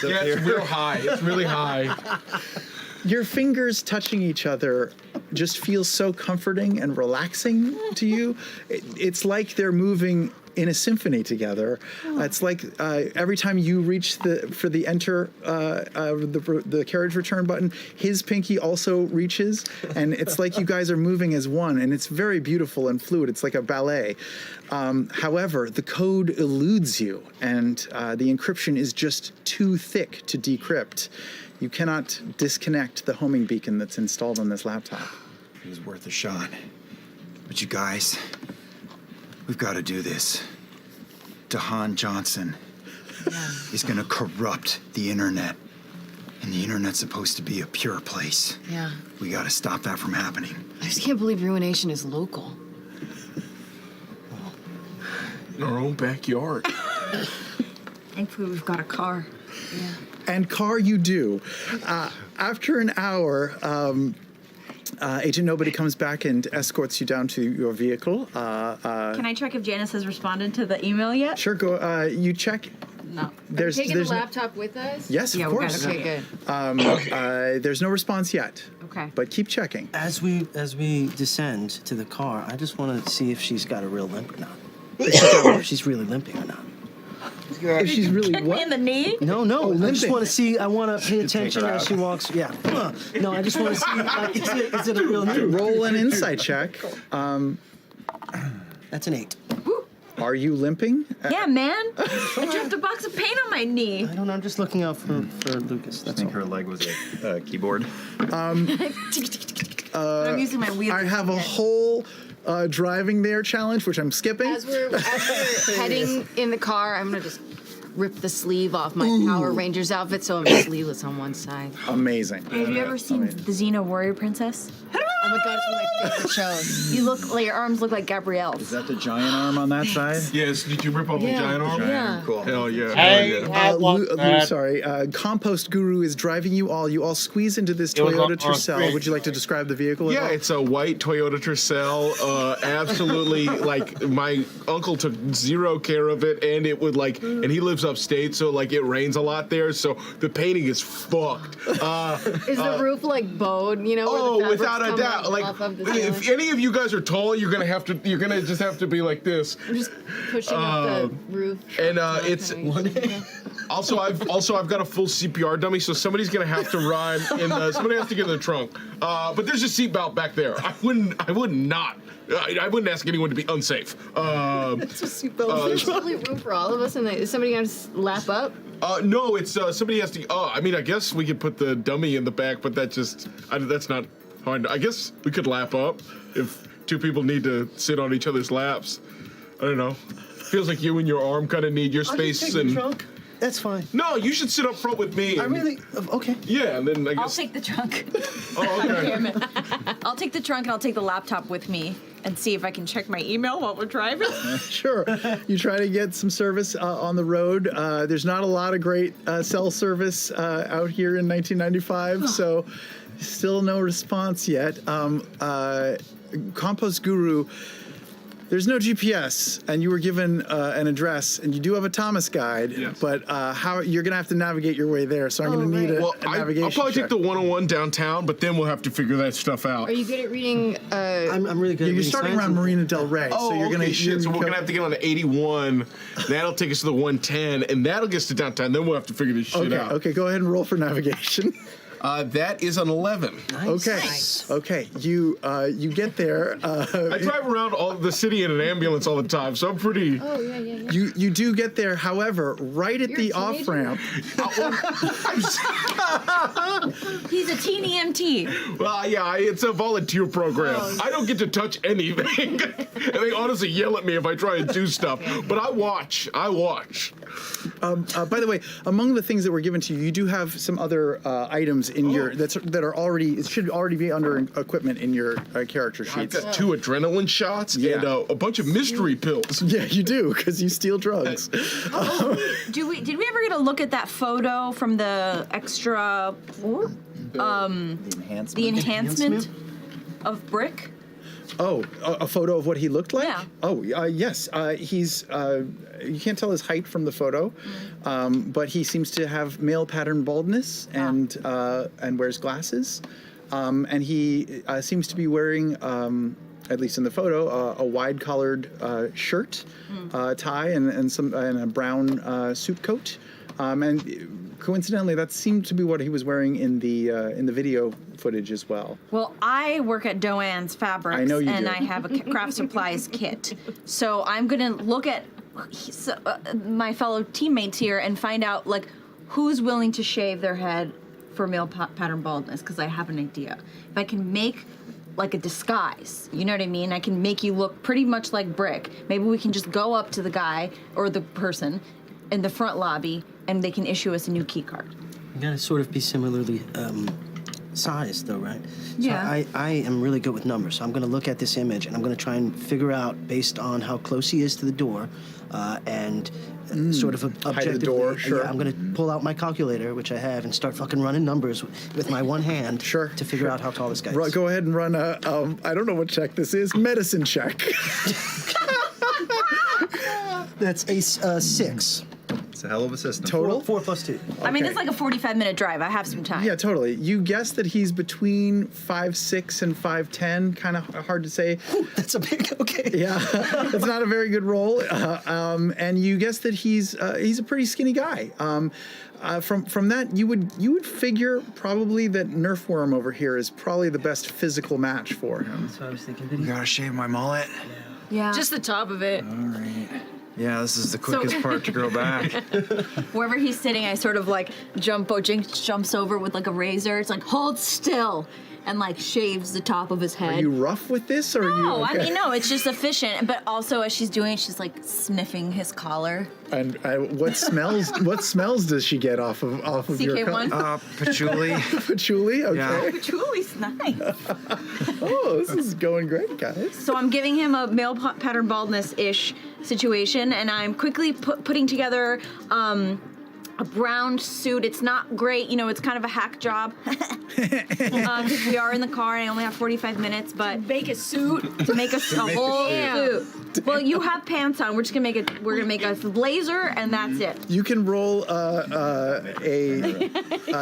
It's real high. It's really high. Your fingers touching each other just feels so comforting and relaxing to you. It's like they're moving in a symphony together. It's like every time you reach for the enter the carriage return button, his pinky also reaches, and it's like you guys are moving as one, and it's very beautiful and fluid. It's like a ballet. However, the code eludes you, and the encryption is just too thick to decrypt. You cannot disconnect the homing beacon that's installed on this laptop. It was worth a shot. But you guys, we've got to do this. DeHaan Johnson is going to corrupt the internet. And the internet's supposed to be a pure place. Yeah. We got to stop that from happening. I just can't believe Ruination is local. In our own backyard. Thankfully, we've got a car. Yeah. And car you do. After an hour, Agent Nobody comes back and escorts you down to your vehicle. Can I check if Janice has responded to the email yet? Sure, go. You check. No. There's Taking there's the no- laptop with us? Yes, of course. Okay, good. There's no response yet. Okay. But keep checking. As we descend to the car, I just want to see if she's got a real limp or not. If she's really limping or not. If she's really Kick me in the knee? No, I just limping. want to see. I want to pay attention her as out. she walks. Yeah. No, I just want to see. Like, is it a real limp? Roll an insight check. That's an 8. Are you limping? Yeah, man. I dropped a box of paint on my knee. I don't know. I'm just looking out for Lucas. That's all. Her leg was a keyboard. I'm using my wheel. I have a whole driving there challenge, which I'm skipping. As we're heading in the car, I'm gonna just rip the sleeve off my Power Rangers outfit so I'm sleeveless on one side. Amazing. Have you ever seen the Xena Warrior Princess? Oh my god, it's one of my favorite shows. You look like your arms look like Gabrielle's. Is that the giant arm on that side? Yes. Did you rip off the giant arm? Yeah. Cool. Hell yeah. Compost Guru is driving you all. You all squeeze into this It was Toyota on Tercel. screen. Would you like to describe the vehicle? at Yeah, all? it's a white Toyota Tercel. Absolutely, like my uncle took zero care of it, and it would and he lives upstate, so it rains a lot there, so the painting is fucked. Is the roof bowed? You know? Where the fabric's without a coming doubt. off of the If ceiling? any of you guys are tall, you're gonna just have to be like this. I'm just pushing up the roof. And it's also I've got a full CPR dummy, so somebody's gonna have to run in somebody has to get in the trunk. But there's a seatbelt back there. I wouldn't ask anyone to be unsafe. Is there totally room for all of us? And is somebody gonna just lap up? No, it's somebody has to. I mean, I guess we could put the dummy in the back, but that's not hard. I guess we could lap up if two people need to sit on each other's laps. I don't know. Feels like you and your arm kind of need your space. Take the trunk. That's fine. No, you should sit up front with me. Okay. Yeah, and then I guess. I'll take the trunk. Oh, okay. Damn it. I'll take the trunk and I'll take the laptop with me and see if I can check my email while we're driving. Sure. You try to get some service on the road. There's not a lot of great cell service out here in 1995, so still no response yet. Compost Guru, there's no GPS, and you were given an address, and you do have a Thomas guide, but how you're going to have to navigate your way there, so I'm going to need a navigation I'll probably check. take the 101 downtown, but then we'll have to figure that stuff out. Are you good at reading? I'm really good. You're starting around Marina Del Rey, Oh, so you're going to. shit. So we're gonna have to get on the 81. That'll take us to the 110, and that'll get us to downtown. Then we'll have to figure this shit out. Okay, go ahead and roll for navigation. That is an 11. Okay. You get there. I drive around all the city in an ambulance all the time, so I'm pretty. Oh yeah. You do get there. However, right at the off ramp. He's a teen EMT. Well, yeah, it's a volunteer program. I don't get to touch anything, and they honestly yell at me if I try and do stuff. But I watch. By the way, among the things that were given to you, you do have some other items in your that are already. It should already be under equipment in your character sheets. I've got 2 adrenaline shots and a bunch of mystery pills. Yeah, you do because you steal drugs. Did we ever get a look at that photo from the extra the enhancement of Brick? Oh, a photo of what he looked like? Yeah. Oh, yes. He's. You can't tell his height from the photo, but he seems to have male pattern baldness and wears glasses, and he seems to be wearing, at least in the photo, a wide collared shirt, tie, and a brown suit coat, and coincidentally, that seemed to be what he was wearing in the video footage as well. Well, I work at Doan's Fabrics, I know you and do. I have a craft supplies kit. So I'm gonna look at my fellow teammates here and find out who's willing to shave their head for male pattern baldness, because I have an idea. If I can make a disguise, you know what I mean? I can make you look pretty much like Brick. Maybe we can just go up to the guy or the person in the front lobby and they can issue us a new key card. You gotta sort of be similarly sized, though, right? Yeah. So I am really good with numbers, so I'm gonna look at this image and I'm gonna try and figure out, based on how close he is to the door, and sort of objectively. Height of the door, sure. Yeah, I'm gonna pull out my calculator, which I have, and start fucking running numbers with my one hand. Sure. To figure out how tall this guy is. Go ahead and run a. I don't know what check this is. Medicine check. That's a 6. It's a hell of a system. Total? 4 plus 2. I mean, Okay. it's like a 45-minute drive. I have some time. Yeah, totally. You guess that he's between 5'6" and 5'10". Kind of hard to say. That's a big. Okay. Yeah, it's not a very good roll. And you guess that he's a pretty skinny guy. From that, you would figure probably that Nerfworm over here is probably the best physical match for him. That's what I was thinking. You gotta shave my mullet. Yeah. Just the top of it. All right. Yeah, this is the quickest part to grow back. Wherever he's sitting, I sort of Jinx jumps over with a razor. It's hold still, and shaves the top of his head. Are you rough with this, or are you? No, Okay? I mean, no, it's just efficient. But also, as she's doing it, she's sniffing his collar. And what smells? What smells does she get off of your? CK1? Patchouli. Patchouli. Okay. Yeah. Patchouli's nice. Oh, this is going great, guys. So I'm giving him a male pattern baldness-ish situation, and I'm quickly putting together a brown suit. It's not great, it's kind of a hack job. Because we are in the car and I only have 45 minutes, but Make a suit. to make a whole suit. Well, you have pants on. We're gonna make a blazer, and that's it. You can roll a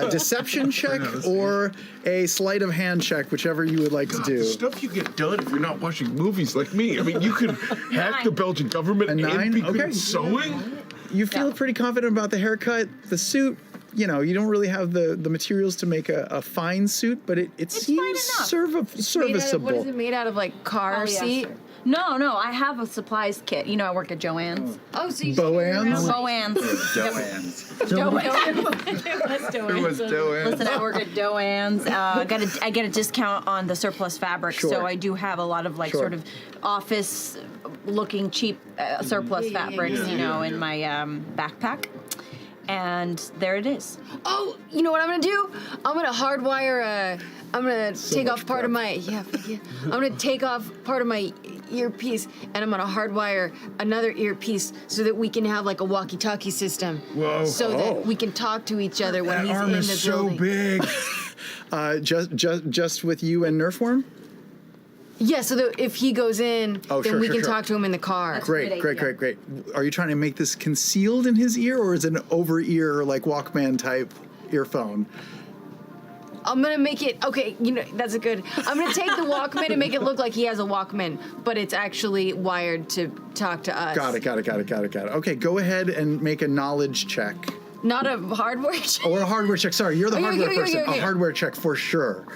deception check or a sleight of hand check, whichever you would like to do. The stuff you get done if you're not watching movies like me. I mean, you could hack the Belgian government A 9? and be good Okay. at sewing. You feel pretty confident about the haircut, the suit. You don't really have the materials to make a fine suit, but it seems serviceable. What is it made out of? Car seat? No, I have a supplies kit. I work at Joann's. Oh, so you Boann's? Boann's. Who was doing? Listen, I work at Doan's. I get a discount on the surplus fabric, Sure. so I do have a lot of sort of office-looking cheap surplus fabrics, in my backpack. and there it is. Oh, you know what I'm gonna do? I'm gonna hardwire. I'm gonna take off part of my. I'm gonna take off part of my earpiece, and I'm gonna hardwire another earpiece so that we can have like a walkie-talkie system. Whoa! So that we can talk to each other when That he's arm in is the so building. big. Just with you and Nerfworm? Yeah, so that if he goes in, Oh, then sure, we sure, can sure. talk to him in the car. Great. Are you trying to make this concealed in his ear, or is it an over-ear, like Walkman type earphone? I'm gonna make it okay. You know that's a good. I'm gonna take the Walkman and make it look like he has a Walkman, but it's actually wired to talk to us. Got it. Okay, go ahead and make a knowledge check. Not a hardware check. Or a hardware check. Sorry, you're the hardware person. Okay. A hardware check for sure.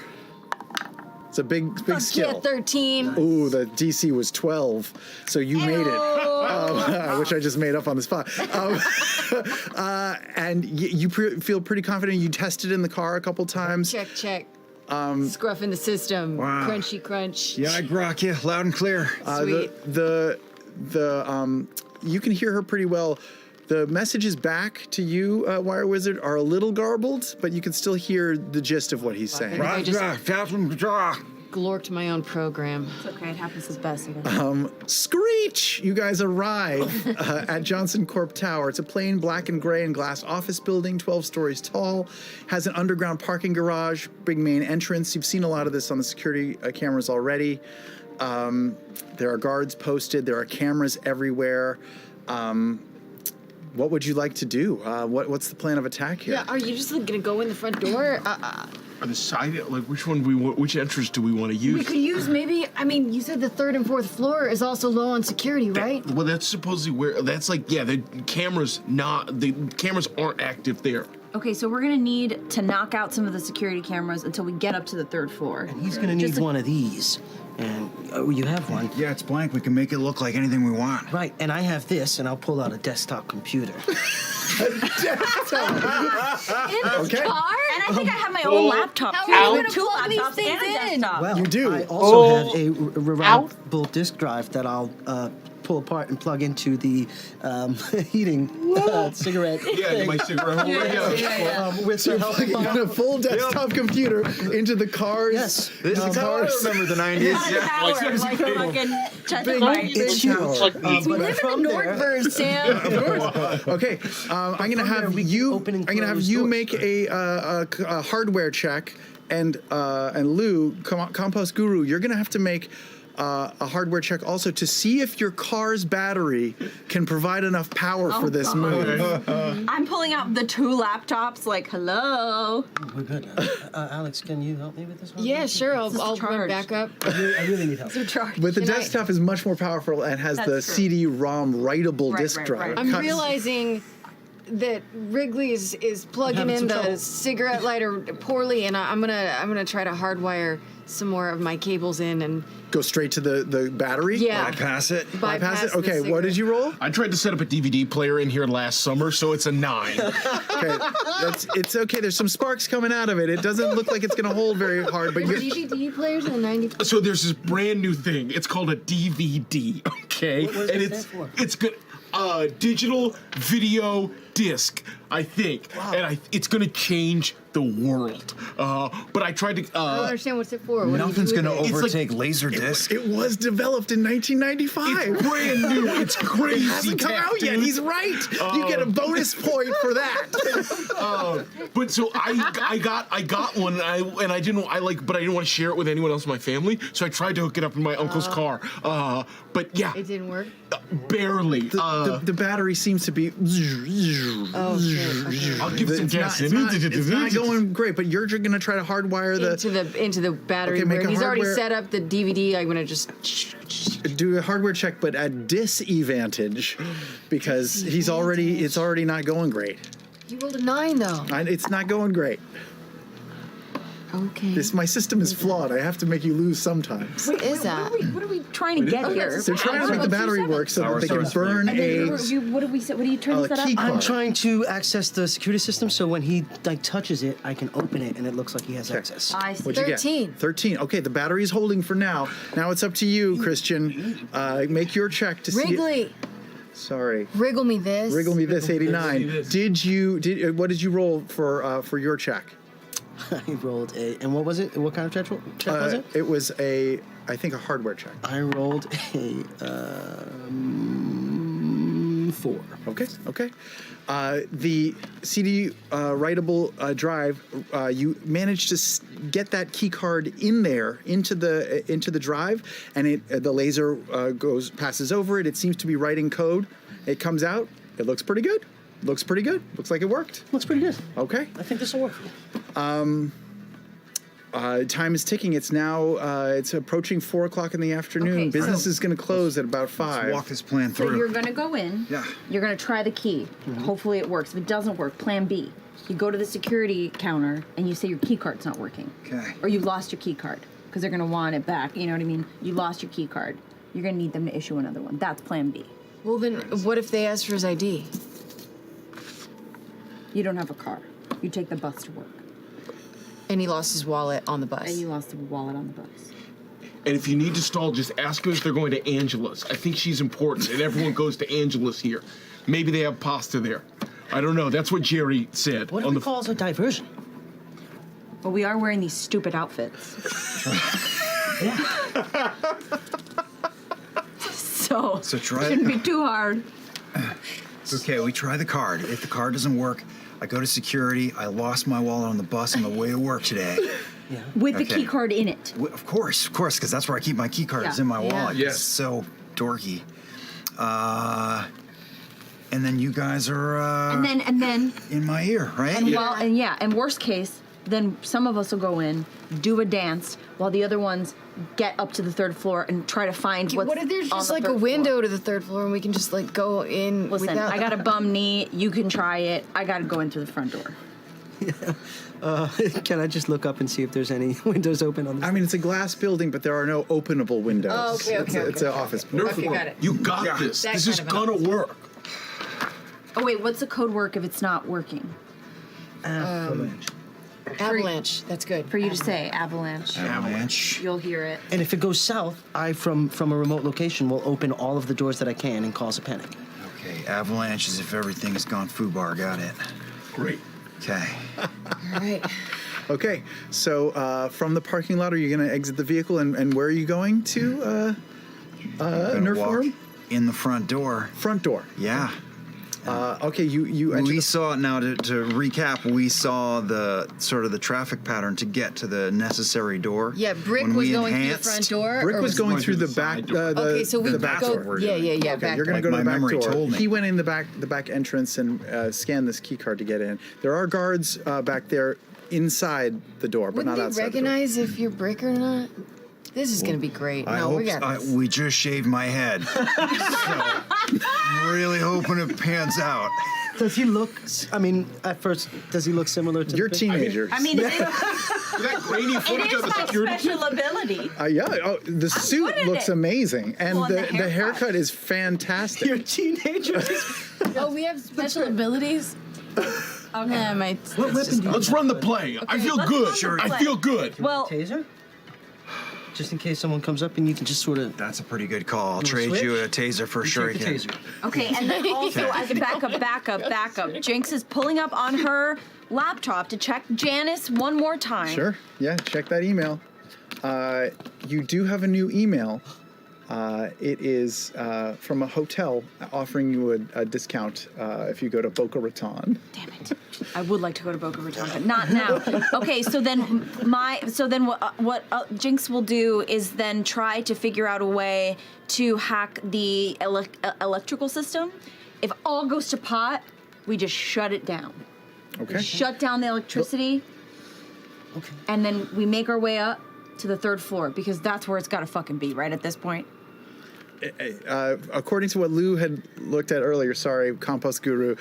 It's a big skill. Yeah, 13. Ooh, the DC was 12, so you made it, which I just made up on the spot. And you feel pretty confident. You tested in the car a couple times. Check. Scruff in the system. Wow. Crunchy crunch. Yeah, I grok you loud and clear. Sweet. You can hear her pretty well. The messages back to you, Wire Wizard, are a little garbled, but you can still hear the gist of what he's saying. I just glorked my own program. It's okay. It happens to the best of us. Screech! You guys arrive at Johnson Corp Tower. It's a plain black and gray and glass office building, 12 stories tall, has an underground parking garage, big main entrance. You've seen a lot of this on the security cameras already. There are guards posted. There are cameras everywhere. What would you like to do? What's the plan of attack here? Yeah, are you just gonna go in the front door? On the side, like which entrance do we want to use? We could use maybe. I mean, you said the third and fourth floor is also low on security, right? Well, that's supposedly where. That's like the cameras aren't active there. Okay, so we're gonna need to knock out some of the security cameras until we get up to the third floor. And he's gonna need one of these. And you have one. Yeah, it's blank. We can make it look like anything we want. Right, and I have this, and I'll pull out a desktop computer. In this Okay. car? And I think I have my own laptop too. How are you With gonna two plug these laptops things and a in? desktop. Well, You do? I also have a reliable disk drive that I'll pull apart and plug into the heating cigarette Yeah, thing. my cigarette holder. With the help Plugging in a full desktop computer into the cars. Yes. This is how I remember the 90s. It's huge. We live in the Nordverse, Sam. Okay, I'm gonna have you make a hardware check, and Lou, Compost Guru, you're gonna have to make a hardware check also to see if your car's battery can provide enough power for this move. I'm pulling out the two laptops, like, hello. We're good. Alex, can you help me with this one? Yeah, sure. I'll run charged. back up. I really need help. But the desktop is much more powerful and has the That's true. CD-ROM writable Right, disk right, drive. right. I'm Cuts- realizing that Wrigley is plugging having in some the trouble. cigarette lighter poorly, and I'm gonna try to hardwire some more of my cables in and Go straight to the battery? Yeah. Bypass it. Bypass it? the Okay, what did cigarette. you roll? I tried to set up a DVD player in here last summer, so it's a 9. Okay, it's okay. There's some sparks coming out of it. It doesn't look like it's going to hold very hard, but you're... DVD players in the 90s. So there's this brand new thing. It's called a DVD. Okay, What does and that stand for? it's good. Digital video disc, I think, and it's gonna change the world. But I tried to. I don't understand what's it for. What do you Nothing's do with gonna it? overtake Laserdisc. It was developed in 1995. It's brand new. It's crazy. It hasn't come tech, out yet. dude. He's right. You get a bonus point for that. But so I got one, and I didn't but I didn't want to share it with anyone else in my family. So I tried to hook it up in my uncle's car. But yeah, It didn't work. barely. The battery seems to be. Oh, shit. I'll give some gas. It's not going great, but you're going to try to hardwire Into the battery. Okay, make where a he's already hardware- set up the DVD. I'm gonna just. do a hardware check, but at disadvantage because it's already not going great. You rolled a 9 though. It's not going great. Okay. My system is flawed. I have to make you lose sometimes. What is that? What are we trying to get here? They're trying to make the battery work so that they can burn What do we say? What are you trying to set key up? I'm card. trying to access the security system, so when he touches it, I can open it, and it looks like he has access. I see. What'd you get? 13. 13. Okay, the battery's holding for now. Now it's up to you, Christian. Make your check to see. Wrigley. Sorry. Wriggle me this. Wriggle me this 89. this. What did you roll for your check? I rolled a, and what was it? What kind of check was it? It was I think a hardware check. I rolled a 4. Okay. The CD writable drive, you managed to get that key card in there into the drive, and the laser passes over it. It seems to be writing code. It comes out. It looks pretty good. Looks like it worked. Looks pretty good. Okay. I think this will work. Time is ticking. It's now it's approaching 4 o'clock in the afternoon. Okay, Business so- is going to close at about 5. Let's walk this plan So through. you're gonna go in. Yeah. You're gonna try the key. Hopefully it works. If it doesn't work, plan B. You go to the security counter and you say your key card's not working. Okay. Or you've lost your key card because they're gonna want it back. You know what I mean? You lost your key card. You're gonna need them to issue another one. That's plan B. Well, then what if they ask for his ID? You don't have a car. You take the bus to work. And he lost his wallet on the bus. And you lost the wallet on the bus. And if you need to stall, just ask them if they're going to Angela's. I think she's important, and everyone goes to Angela's here. Maybe they have pasta there. I don't know. That's what Jerry said. What if we call it a diversion? But we are wearing these stupid outfits. So try it. shouldn't be too hard. Okay, we try the card. If the card doesn't work, I go to security. I lost my wallet on the bus on the way to work today. With the Okay. key card in it. Of course, because that's where I keep my key card. Yeah. It's in my Yeah. wallet. Yes. It's so dorky. And then you guys are And then in my ear, right? and worst case, then some of us will go in, do a dance, while the other ones get up to the 3rd floor and try to find what's What if there's on just the like a 3rd window floor. to the 3rd floor and we can just like go in Listen, without... I got a bum knee. You can try it. I got to go in through the front door. Can I just look up and see if there's any windows open on this? I mean, it's a glass building, but there are no openable windows. Oh, okay, It's an office building. Okay, got it. You got this. That This kind is of an gonna office. work. Oh wait, what's the code work if it's not working? Avalanche. That's good. For you to say avalanche. Avalanche. You'll hear it. And if it goes south, I, from a remote location, will open all of the doors that I can and cause a panic. Okay, avalanche is if everything has gone foobar. Got it. Great. Okay. All right. Okay, so from the parking lot, are you going to exit the vehicle, and where are you going to? Gonna Nerf walk farm? in the front door. Front door. Yeah. Okay, you enter We saw now to recap. We saw the sort of the traffic pattern to get to the necessary door. Yeah, Brick When was we going through the enhanced- front door. Brick or was going through the back. Okay, so we the back go. door. Yeah. Okay, Back you're going to door. go to the My back memory door. told me. He went in the back entrance and scanned this key card to get in. There are guards back there inside the door, but Wouldn't not they outside. recognize if you're Brick or not? This is gonna be great. I No, hope we got this. we just shaved my head. So, I'm really hoping it pans out. Does he look? I mean, at first, does he look similar to? You're the picture? teenagers. I mean, That grainy it footage of is the my security. special ability. Yeah, the suit good at looks it. amazing, and Well, the and the haircut is fantastic. You're teenagers. Oh, we have special abilities. Okay. What weapon do you? Let's run the play. I feel let's good. run the I play. feel good. Well, Taser? Just in case someone comes up and you can just sort of. That's a pretty good call. I'll wanna trade switch? you a taser for sure. Take the taser. okay, and then also as a backup, Jinx is pulling up on her laptop to check Janice one more time. Sure. Yeah, check that email. You do have a new email. It is from a hotel offering you a discount if you go to Boca Raton. Damn it. I would like to go to Boca Raton, but not now. Okay, so then what Jinx will do is then try to figure out a way to hack the electrical system. If all goes to pot, we just shut it down. Okay. We shut down the electricity. Okay. And then we make our way up to the 3rd floor because that's where it's got to fucking be right at this point. According to what Lou had looked at earlier, sorry, Compost Guru,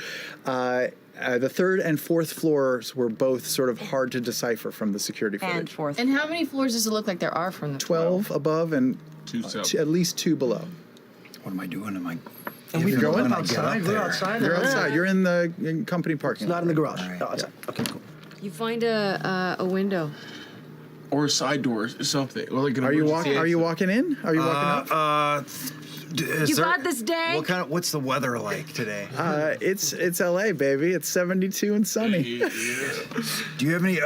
the 3rd and 4th floors were both sort of hard to decipher from the security footage. And 4th. And how many floors does it look like there are from the 12 above and at least 2 below. What am I doing? Am I? And we You're go going? outside. We're outside. You're outside. You're in the company parking It's lot. not in the garage. All right. Oh, outside. Okay, cool. You find a window. Or a side door or something. Or like an Are you emergency walking? Are you exit. walking in? Are you walking up? You got this, Dank. What's the weather like today? It's LA, baby. It's 72 and sunny. Do you have any,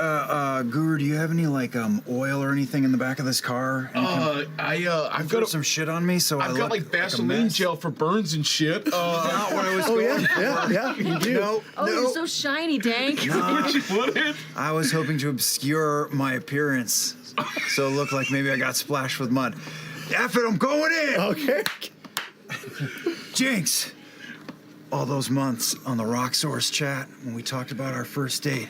Guru? Do you have any like oil or anything in the back of this car? I've got some shit on me, so I've got like Vaseline gel for burns and shit. Not what I was going for. Yeah, you do. No, You're so shiny, Dank. I was hoping to obscure my appearance, so it looked like maybe I got splashed with mud. F it, I'm going in. Okay. Jinx. All those months on the Rock Source chat when we talked about our first date,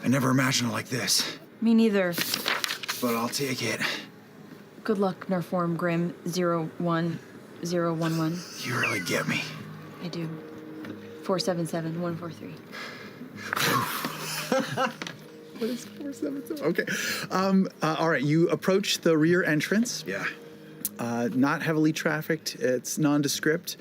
I never imagined it like this. Me neither. But I'll take it. Good luck, Nerform Grim 01011. You really get me. I do. 477143. What is 477? Okay. All right. You approach the rear entrance. Yeah. Not heavily trafficked. It's nondescript.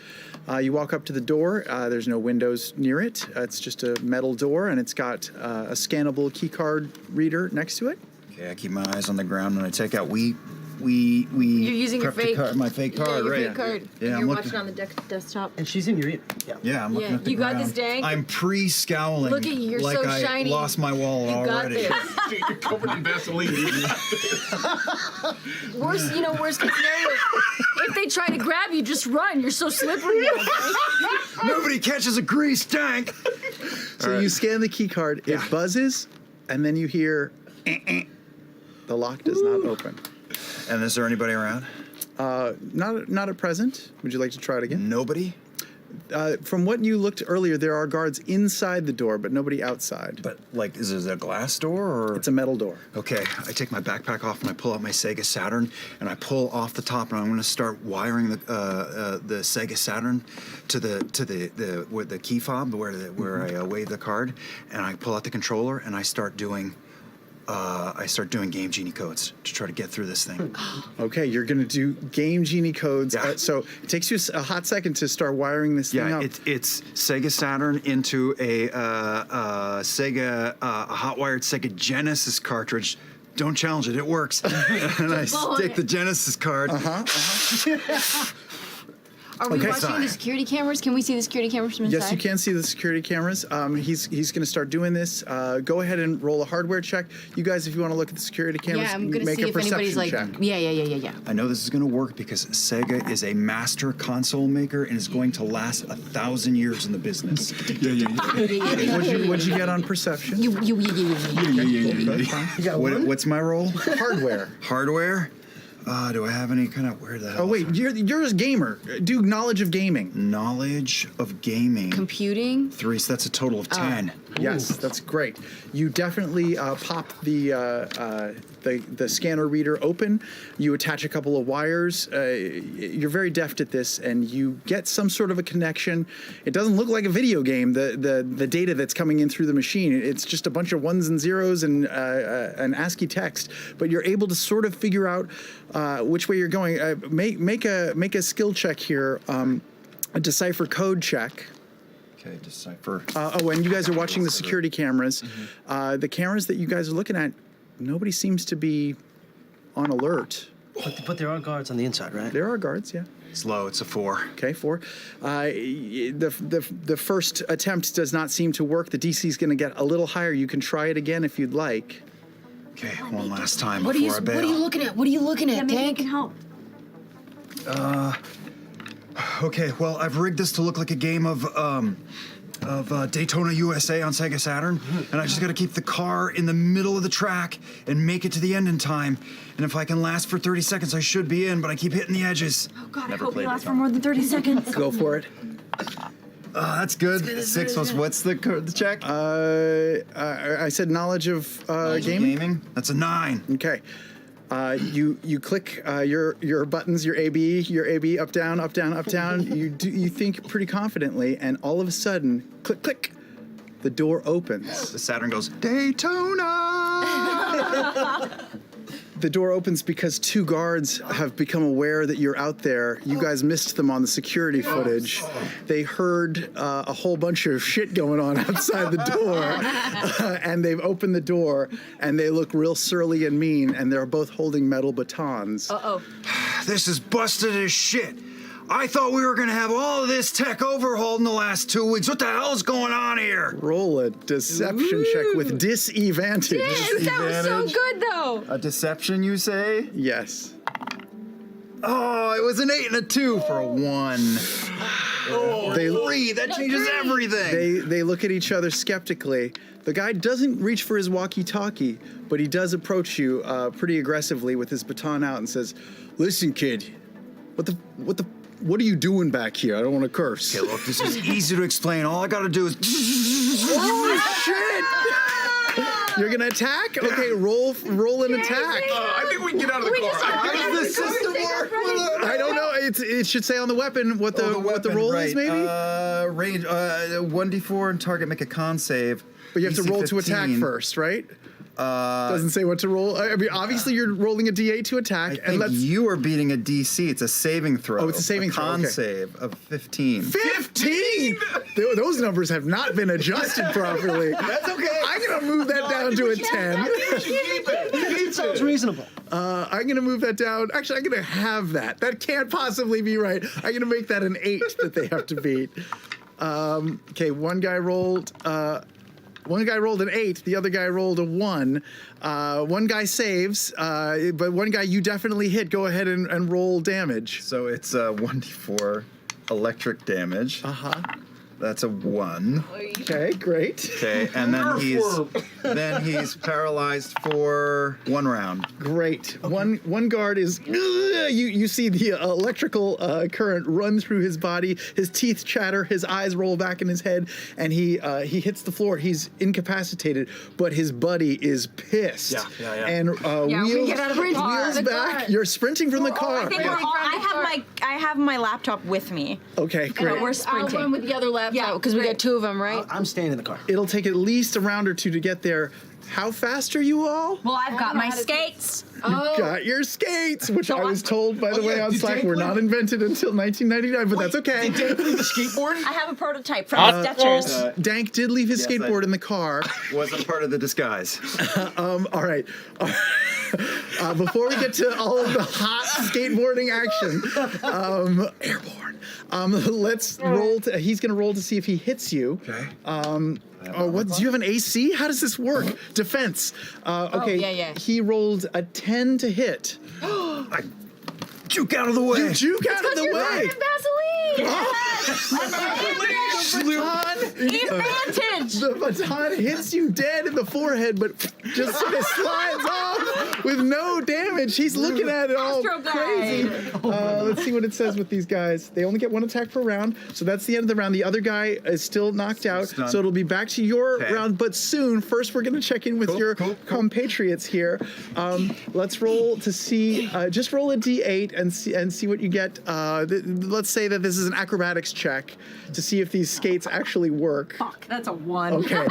You walk up to the door. There's no windows near it. It's just a metal door, and it's got a scannable keycard reader next to it. Okay, I keep my eyes on the ground when I take out. We You're using your prepped the fake card, my fake card, your right? fake card. Yeah, You're I'm watching looking. on the desktop. And she's in your ear. Yeah, I'm looking at the you got ground. this, Dank. I'm pre-scowling. Look at you, you're like so I shiny. lost my wallet You got already. this. You're covered in Vaseline. Worst case scenario, if they try to grab you, just run. You're so slippery. Nobody catches a grease tank. So you scan the key card. It buzzes, and then you hear, the lock does not open. And is there anybody around? Not at present. Would you like to try it again? Nobody? From what you looked earlier, there are guards inside the door, but nobody outside. But, like, is it a glass door or? It's a metal door. Okay, I take my backpack off and I pull out my Sega Saturn and I pull off the top and I'm going to start wiring the Sega Saturn to the key fob where I wave the card, and I pull out the controller and I start doing Game Genie codes to try to get through this thing. Okay, you're going to do Game Genie codes. Yeah. So it takes you a hot second to start wiring this thing up. It's Sega Saturn into a Sega hot-wired Sega Genesis cartridge. Don't challenge it, it works. And I stick the Genesis card. Are we watching the security cameras? Can we see the security cameras from inside? Yes, you can see the security cameras. He's going to start doing this. Go ahead and roll a hardware check. You guys, if you want to look at the security cameras, Yeah, I'm going to make see a if anybody's perception like, check. yeah. I know this is going to work because Sega is a master console maker and is going to last 1,000 years in the business. What'd you get on perception? What's my roll? Hardware. Hardware? Do I have any kind of where the hell? Oh wait, you're a gamer. Do knowledge of gaming. Knowledge of gaming. Computing. 3, so that's a total of 10. Yes, that's great. You definitely pop the scanner reader open. You attach a couple of wires. You're very deft at this, and you get some sort of a connection. It doesn't look like a video game. The data that's coming in through the machine, it's just a bunch of ones and zeros and an ASCII text. But you're able to sort of figure out which way you're going. Make a skill check here. A decipher code check. Okay, decipher. And you guys are watching the security cameras. The cameras that you guys are looking at, nobody seems to be on alert. But there are guards on the inside, right? There are guards, yeah. It's low, it's a 4. Okay, 4. The first attempt does not seem to work. The DC is going to get a little higher. You can try it again if you'd like. Okay, one last time What before I bail. are you looking at? What are you looking at, Maybe you Dank? can help. Okay, well, I've rigged this to look like a game of Daytona USA on Sega Saturn, and I just got to keep the car in the middle of the track and make it to the end in time. And if I can last for 30 seconds, I should be in, but I keep hitting the edges. Oh God, Never I hope we played last it. for more than 30 seconds. Go for it. That's good. 6 was what's the check? I said knowledge of gaming. That's a 9. Okay. You click your buttons, your AB, up down, up down, up down. You think pretty confidently, and all of a sudden, click, click, the door opens. The Saturn goes, Daytona! The door opens because 2 guards have become aware that you're out there. You guys missed them on the security footage. They heard a whole bunch of shit going on outside the door, and they've opened the door, and they look real surly and mean, and they're both holding metal batons. Uh-oh. This is busted as shit. I thought we were gonna have all of this tech overhauled in the last 2 weeks. What the hell is going on here? Roll a deception check with disadvantage. Yes, that was so good though. A deception, you say? Yes. Oh, it was an 8 and a 2 for a 1. That changes everything. They look at each other skeptically. The guy doesn't reach for his walkie-talkie, but he does approach you pretty aggressively with his baton out and says, "Listen, kid, what are you doing back here? I don't want to curse." Okay, look, this is easy to explain. All I gotta do is. Oh shit! You're gonna attack? Okay, roll an attack. I think we can get out of the car. How does the system work? I don't know. It should say on the weapon what the roll is, maybe. Range 1d4 and target make a con save. But you have to DC roll to attack 15. first, right? Doesn't say what to roll. I mean, obviously you're rolling a D8 to attack, I think you are beating a DC. It's a saving throw. Oh, it's a saving throw. Con Okay. save of 15. 15. Those numbers have not been adjusted properly. That's okay. I'm gonna move that down to a 10. It sounds reasonable. I'm gonna move that down. Actually, I'm gonna have that. That can't possibly be right. I'm gonna make that an 8 that they have to beat. Okay, one guy rolled an 8. The other guy rolled a 1. One guy saves, but one guy you definitely hit. Go ahead and roll damage. So it's 1d4 electric damage. That's a 1. Okay, great. Okay, and then he's paralyzed for 1 round. Great. Okay. One guard is you see the electrical current run through his body. His teeth chatter. His eyes roll back in his head, and he hits the floor. He's incapacitated, but his buddy is pissed. Yeah. And we get out of the car. wheels back. You're sprinting from the car. I think I have my laptop with me. Okay, great. And we're sprinting. I'll run with the other laptop because we got 2 of them, right? I'm staying in the car. It'll take at least a round or 2 to get there. How fast are you all? Well, I've got my skates. You got your skates, which I was told, by the way, on Slack, were not invented until 1999, but that's okay. Did Dank leave the skateboard? I have a prototype from Skechers. Dank did leave his Yes, skateboard in the car. Wasn't part of the disguise. All right. Before we get to all of the hot skateboarding action, airborne. Let's roll. He's going to roll to see if he hits you. Okay. What? Do you have an AC? How does this work? Defense. Okay. Yeah. He rolled a 10 to hit. I juke out of the way. You juke out of the way. Advantage! The baton hits you dead in the forehead, but just sort of slides off with no damage. He's looking at it all crazy. Let's see what it says with these guys. They only get 1 attack per round, so that's the end of the round. The other guy is still knocked out, so it'll be back to your round, but soon. First, we're going to check in with your compatriots here. Let's roll to see. Just roll a D8 and see what you get. Let's say that this is an acrobatics check to see if these skates actually work. Fuck, that's a 1. Okay.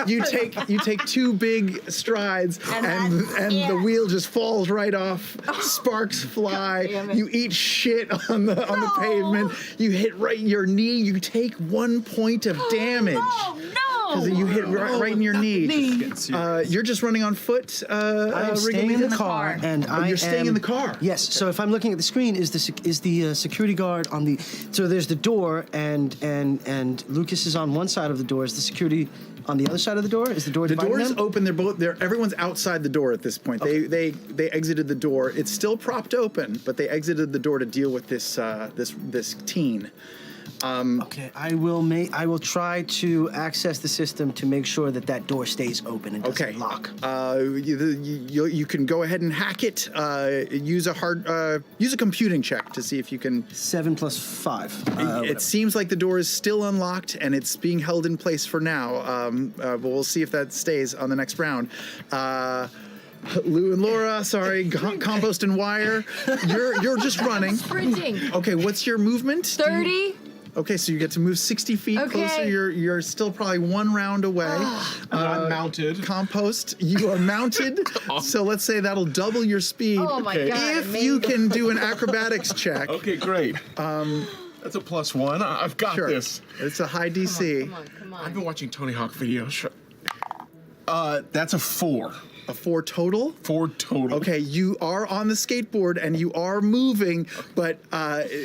You take 2 big strides, and the wheel just falls right off. Sparks fly. You eat shit on the pavement. You hit right your knee. You take 1 point of damage. Oh, no! Because you hit right in your knee. You're just running on foot. I'm staying in the car, and you're staying in the car. Yes. So if I'm looking at the screen, is the security guard on the? So there's the door, and Lucas is on one side of the door. Is the security on the other side of the door? Is the door? The door is them? open. They're both there. Everyone's outside the door at this point. Okay. They exited the door. It's still propped open, but they exited the door to deal with this teen. Okay, I will try to access the system to make sure that door stays open and doesn't lock. You can go ahead and hack it. Use a computing check to see if you can. 7 plus 5. It seems like the door is still unlocked and it's being held in place for now. But we'll see if that stays on the next round. Lou and Laura, sorry, Compost and Wire. You're just running. Sprinting. Okay, what's your movement? 30. Okay, so you get to move 60 feet closer. You're still probably 1 round away. I'm mounted. Compost, you are mounted. So let's say that'll double your speed. Oh my God! If you can do an acrobatics check. Okay, great. That's a +1. I've got this. It's a high DC. Come on. I've been watching Tony Hawk videos. That's a 4. A 4 total? 4 total. Okay, you are on the skateboard and you are moving, but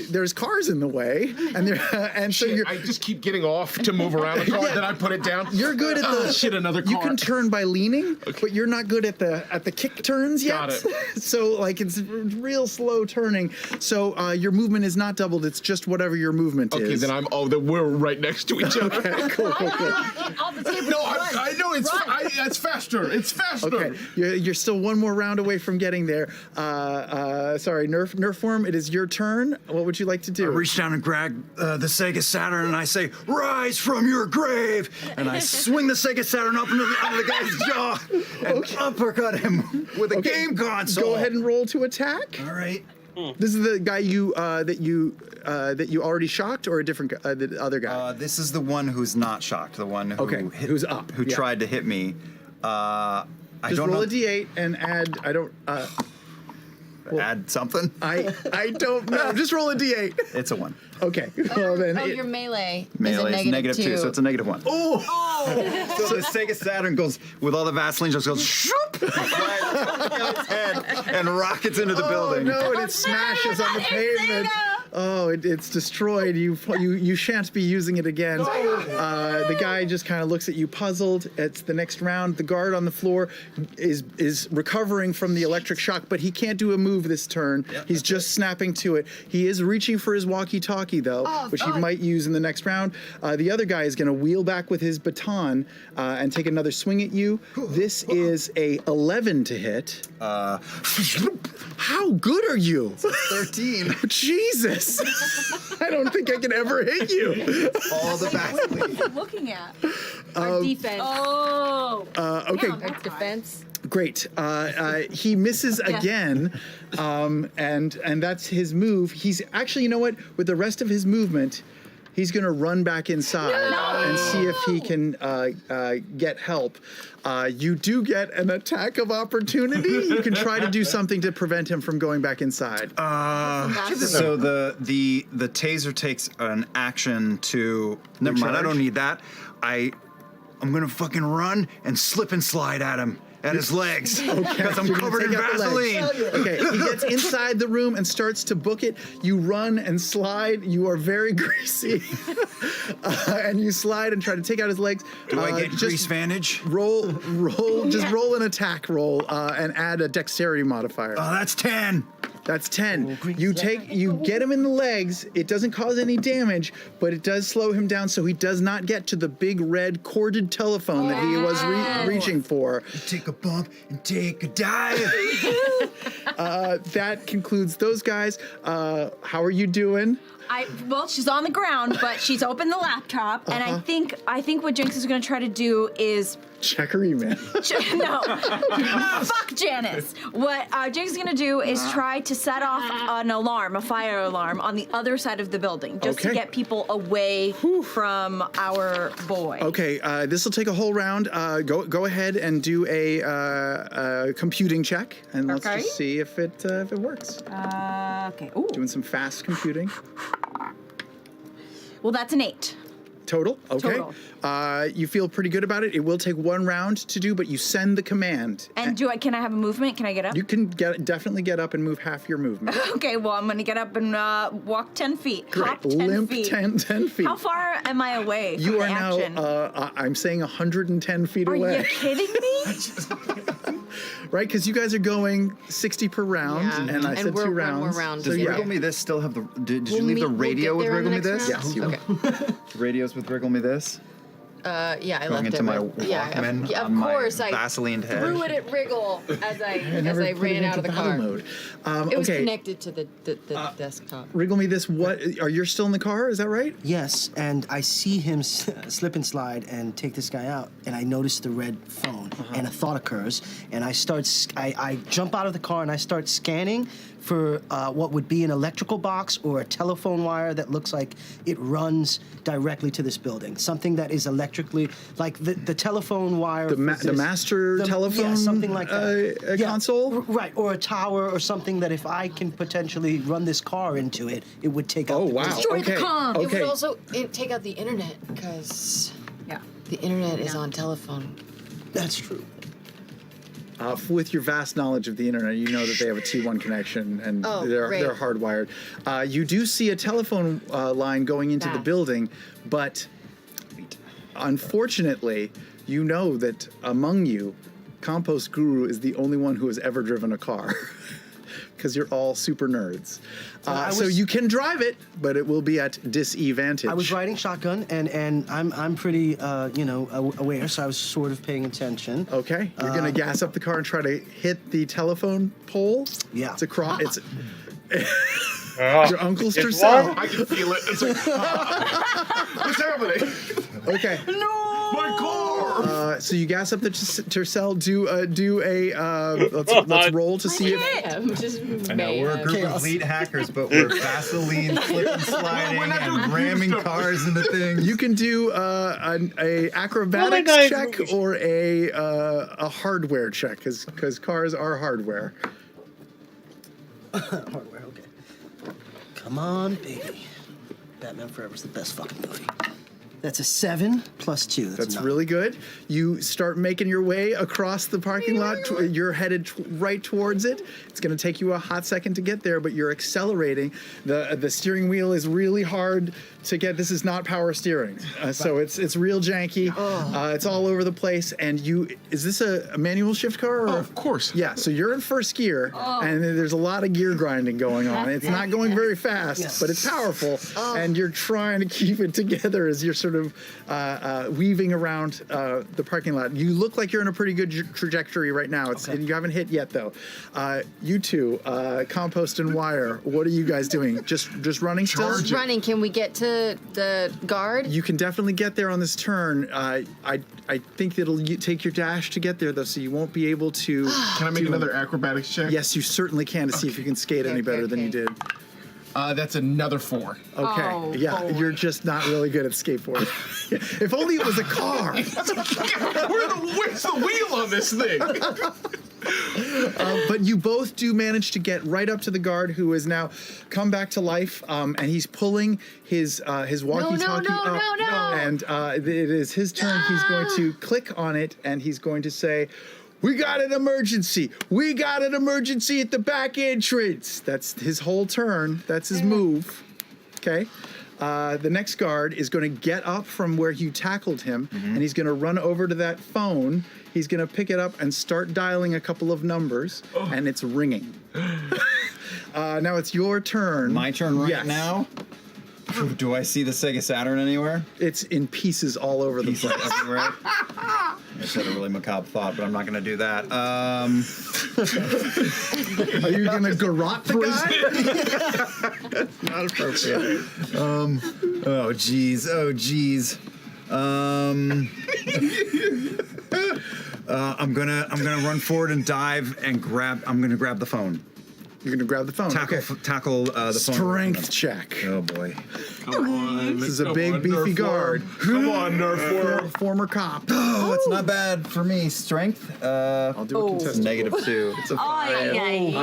there's cars in the way, and so I just keep getting off to move around the car. Then I put it down. You're good at the shit. Another car. You can turn by leaning, but you're not good at the kick turns yet. Got it. So like it's real slow turning. So your movement is not doubled. It's just whatever your movement is. Okay, then we're right next to each other. Okay, cool. No, I know it's faster. It's faster. Okay, you're still one more round away from getting there. Sorry, Nerf form. It is your turn. What would you like to do? I reach down and grab the Sega Saturn and I say, "Rise from your grave!" And I swing the Sega Saturn up into the guy's jaw and uppercut him with a game console. Go ahead and roll to attack. All right. This is the guy that you already shocked, or a different guy, the other guy. This is the one who's not shocked. The one who who's up, who tried to hit me. I Just don't roll know. a d8 and add. I don't. Add something. I don't know. Just roll a d8. It's a 1. Okay. Well then. Your melee Melee is negative 2, so it's a negative 1. Oh! So the Sega Saturn goes with all the Vaseline, just goes shoop, and flies off the guy's head and rockets into the building. No, and it smashes on the pavement. Oh, it's destroyed. You shan't be using it again. The guy just kind of looks at you puzzled. It's the next round. The guard on the floor is recovering from the electric shock, but he can't do a move this turn. He's just snapping to it. He is reaching for his walkie-talkie though, which he might use in the next round. The other guy is going to wheel back with his baton and take another swing at you. This is a 11 to hit. How good are you? 13. Jesus. I don't think I can ever hit you. All the Vaseline. What are you looking at? Our defense. Oh. Okay. Our defense. Great. He misses again, and that's his move. He's actually, you know what? With the rest of his movement, he's going to run back inside and see if he can get help. You do get an attack of opportunity. You can try to do something to prevent him from going back inside. So the taser takes an action to. Never mind. I don't need that. I'm gonna fucking run and slip and slide at him. At his legs, because I'm covered in Vaseline. Okay, he gets inside the room and starts to book it. You run and slide. You are very greasy, and you slide and try to take out his legs. Do I get grease vantage? Roll. Just roll an attack roll and add a dexterity modifier. Oh, that's 10. That's 10. You get him in the legs. It doesn't cause any damage, but it does slow him down, so he does not get to the big red corded telephone that he was reaching for. Take a bump and take a dive. That concludes those guys. How are you doing? Well, she's on the ground, but she's opened the laptop, and I think what Jinx is going to try to do is check her email. No, fuck Janice. What Jinx is going to do is try to set off an alarm, a fire alarm, on the other side of the building, just to get people away from our boy. Okay, this will take a whole round. Go ahead and do a computing check, and let's just see if it works. Okay. Ooh. Doing some fast computing. Well, that's an 8. Total? Okay. Total. You feel pretty good about it. It will take one round to do, but you send the command. And can I have a movement? Can I get up? You can definitely get up and move half your movement. Okay, well, I'm going to get up and walk 10 feet. Great. Hop 10 Limp feet. 10 feet. How far am I away from You the are action? now, I'm saying 110 feet Are away. you kidding me? Right, because you guys are going 60 per round, and I said 2 rounds. Does Wriggle Me This still have the... Did you leave the radio with Wriggle Me This? Yes, you Radios with Wriggle Me This? Yeah, I Going left into it. my Yeah, Walkman of on my course. I Vaseline head. threw it at Wriggle as I never put ran it out of the into car. battle mode. It was Okay. connected to the desktop. Wriggle Me This, what? Are you still in the car? Is that right? Yes, and I see him slip and slide and take this guy out, and I notice the red phone, and a thought occurs, and I jump out of the car and I start scanning for what would be an electrical box or a telephone wire that looks like it runs directly to this building. Something that is electrically, like the telephone wire. The master telephone yeah, something like that. console? Right, or a tower or something that if I can potentially run this car into it, it would take out the wow. Destroy the comm. It Okay. would also take out the internet because the internet is on telephone. That's true. With your vast knowledge of the internet, you know that they have a T1 connection and they're hardwired. You do see a telephone line going into the building, but unfortunately, you know that among you, Compost Guru is the only one who has ever driven a car. Because you're all super nerds. So you can drive it, but it will be at disadvantage. I was riding shotgun, and I'm pretty, aware, so I was sort of paying attention. Okay, you're going to gas up the car and try to hit the telephone pole? Yeah. It's a cross. It's your uncle's Tercel. I can feel it. It's like, what's happening? Okay. No! My car! So you gas up the Tercel. Do a let's roll to see if. I know we're a group of elite hackers, but we're Vaseline slipping, sliding, and ramming cars into things. You can do a acrobatics check or a hardware check, because cars are hardware. Hardware, okay. Come on, baby. Batman Forever's the best fucking movie. That's a 7 plus 2. That's really good. You start making your way across the parking lot. You're headed right towards it. It's going to take you a hot second to get there, but you're accelerating. The steering wheel is really hard to get. This is not power steering, so it's real janky. It's all over the place. And is this a manual shift car? Or? Of course. Yeah. So you're in first gear, and there's a lot of gear grinding going on. It's not going very fast, but it's powerful, and you're trying to keep it together as you're sort of weaving around the parking lot. You look like you're in a pretty good trajectory right now. You haven't hit yet, though. You two, Compost and Wire, what are you guys doing? Just running still? Just running. Can we get to the guard? You can definitely get there on this turn. I think it'll take your dash to get there, though, so you won't be able to... Can I make another acrobatics check? Yes, you certainly can, to see if you can skate any better than you did. That's another 4. Okay, you're just not really good at skateboarding. If only it was a car. Where's the wheel on this thing? But you both do manage to get right up to the guard, who has now come back to life, and he's pulling his walkie-talkie up. And it is his turn. He's going to click on it, and he's going to say, "We got an emergency! We got an emergency at the back entrance!" That's his whole turn. That's his move. Okay? The next guard is going to get up from where you tackled him, and he's going to run over to that phone. He's going to pick it up and start dialing a couple of numbers, and it's ringing. Now it's your turn. My turn now? Do I see the Sega Saturn anywhere? It's in pieces all over the place. Everywhere. I just had a really macabre thought, but I'm not going to do that. Are you going to garrote the guy? Not appropriate. Oh, geez. I'm gonna run forward and dive and grab. I'm gonna grab the phone. You're gonna grab the phone. Tackle the phone. Strength check. Oh boy. Come on. This is a big beefy guard. Come on, Nerf. Former cop. Oh, it's not bad for me. Strength. I'll do a contested. -2. It's a 5. I'm a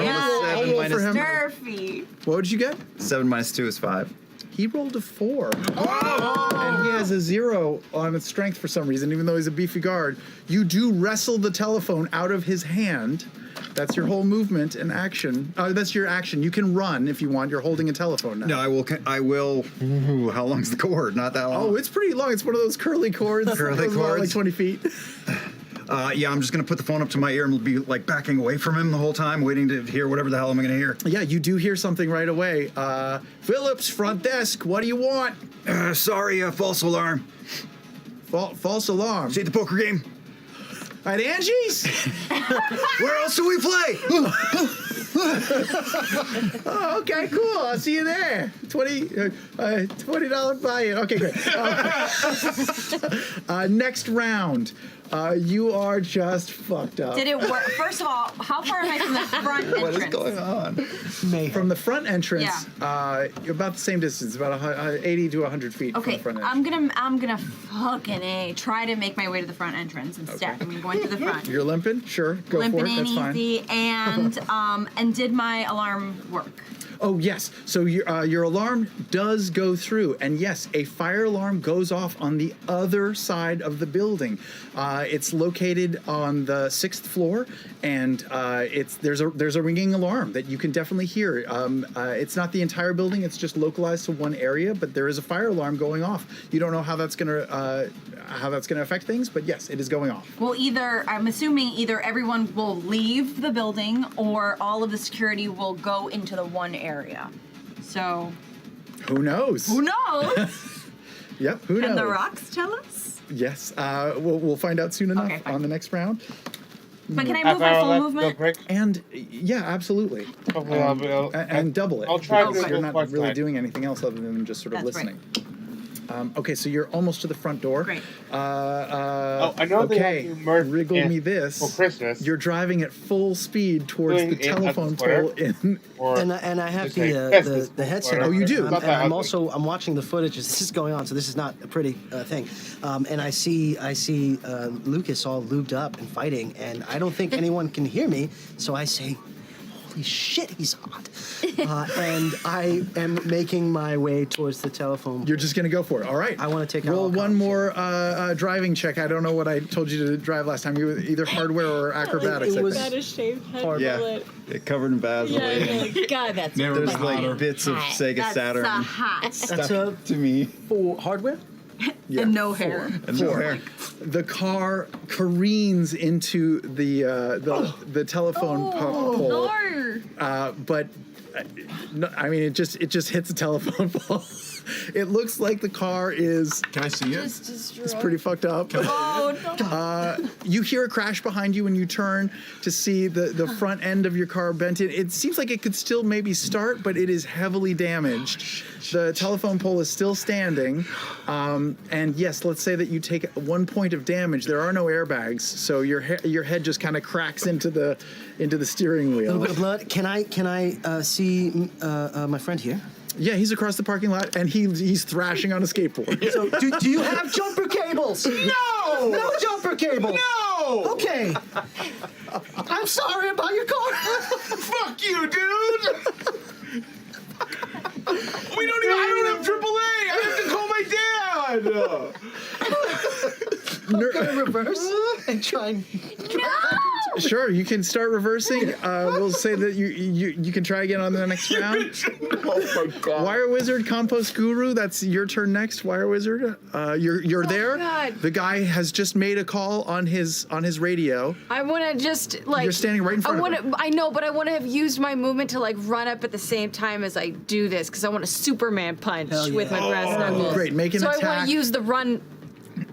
7 minus Nerfy. What did you get? 7 minus 2 is 5. He rolled a 4. And he has a 0 on his strength for some reason, even though he's a beefy guard. You do wrestle the telephone out of his hand. That's your whole movement and action. That's your action. You can run if you want. You're holding a telephone now. No, I will. Ooh, how long's the cord? Not that long. Oh, it's pretty long. It's one of those curly cords. Curly cords? Like 20 feet. Yeah, I'm just going to put the phone up to my ear and we'll be like backing away from him the whole time, waiting to hear whatever the hell I'm going to hear. Yeah, you do hear something right away. Phillips, front desk, what do you want? Sorry, false alarm. False alarm? See at the poker game? At Angie's? Where else do we play? Oh, okay, cool. I'll see you there. $20 buy-in. Okay, great. Next round. You are just fucked up. Did it work? First of all, how far am I from the front entrance? What is going on? From the front entrance, you're about the same distance, about 80 to 100 feet from the front entrance. I'm gonna fucking try to make my way to the front entrance instead. Okay. I'm going to the front. You're limping? Sure, go limping for it. That's fine. Easy, and did my alarm work? Oh, yes. So your alarm does go through. And yes, a fire alarm goes off on the other side of the building. It's located on the 6th floor, and there's a ringing alarm that you can definitely hear. It's not the entire building. It's just localized to one area, but there is a fire alarm going off. You don't know how that's going to affect things, but yes, it is going off. Well, I'm assuming either everyone will leave the building or all of the security will go into the one area. So. Who knows? Who knows? Yep, who knows? Can the rocks tell us? Yes, we'll find out soon enough on the next round. But can I move my full movement? And yeah, absolutely. And double it. I'll try because to you're go not twice really side. doing anything else other than just sort of That's listening. Okay, so you're almost to the front door. Great. I know they okay, have to merge wriggle in me this. for Christmas. You're driving at full speed towards Doing the it at the telephone square. pole in. And I have just say, yes, the headset. Oh, you do? I'm also watching the footage as this is going on, so this is not a pretty thing. And I see Lucas all lubed up and fighting, and I don't think anyone can hear me, so I say, "Holy shit, he's hot!" And I am making my way towards the telephone. You're just gonna go for it. All right. I want to take roll out one more driving check. I don't know what I told you to drive last time. You were either hardware or acrobatics. It was I think. Got a shaved head Yeah. bullet. Covered in Vaseline. Yeah, God, that's There's funny. like bits of Sega That's Saturn hot. stuck to me. for hardware. Yeah. And no hair. And no hair. The car careens into the telephone pole. But no, I mean, it just hits a telephone pole. It looks like the car is. Can I see it? It's pretty fucked up. Oh, no. You hear a crash behind you when you turn to see the front end of your car bent in. It seems like it could still maybe start, but it is heavily damaged. The telephone pole is still standing. And yes, let's say that you take 1 point of damage. There are no airbags, so your head just kind of cracks into the steering A wheel. little bit of blood. Can I see my friend here? Yeah, he's across the parking lot, and he's thrashing on a skateboard. So, do you have jumper cables? No! No jumper cables! No! Okay. I'm sorry about your car. Fuck you, dude! I don't have AAA! I have to call my dad! I'm gonna reverse and try and. Sure, you can start reversing. We'll say that you can try again on the next round. Oh my god. Wire Wizard, Compost Guru, that's your turn next, Wire Wizard. You're there. God. The guy has just made a call on his radio. I want to just like. You're standing right in front of him. I know, but I want to have used my movement to like run up at the same time as I do this because I want a Superman punch Hell yeah. with my brass knuckles. Great, make an so I want attack. to use the run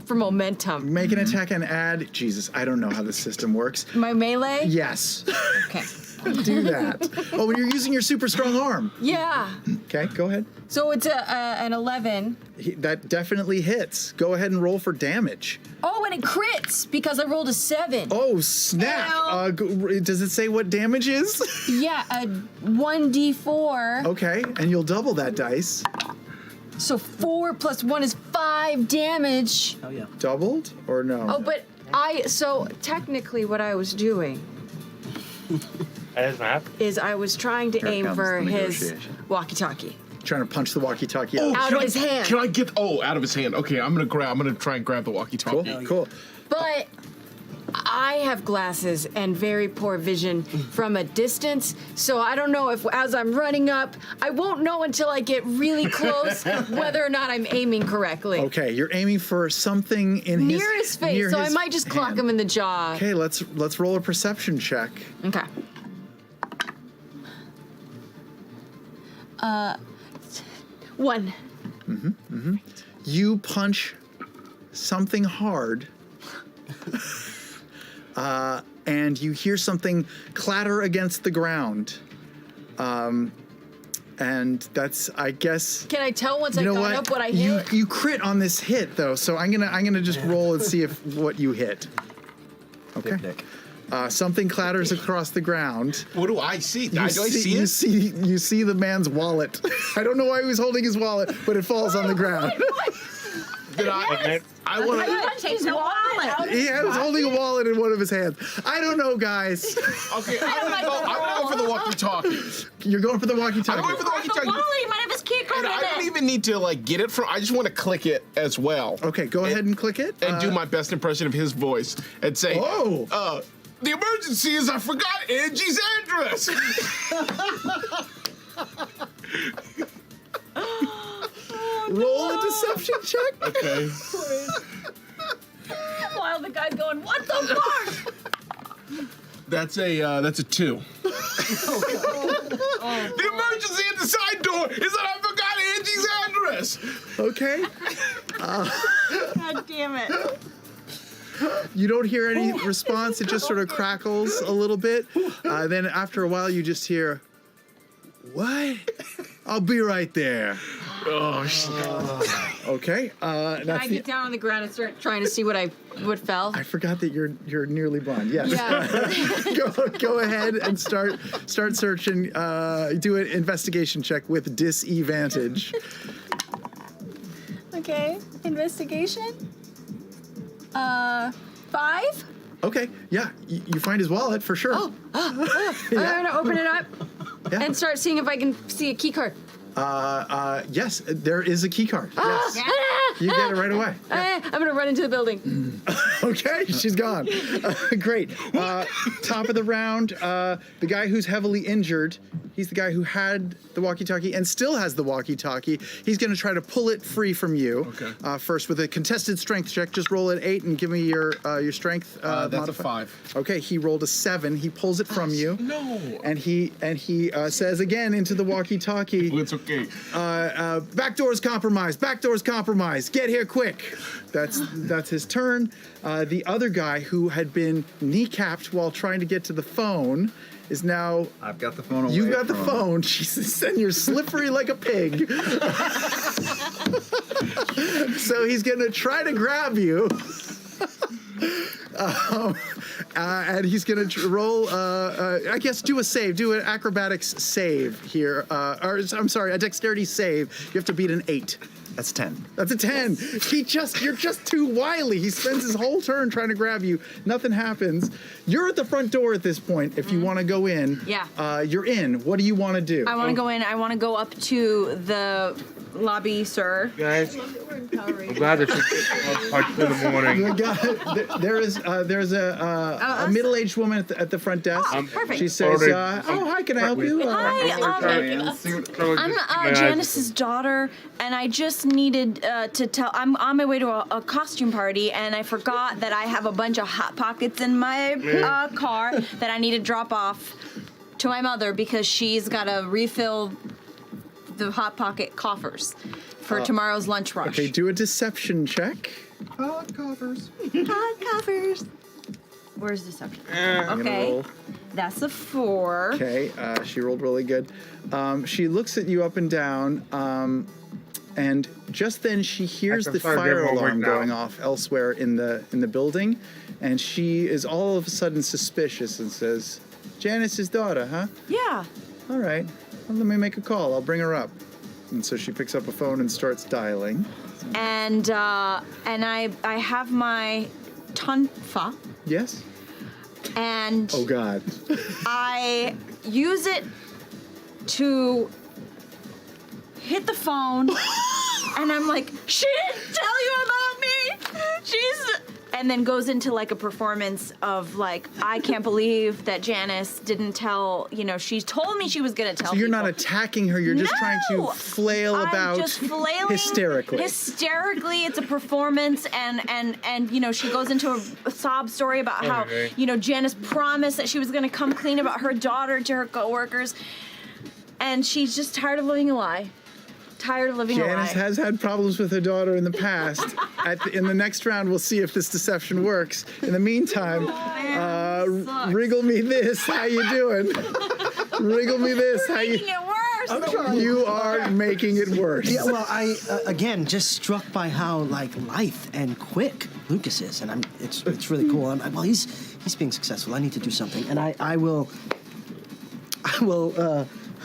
for momentum. Make an attack and add. Jesus, I don't know how this system works. My melee? Yes. Okay. Do that. Oh, and you're using your super strong arm. Yeah. Okay, go ahead. So it's an 11. That definitely hits. Go ahead and roll for damage. Oh, and it crits because I rolled a 7. Oh, snap. Does it say what damage is? Yeah, a 1d4. Okay, and you'll double that dice. So 4 plus 1 is 5 damage. Oh yeah. Doubled or no? Oh, but so technically what I was doing is I was trying to aim for his walkie-talkie. Trying to punch the walkie-talkie out. Out of his hand. Can I get? Oh, out of his hand. Okay, I'm gonna try and grab the walkie-talkie. Cool. But I have glasses and very poor vision from a distance, so I don't know if as I'm running up, I won't know until I get really close whether or not I'm aiming correctly. Okay, you're aiming for something in Near his face, near so I his might just clock hand. him in the jaw. Okay, let's roll a perception check. Okay. 1. You punch something hard, and you hear something clatter against the ground. And that's, I guess. Can I tell once I You know got what? up what I hit? You crit on this hit though, so I'm gonna just roll and see if what you hit. Okay. Something clatters across the ground. What do I see? Do I see You it? you see the man's wallet. I don't know why he was holding his wallet, but it falls on the ground. that I want to. Take his wallet. He was holding a wallet in one of his hands. I don't know, guys. Okay, I'm gonna go for the walkie-talkie. You're going for the walkie-talkie. I'm going for the walkie-talkie. Wallet, he might have his key card And in I don't it. even need to like get it from. I just want to click it as well. Okay, go ahead and click it. And do my best impression of his voice and say, "Oh, the emergency is I forgot Angie's address." Roll a deception check. Okay. While the guy's going, what the fuck? That's a 2. The emergency at the side door is that I forgot Angie's address. Okay. God damn it. You don't hear any response. It just sort of crackles a little bit. Then after a while, you just hear, "What? I'll be right there." Oh, shit. Okay. Can I get down on the ground and start trying to see what fell? I forgot that you're nearly blind. Yes. Yeah. go ahead and start searching. Do an investigation check with disadvantage. Okay, investigation. 5? Okay. Yeah. You find his wallet for sure. I'm gonna open it up and start seeing if I can see a key card. Yes, there is a key card. Yes. You get it right away. I'm gonna run into the building. Okay, she's gone. Great. Top of the round, the guy who's heavily injured, he's the guy who had the walkie-talkie and still has the walkie-talkie. He's going to try to pull it free from you. Okay. First with a contested strength check. Just roll an 8 and give me your strength That's modifier. a 5. Okay, he rolled a 7. He pulls it from you. No. And he says again into the walkie-talkie. It's okay. Back door's compromised. Back door's compromised. Get here quick. That's his turn. The other guy who had been kneecapped while trying to get to the phone is now. I've got the phone away. You've got the from phone. Jesus, and you're slippery like a pig. So he's gonna try to grab you. And he's going to roll, I guess, do a save. Do an acrobatics save here. Or, I'm sorry, a dexterity save. You have to beat an 8. That's 10. That's a 10. You're just too wily. He spends his whole turn trying to grab you. Nothing happens. You're at the front door at this point. If you want to go in, you're in. What do you want to do? I want to go in. I want to go up to the lobby, sir. Guys, I'm glad that you're part 2 in the morning. There's a middle-aged woman at the front desk. Perfect. She says, hi, can I help you? I'm Janice's daughter, and I just needed to tell. I'm on my way to a costume party, and I forgot that I have a bunch of Hot Pockets in my car that I need to drop off to my mother because she's got to refill the Hot Pocket coffers for tomorrow's lunch rush. Okay, do a deception check. Hot coffers. Hot coffers. Where's deception? Okay, that's a 4. Okay, she rolled really good. She looks at you up and down, and just then she hears the fire alarm going off elsewhere in the building, and she is all of a sudden suspicious and says, "Janice's daughter, huh? Yeah. All right. Well, let me make a call. I'll bring her up." And so she picks up a phone and starts dialing. And I have my tonfa. Yes. And oh God. I use it to hit the phone, and I'm like, "She didn't tell you about me. And then goes into like a performance of like, I can't believe that Janice didn't tell, she told me she was going to tell So you're people. not attacking her, you're just trying to flail about I'm just flailing hysterically. It's a performance, and she goes into a sob story about how, Janice promised that she was going to come clean about her daughter to her coworkers, and she's just tired of living a lie. Tired of living a lie. Janice has had problems with her daughter in the past. In the next round, we'll see if this deception works. In the meantime, wriggle me this. How you doing? Wriggle me this. How you? Making it worse. You are making it worse. Yeah, well, I again just struck by how lithe and quick Lucas is, and it's really cool. He's being successful. I need to do something, and I will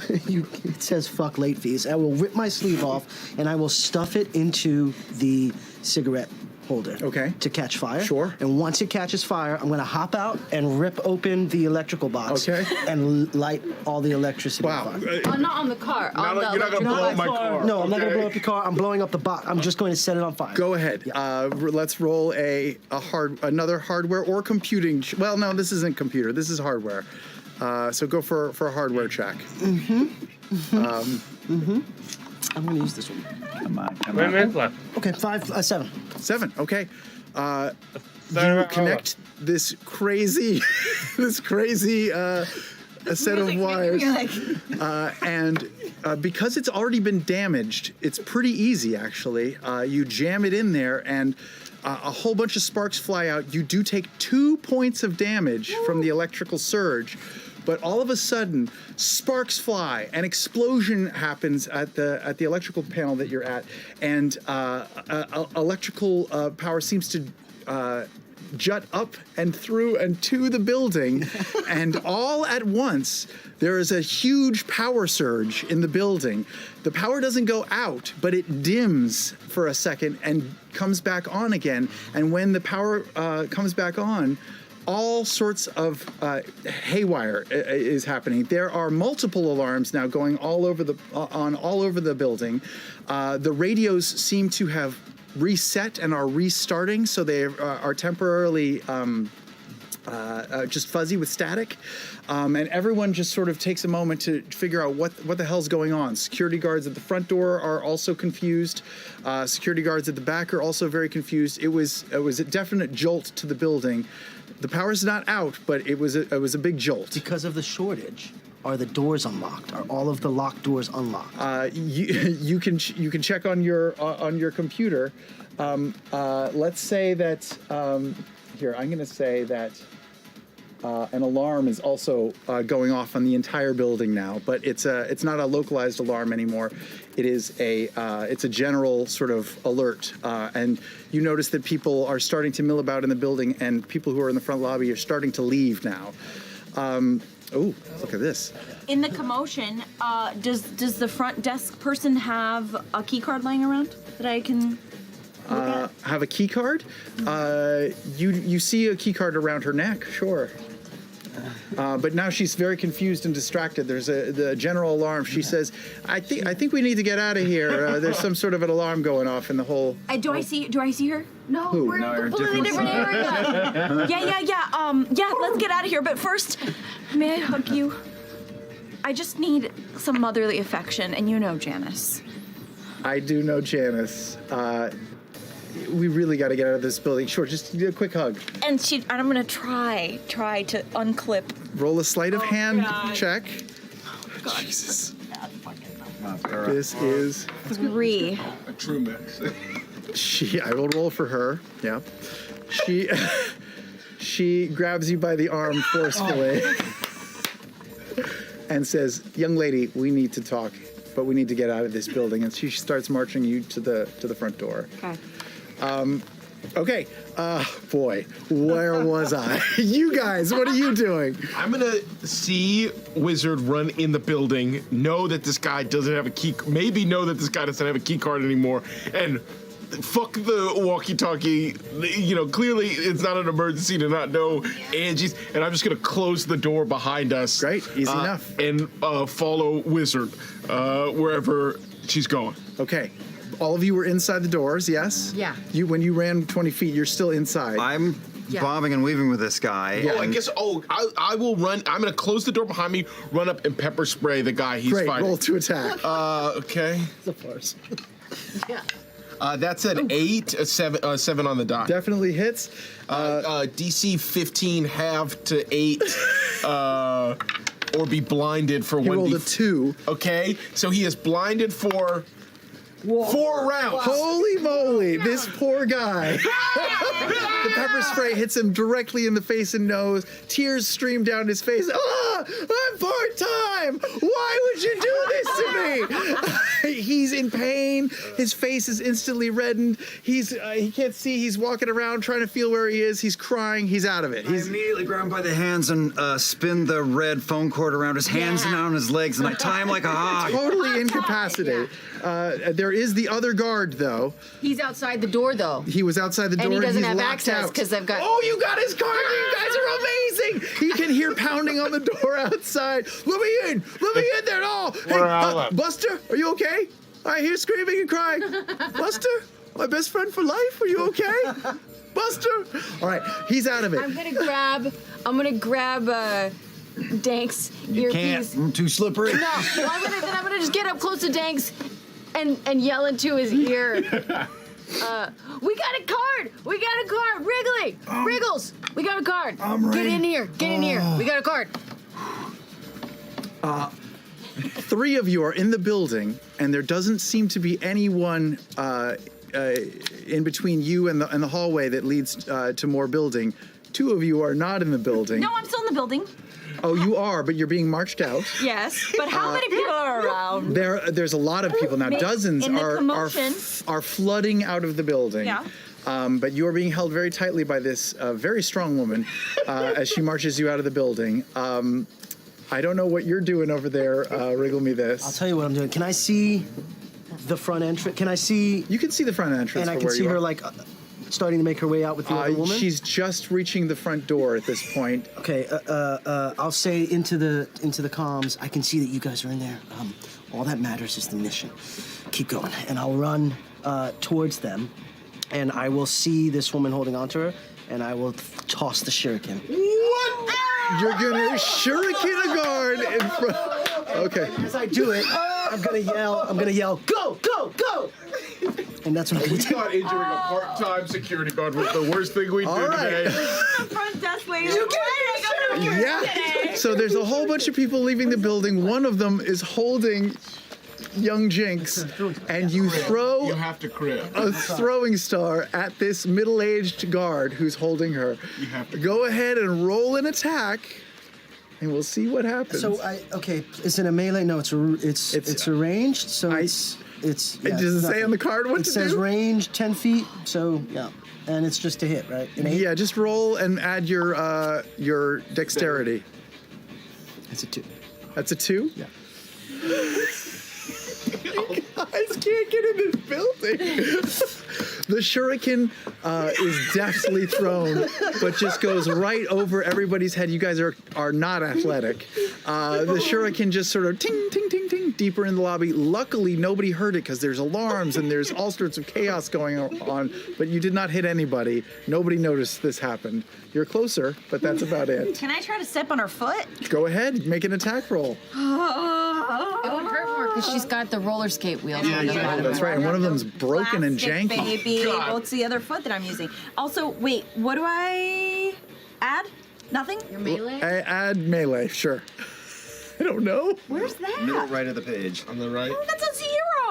It says fuck late fees. I will rip my sleeve off and I will stuff it into the cigarette holder. Okay. To catch fire. Sure. And once it catches fire, I'm going to hop out and rip open the electrical box. Okay. And light all the electricity. Wow. Not on the car. On the you're not gonna blow up my car. No, I'm not going to okay? blow up your car. I'm blowing up the box. I'm just going to set it on fire. Go ahead. Let's roll another hardware or computing. Well, no, this isn't computer. This is hardware. So go for a hardware check. I'm going to use this one. Come on. Wait a minute left. Okay, 7. 7. Okay. You connect this crazy, a set of wires, and because it's already been damaged, it's pretty easy actually. You jam it in there, and a whole bunch of sparks fly out. You do take 2 points of damage from the electrical surge. But all of a sudden, sparks fly, an explosion happens at the electrical panel that you're at, and electrical power seems to jut up and through and to the building, and all at once there is a huge power surge in the building. The power doesn't go out, but it dims for a second and comes back on again. And when the power comes back on, all sorts of haywire is happening. There are multiple alarms now going all over the building. The radios seem to have reset and are restarting, so they are temporarily just fuzzy with static. And everyone just sort of takes a moment to figure out what the hell's going on. Security guards at the front door are also confused. Security guards at the back are also very confused. It was a definite jolt to the building. The power's not out, but it was a big jolt. Because of the shortage, are the doors unlocked? Are all of the locked doors unlocked? You can check on your computer. Let's say that here I'm going to say that an alarm is also going off on the entire building now, but it's not a localized alarm anymore. It is it's a general sort of alert, and you notice that people are starting to mill about in the building, and people who are in the front lobby are starting to leave now. Oh, look at this. In the commotion, does the front desk person have a key card laying around that I can look at? Have a key card? You see a key card around her neck, sure. But now she's very confused and distracted. There's the general alarm. She says, "I think we need to get out of here. There's some sort of an alarm going off in the whole." Do I see her? No, Who? we're No, in you're a completely different area. Yeah. Let's get out of here. But first, may I hug you? I just need some motherly affection, and you know Janice. I do know Janice. We really got to get out of this building. Sure, just do a quick hug. And I'm gonna try to unclip. Roll a sleight of hand check. God. Jesus. This is 3. A true mix. I will roll for her. Yeah. She grabs you by the arm forcefully and says, "Young lady, we need to talk, but we need to get out of this building." And she starts marching you to the front door. Okay. Okay. Boy, where was I? You guys, what are you doing? I'm gonna see Wizard run in the building, know that this guy doesn't have a key, maybe know that this guy doesn't have a key card anymore, and fuck the walkie-talkie. You know, clearly it's not an emergency to not know Angie's, and I'm just gonna close the door behind us. Great, easy enough. And follow Wizard wherever she's going. Okay. All of you were inside the doors, yes? Yeah. When you ran 20 feet, you're still inside. I'm bobbing and weaving with this guy. I guess. I will run. I'm gonna close the door behind me, run up and pepper spray the guy he's Great, fighting. roll to attack. Okay. The farce. Yeah. That's an 8, a 7 on the die. Definitely hits. DC 15 half to 8, or be blinded for 1d. He rolled a 2. Okay, so he is blinded for 4 rounds. Holy moly, this poor guy. The pepper spray hits him directly in the face and nose. Tears stream down his face. I'm part-time. Why would you do this to me? He's in pain. His face is instantly reddened. He can't see. He's walking around trying to feel where he is. He's crying. He's out of it. I immediately grab him by the hands and spin the red phone cord around his hands and on his legs, and I tie him like a hog. Totally incapacitated. There is the other guard, though. He's outside the door, though. He was outside the door, and he doesn't have locked access out. because I've got. Oh, you got his card! You guys are amazing! He can hear pounding on the door outside. Let me in! Let me in there! Oh, hey, Buster, are you okay? I hear screaming and crying. Buster, my best friend for life. Are you okay? Buster. All right, he's out of it. I'm gonna grab Dank's earpiece. Can't. I'm too slippery. No, I'm gonna just get up close to Dank's and yell into his ear. We got a card! We got a card! Wrigley! Wriggles! We got a card! Get in here! Get in here! We got a card! 3 of you are in the building, and there doesn't seem to be anyone in between you and the hallway that leads to more building. 2 of you are not in the building. No, I'm still in the building. Oh, you are, but you're being marched out. Yes, but how many people are around? There's a lot of people now. Dozens in the commotion. are flooding out of the building. Yeah. But you are being held very tightly by this very strong woman as she marches you out of the building. I don't know what you're doing over there. Wriggle me this. I'll tell you what I'm doing. Can I see the front entrance? Can I see? You can see the front entrance. And I can see her like starting to make her way out with the other woman. She's just reaching the front door at this point. Okay. I'll say into the comms. I can see that you guys are in there. All that matters is the mission. Keep going, and I'll run towards them, and I will see this woman holding onto her, and I will toss the shuriken. What? You're gonna shuriken a guard in front. Okay. As I do it, I'm gonna yell, go, go, go! And that's what I'm We gonna do. thought injuring a part-time security guard was the worst thing we did today. Front desk lady. Yeah. So there's a whole bunch of people leaving the building. One of them is holding young Jinx, and you throw You have to crit. a throwing star at this middle-aged guard who's holding her. You have to Go ahead and roll an attack, and we'll see what happens. So is it a melee? No, it's a ranged. So it's does it say on the card what it to says do? range 10 feet. So yeah, and it's just a hit, right? An 8? Yeah, just roll and add your dexterity. It's a 2. That's a 2? Yeah. You guys can't get in this building. The shuriken is deftly thrown, but just goes right over everybody's head. You guys are not athletic. The shuriken just sort of ting, ting, ting, ting, deeper in the lobby. Luckily, nobody heard it because there's alarms and there's all sorts of chaos going on, but you did not hit anybody. Nobody noticed this happened. You're closer, but that's about it. Can I try to step on her foot? Go ahead, make an attack roll. It won't hurt more because she's got the roller skate wheel. That's right, and one of them's broken and Plastic, janky. baby. What's the other foot that I'm using? Also, wait, what do I add? Nothing? Your melee? Add melee, sure. I don't know. Where's that? Middle right of the page. On the right. Oh, that's a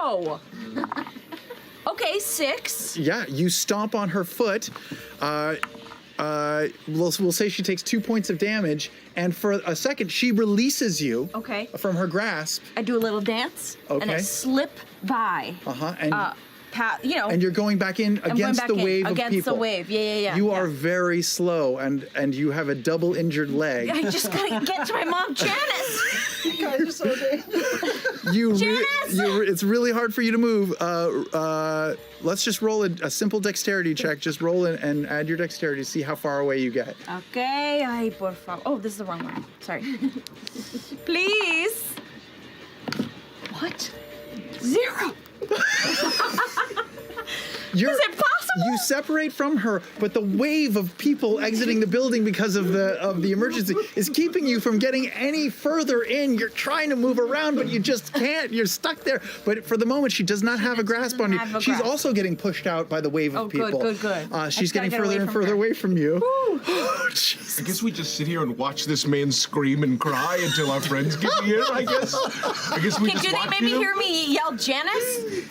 0. Okay, 6. Yeah, you stomp on her foot. We'll say she takes 2 points of damage, and for a second, she releases you Okay. from her grasp. I do a little dance. And Okay. I slip by. And you're going back in I'm against going the back wave of against people. the wave. Yeah. You are very slow, and you have a double injured leg. I just gotta get to my mom, Janice. You guys are so dangerous. It's really hard for you to move. Let's just roll a simple dexterity check. Just roll it and add your dexterity to see how far away you get. Okay, ay, por favor. Oh, this is the wrong one. Sorry. Please. What? 0. Is it possible? You separate from her, but the wave of people exiting the building because of the emergency is keeping you from getting any further in. You're trying to move around, but you just can't. You're stuck there. But for the moment, she does not have a grasp on you. She's also getting pushed out by the wave of people. Good. She's getting further and further away from you. I guess we just sit here and watch this man scream and cry until our friends get here. I guess we just Do watch they maybe him. hear me yell Janice?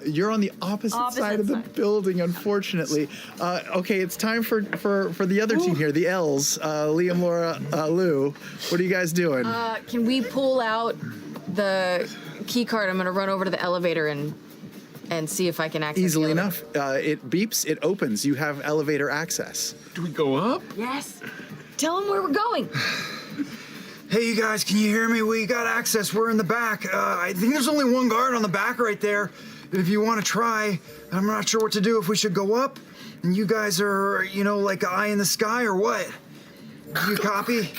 You're on the opposite side of the building, unfortunately. Okay, it's time for the other team here, the L's. Liam, Laura, Lou. What are you guys doing? Can we pull out the key card. I'm gonna run over to the elevator and see if I can access Easily the enough. It beeps, it opens. You have elevator access. Do we go up? Yes. Tell them where we're going. Hey, you guys, can you hear me? We got access. We're in the back. I think there's only one guard on the back right there. If you want to try, I'm not sure what to do. If we should go up, and you guys are, you know, like an eye in the sky or what? Do you copy?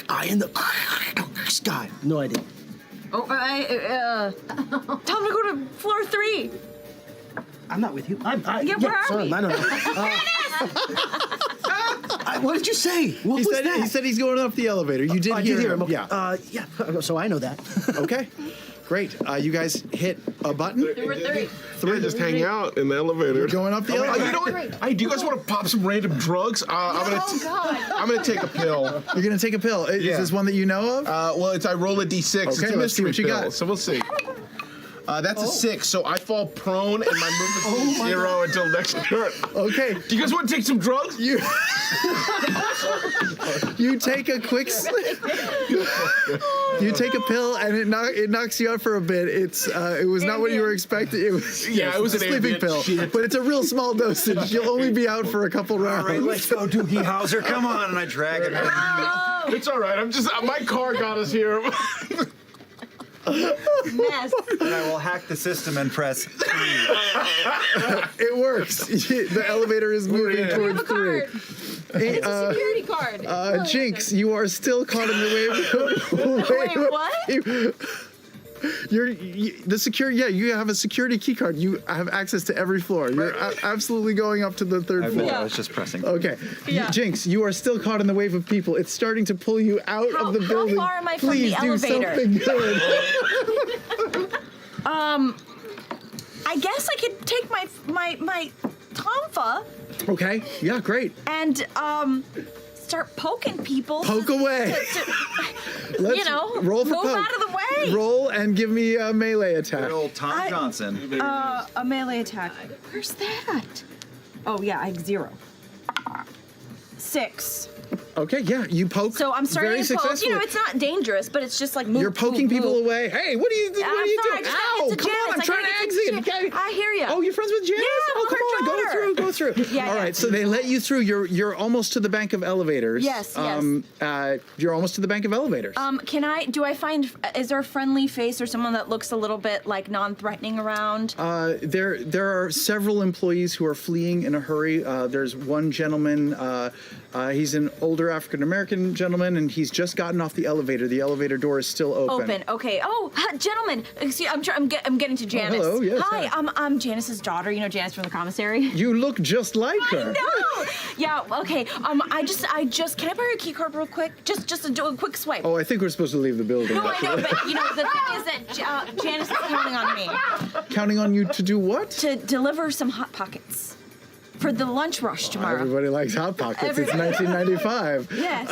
Eye in the sky. No idea. Oh, tell him to go to floor 3. I'm not with you. Yeah, where are sorry, we? I don't know. What did you say? What was that? He said he's going up the elevator. You did I hear did hear him. him. Okay. Yeah. So I know that. Okay. Great. You guys hit a button. Number 3. Three, just hang out in the elevator. You're going up the elevator. You know what? Hey, do you guys want to pop some random drugs? I'm gonna take a pill. You're gonna take a pill. Is this one that you know of? Well, I roll a d6. Okay, it's a let's see what mystery you pill, got. So we'll see. That's a 6, so I fall prone and my movement is 0 until next turn. Okay. Do you guys want to take some drugs? You take a quick. You take a pill and it knocks you out for a bit. It was not what you were expecting. It was it was a an sleeping ambient pill, shit. but it's a real small dosage. You'll only be out for a couple rounds. All right, let's go, Doogie Howser. Come on, and I drag him. It's all right. I'm just my car got us here. Mess. And I will hack the system and press 3. It works. The elevator is moving towards 3. It's a security card. Jinx, you are still caught in the wave. Wait, what? The security. Yeah, you have a security key card. You have access to every floor. You're absolutely going up to the 3rd floor. I was just pressing. Okay, Yeah. Jinx, you are still caught in the wave of people. It's starting to pull you out of the building. How far am I from Please the do elevator? something good. I guess I could take my tonfa Okay. Yeah. Great. and start poking people. Poke away. You know, roll for move poke. out of the way. Roll and give me a melee attack. Good old Tom Johnson. A melee attack. Where's that? Oh yeah, I have 0. 6. Okay. Yeah. You poke. So I'm starting very to poke. successfully. You know, it's not dangerous, but it's just like move. You're poking move, people move. away. Hey, what are you I'm doing? sorry, I just gotta Ow! get to Come on, Janice. I'm I trying to gotta exit. get to Janice. I hear you. Oh, you're friends with Janice? Yeah, Oh, come on, her daughter. go through. Yeah, All yeah. right, so they let you through. You're almost to the bank of elevators. Yes, You're almost to the bank of elevators. Is there a friendly face or someone that looks a little bit like non-threatening around? There are several employees who are fleeing in a hurry. There's one gentleman. He's an older African American gentleman, and he's just gotten off the elevator. The elevator door is still open. Okay. Oh, gentlemen. Excuse. I'm getting to Janice. hello, yes, Hi. hi. I'm Janice's daughter. You know Janice from the commissary. You look just like her. No. Yeah. Okay. I just. Can I borrow your key card real quick? Just to do a quick swipe. Oh, I think we're supposed to leave the building. No, I know, but you know the thing is that Janice is counting on me Counting on you to do what? to deliver some hot pockets for the lunch rush tomorrow. Everybody likes Hot Pockets. It's 1995. Yes.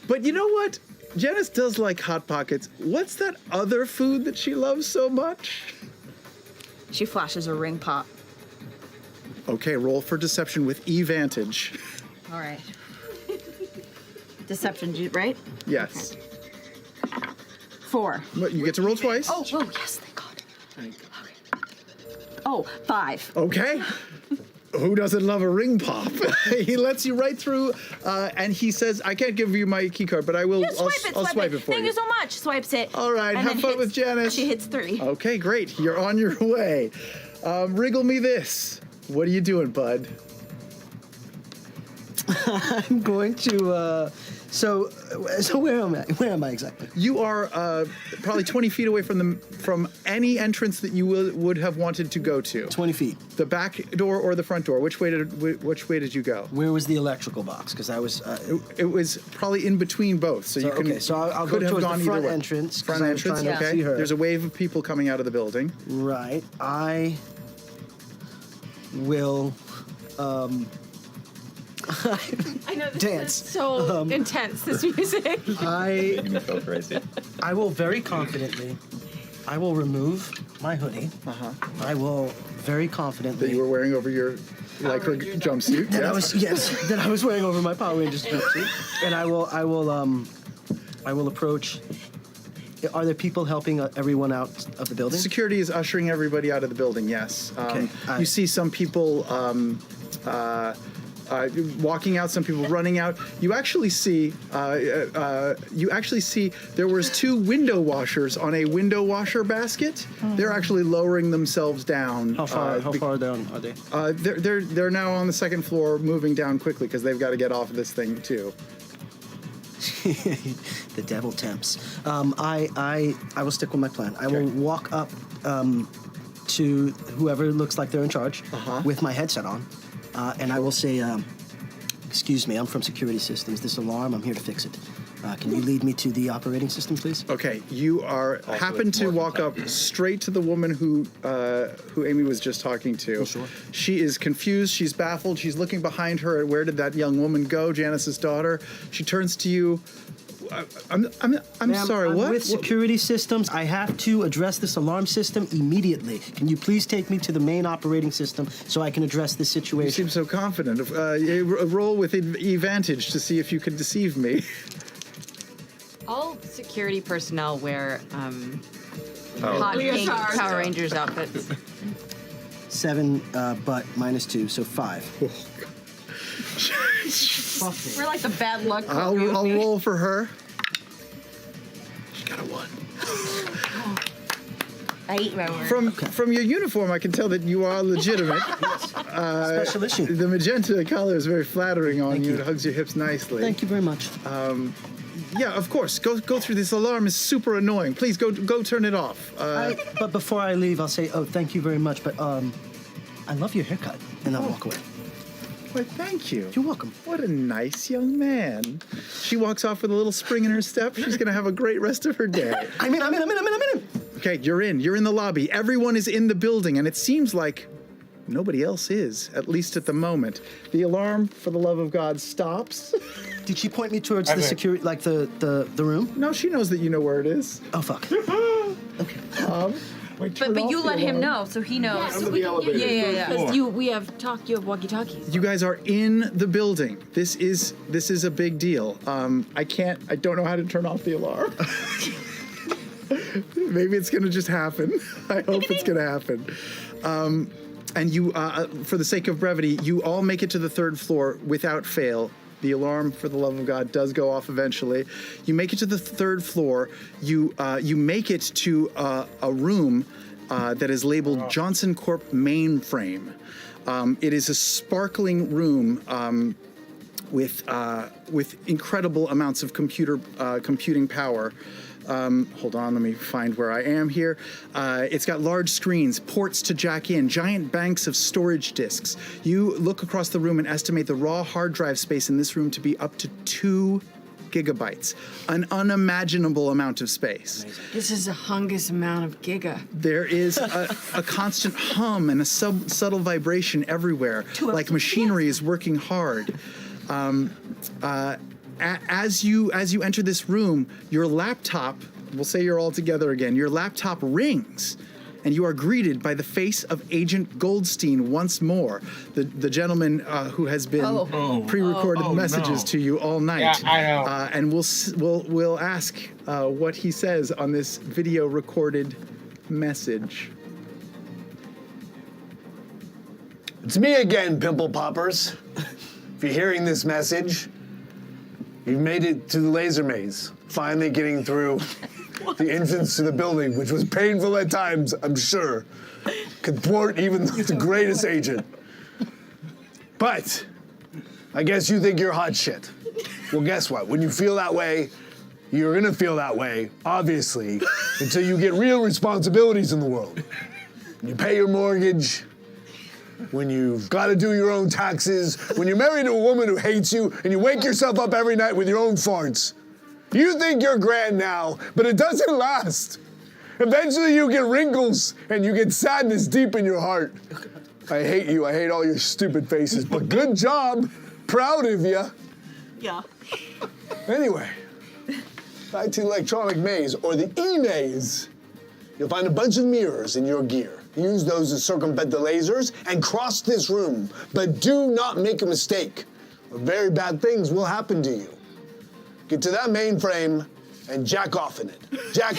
But you know what? Janice does like Hot Pockets. What's that other food that she loves so much? She flashes a ring pop. Okay, roll for deception with E-Vantage. All right. Deception, right? Yes. 4. But you get to roll twice. Oh, yes, thank God. Okay. Oh, 5. Okay. Who doesn't love a ring pop? He lets you right through, and he says, "I can't give you my key card, but I will. Yeah, I'll swipe it for Thank you so much. Swipes it. All right, and have fun with Janice. She hits 3. Okay, great. You're on your way. Wriggle me this. What are you doing, bud? I'm going to. So where am I? Where am I exactly? You are probably 20 feet away from any entrance that you would have wanted to go to. 20 feet. The back door or the front door? Which way did you go? Where was the electrical box? Because I was. It was probably in between both. So you okay, so I'll go could have towards gone the front either way. entrance. 'cause Front I was entrance. trying to Okay. see her. There's a wave of people coming out of the building. Right. I will. I know this Dance. is so intense, this music. I go crazy. I will very confidently. I will remove my hoodie. I will very confidently. That you were wearing over your lycra jumpsuit. That Yes. that I was wearing over my Power Rangers jumpsuit, and I will approach are there people helping everyone out of the building? Security is ushering everybody out of the building, yes. Okay, you see some people walking out, some people running out. You actually see there was 2 window washers on a window washer basket. They're actually lowering themselves down. How far down are they? They're now on the 2nd floor, moving down quickly because they've got to get off of this thing too. The devil tempts. I will stick with my plan. I will walk up to whoever looks like they're in charge with my headset on, and I will say, excuse me, I'm from Security Systems. This alarm, I'm here to fix it. Can you lead me to the operating system, please? Okay, you happen to walk up straight to the woman who Amy was just talking to. Oh, sure. She is confused. She's baffled. She's looking behind her. Where did that young woman go? Janice's daughter. She turns to you. I'm Ma'am, sorry. I'm What? with Security Systems. I have to address this alarm system immediately. Can you please take me to the main operating system so I can address this situation? You seem so confident. Roll with advantage to see if you can deceive me. All security personnel wear hot Leotard. pink Power Rangers outfits. 7, but -2, so 5. We're like the bad luck. I'll roll for her. She got a 1. I eat my word. From your uniform, I can tell that you are legitimate. Special issue. The magenta color is very flattering on you. It hugs your hips nicely. Thank you very much. Yeah, of course. Go through. This alarm is super annoying. Please go turn it off. But before I leave, I'll say, oh, thank you very much, but I love your haircut, and I'll walk away. Why, thank you. You're welcome. What a nice young man. She walks off with a little spring in her step. She's going to have a great rest of her day. I'm in. Okay, you're in. You're in the lobby. Everyone is in the building, and it seems like nobody else is, at least at the moment. The alarm, for the love of God, stops. Did she point me towards the security, like the room? No, she knows that you know where it is. Oh, fuck. But you let him know, so he knows. Yeah. Because we have walkie-talkies. You guys are in the building. This is a big deal. I don't know how to turn off the alarm. Maybe it's gonna just happen. I hope it's gonna happen. And you, for the sake of brevity, you all make it to the 3rd floor without fail. The alarm, for the love of God, does go off eventually. You make it to the 3rd floor. You make it to a room that is labeled Johnson Corp Mainframe. It is a sparkling room with incredible amounts of computing power. Hold on, let me find where I am here. It's got large screens, ports to jack in, giant banks of storage disks. You look across the room and estimate the raw hard drive space in this room to be up to 2 gigabytes, an unimaginable amount of space. This is a humongous amount of giga. There is a constant hum and a subtle vibration everywhere, like machinery is working hard. As you enter this room, your laptop, we'll say you're all together again, your laptop rings, and you are greeted by the face of Agent Goldstein once more, the gentleman who has been pre-recorded messages to you all night. Yeah, I know. And we'll ask what he says on this video recorded message. It's me again, Pimple Poppers. If you're hearing this message, you've made it to the laser maze, finally getting through the entrance to the building, which was painful at times, I'm sure. Could thwart even the greatest agent. But I guess you think you're hot shit. Well, guess what? When you feel that way, you're gonna feel that way, obviously, until you get real responsibilities in the world. When you pay your mortgage, when you've got to do your own taxes, when you're married to a woman who hates you, and you wake yourself up every night with your own farts. You think you're grand now, but it doesn't last. Eventually you get wrinkles, and you get sadness deep in your heart. I hate you, I hate all your stupid faces, but good job. Proud of you. Yeah. Anyway, back to the electronic maze, or the E-maze. You'll find a bunch of mirrors in your gear. Use those to circumvent the lasers and cross this room. But do not make a mistake, or very bad things will happen to you. Get to that mainframe and jack off in it. Jack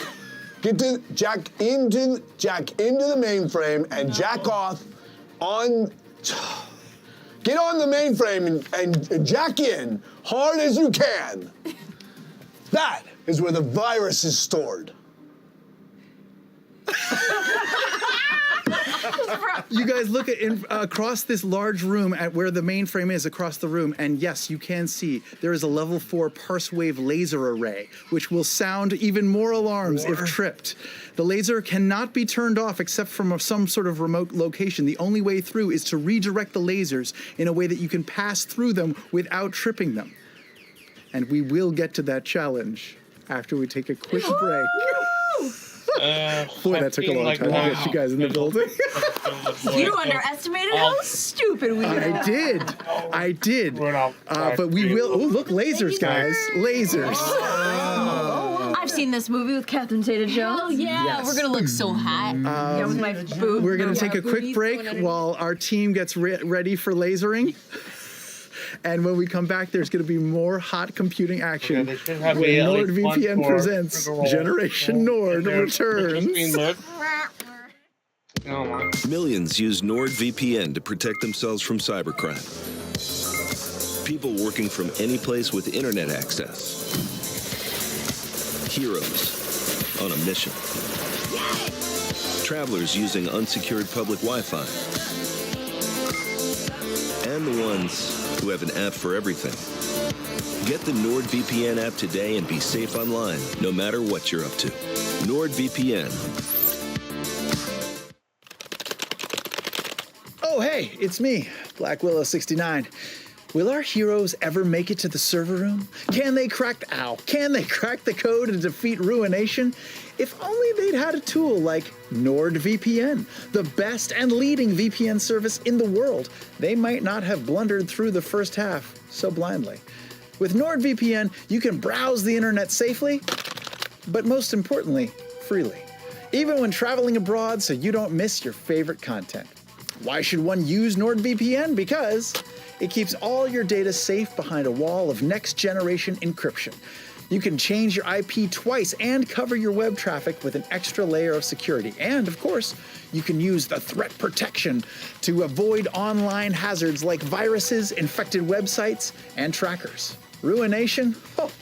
into the mainframe and jack off on. Get on the mainframe and jack in hard as you can. That is where the virus is stored. You guys look at across this large room at where the mainframe is across the room, and yes, you can see there is a level 4 parse wave laser array, which will sound even more alarms if tripped. The laser cannot be turned off except from some sort of remote location. The only way through is to redirect the lasers in a way that you can pass through them without tripping them. And we will get to that challenge after we take a quick break. Boy, that took a long time to get you guys in the building. You underestimated how stupid we are. I did. But we will. Oh, look, lasers, guys. Lasers. I've seen this movie with Catherine Zeta-Jones. Oh yeah, Yes. we're gonna look so hot. Yeah, with my boot. We're going to take a quick break while our team gets ready for lasering. And when we come back, there's going to be more hot computing action. When NordVPN presents Generation Nord returns. Millions use NordVPN to protect themselves from cybercrime. People working from any place with internet access. Heroes on a mission. Travelers using unsecured public Wi-Fi. And the ones who have an app for everything. Get the NordVPN app today and be safe online, no matter what you're up to. NordVPN. Oh, hey, it's me, Black Willow 69. Will our heroes ever make it to the server room? Can they crack the code and defeat Ruination? If only they'd had a tool like NordVPN, the best and leading VPN service in the world. They might not have blundered through the first half so blindly. With NordVPN, you can browse the internet safely, but most importantly, freely. Even when traveling abroad so you don't miss your favorite content. Why should one use NordVPN? Because it keeps all your data safe behind a wall of next-generation encryption. You can change your IP twice and cover your web traffic with an extra layer of security. And, of course, you can use the threat protection to avoid online hazards like viruses, infected websites, and trackers. Ruination? Oh,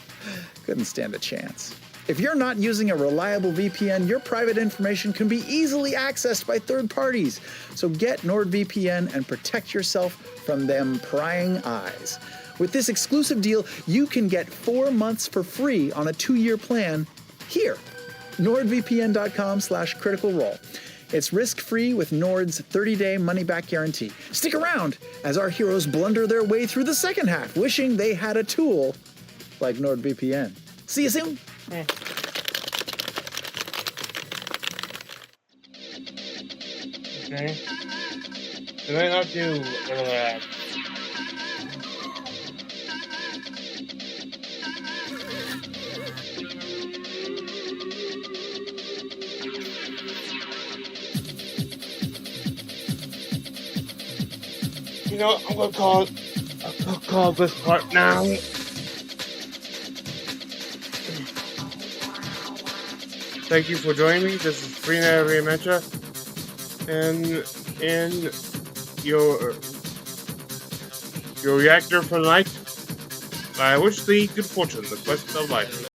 couldn't stand a chance. If you're not using a reliable VPN, your private information can be easily accessed by third parties. So get NordVPN and protect yourself from them prying eyes. With this exclusive deal, you can get 4 months for free on a 2-year plan here. NordVPN.com/criticalrole. It's risk-free with Nord's 30-day money-back guarantee. Stick around as our heroes blunder their way through the second half, wishing they had a tool like NordVPN. See you soon. Okay. Did I not do that? You know, I'm gonna call this part now. Thank you for joining me. This is Freenet Reamentra, and in your reactor for the night, I wish thee good fortune, the quest of life.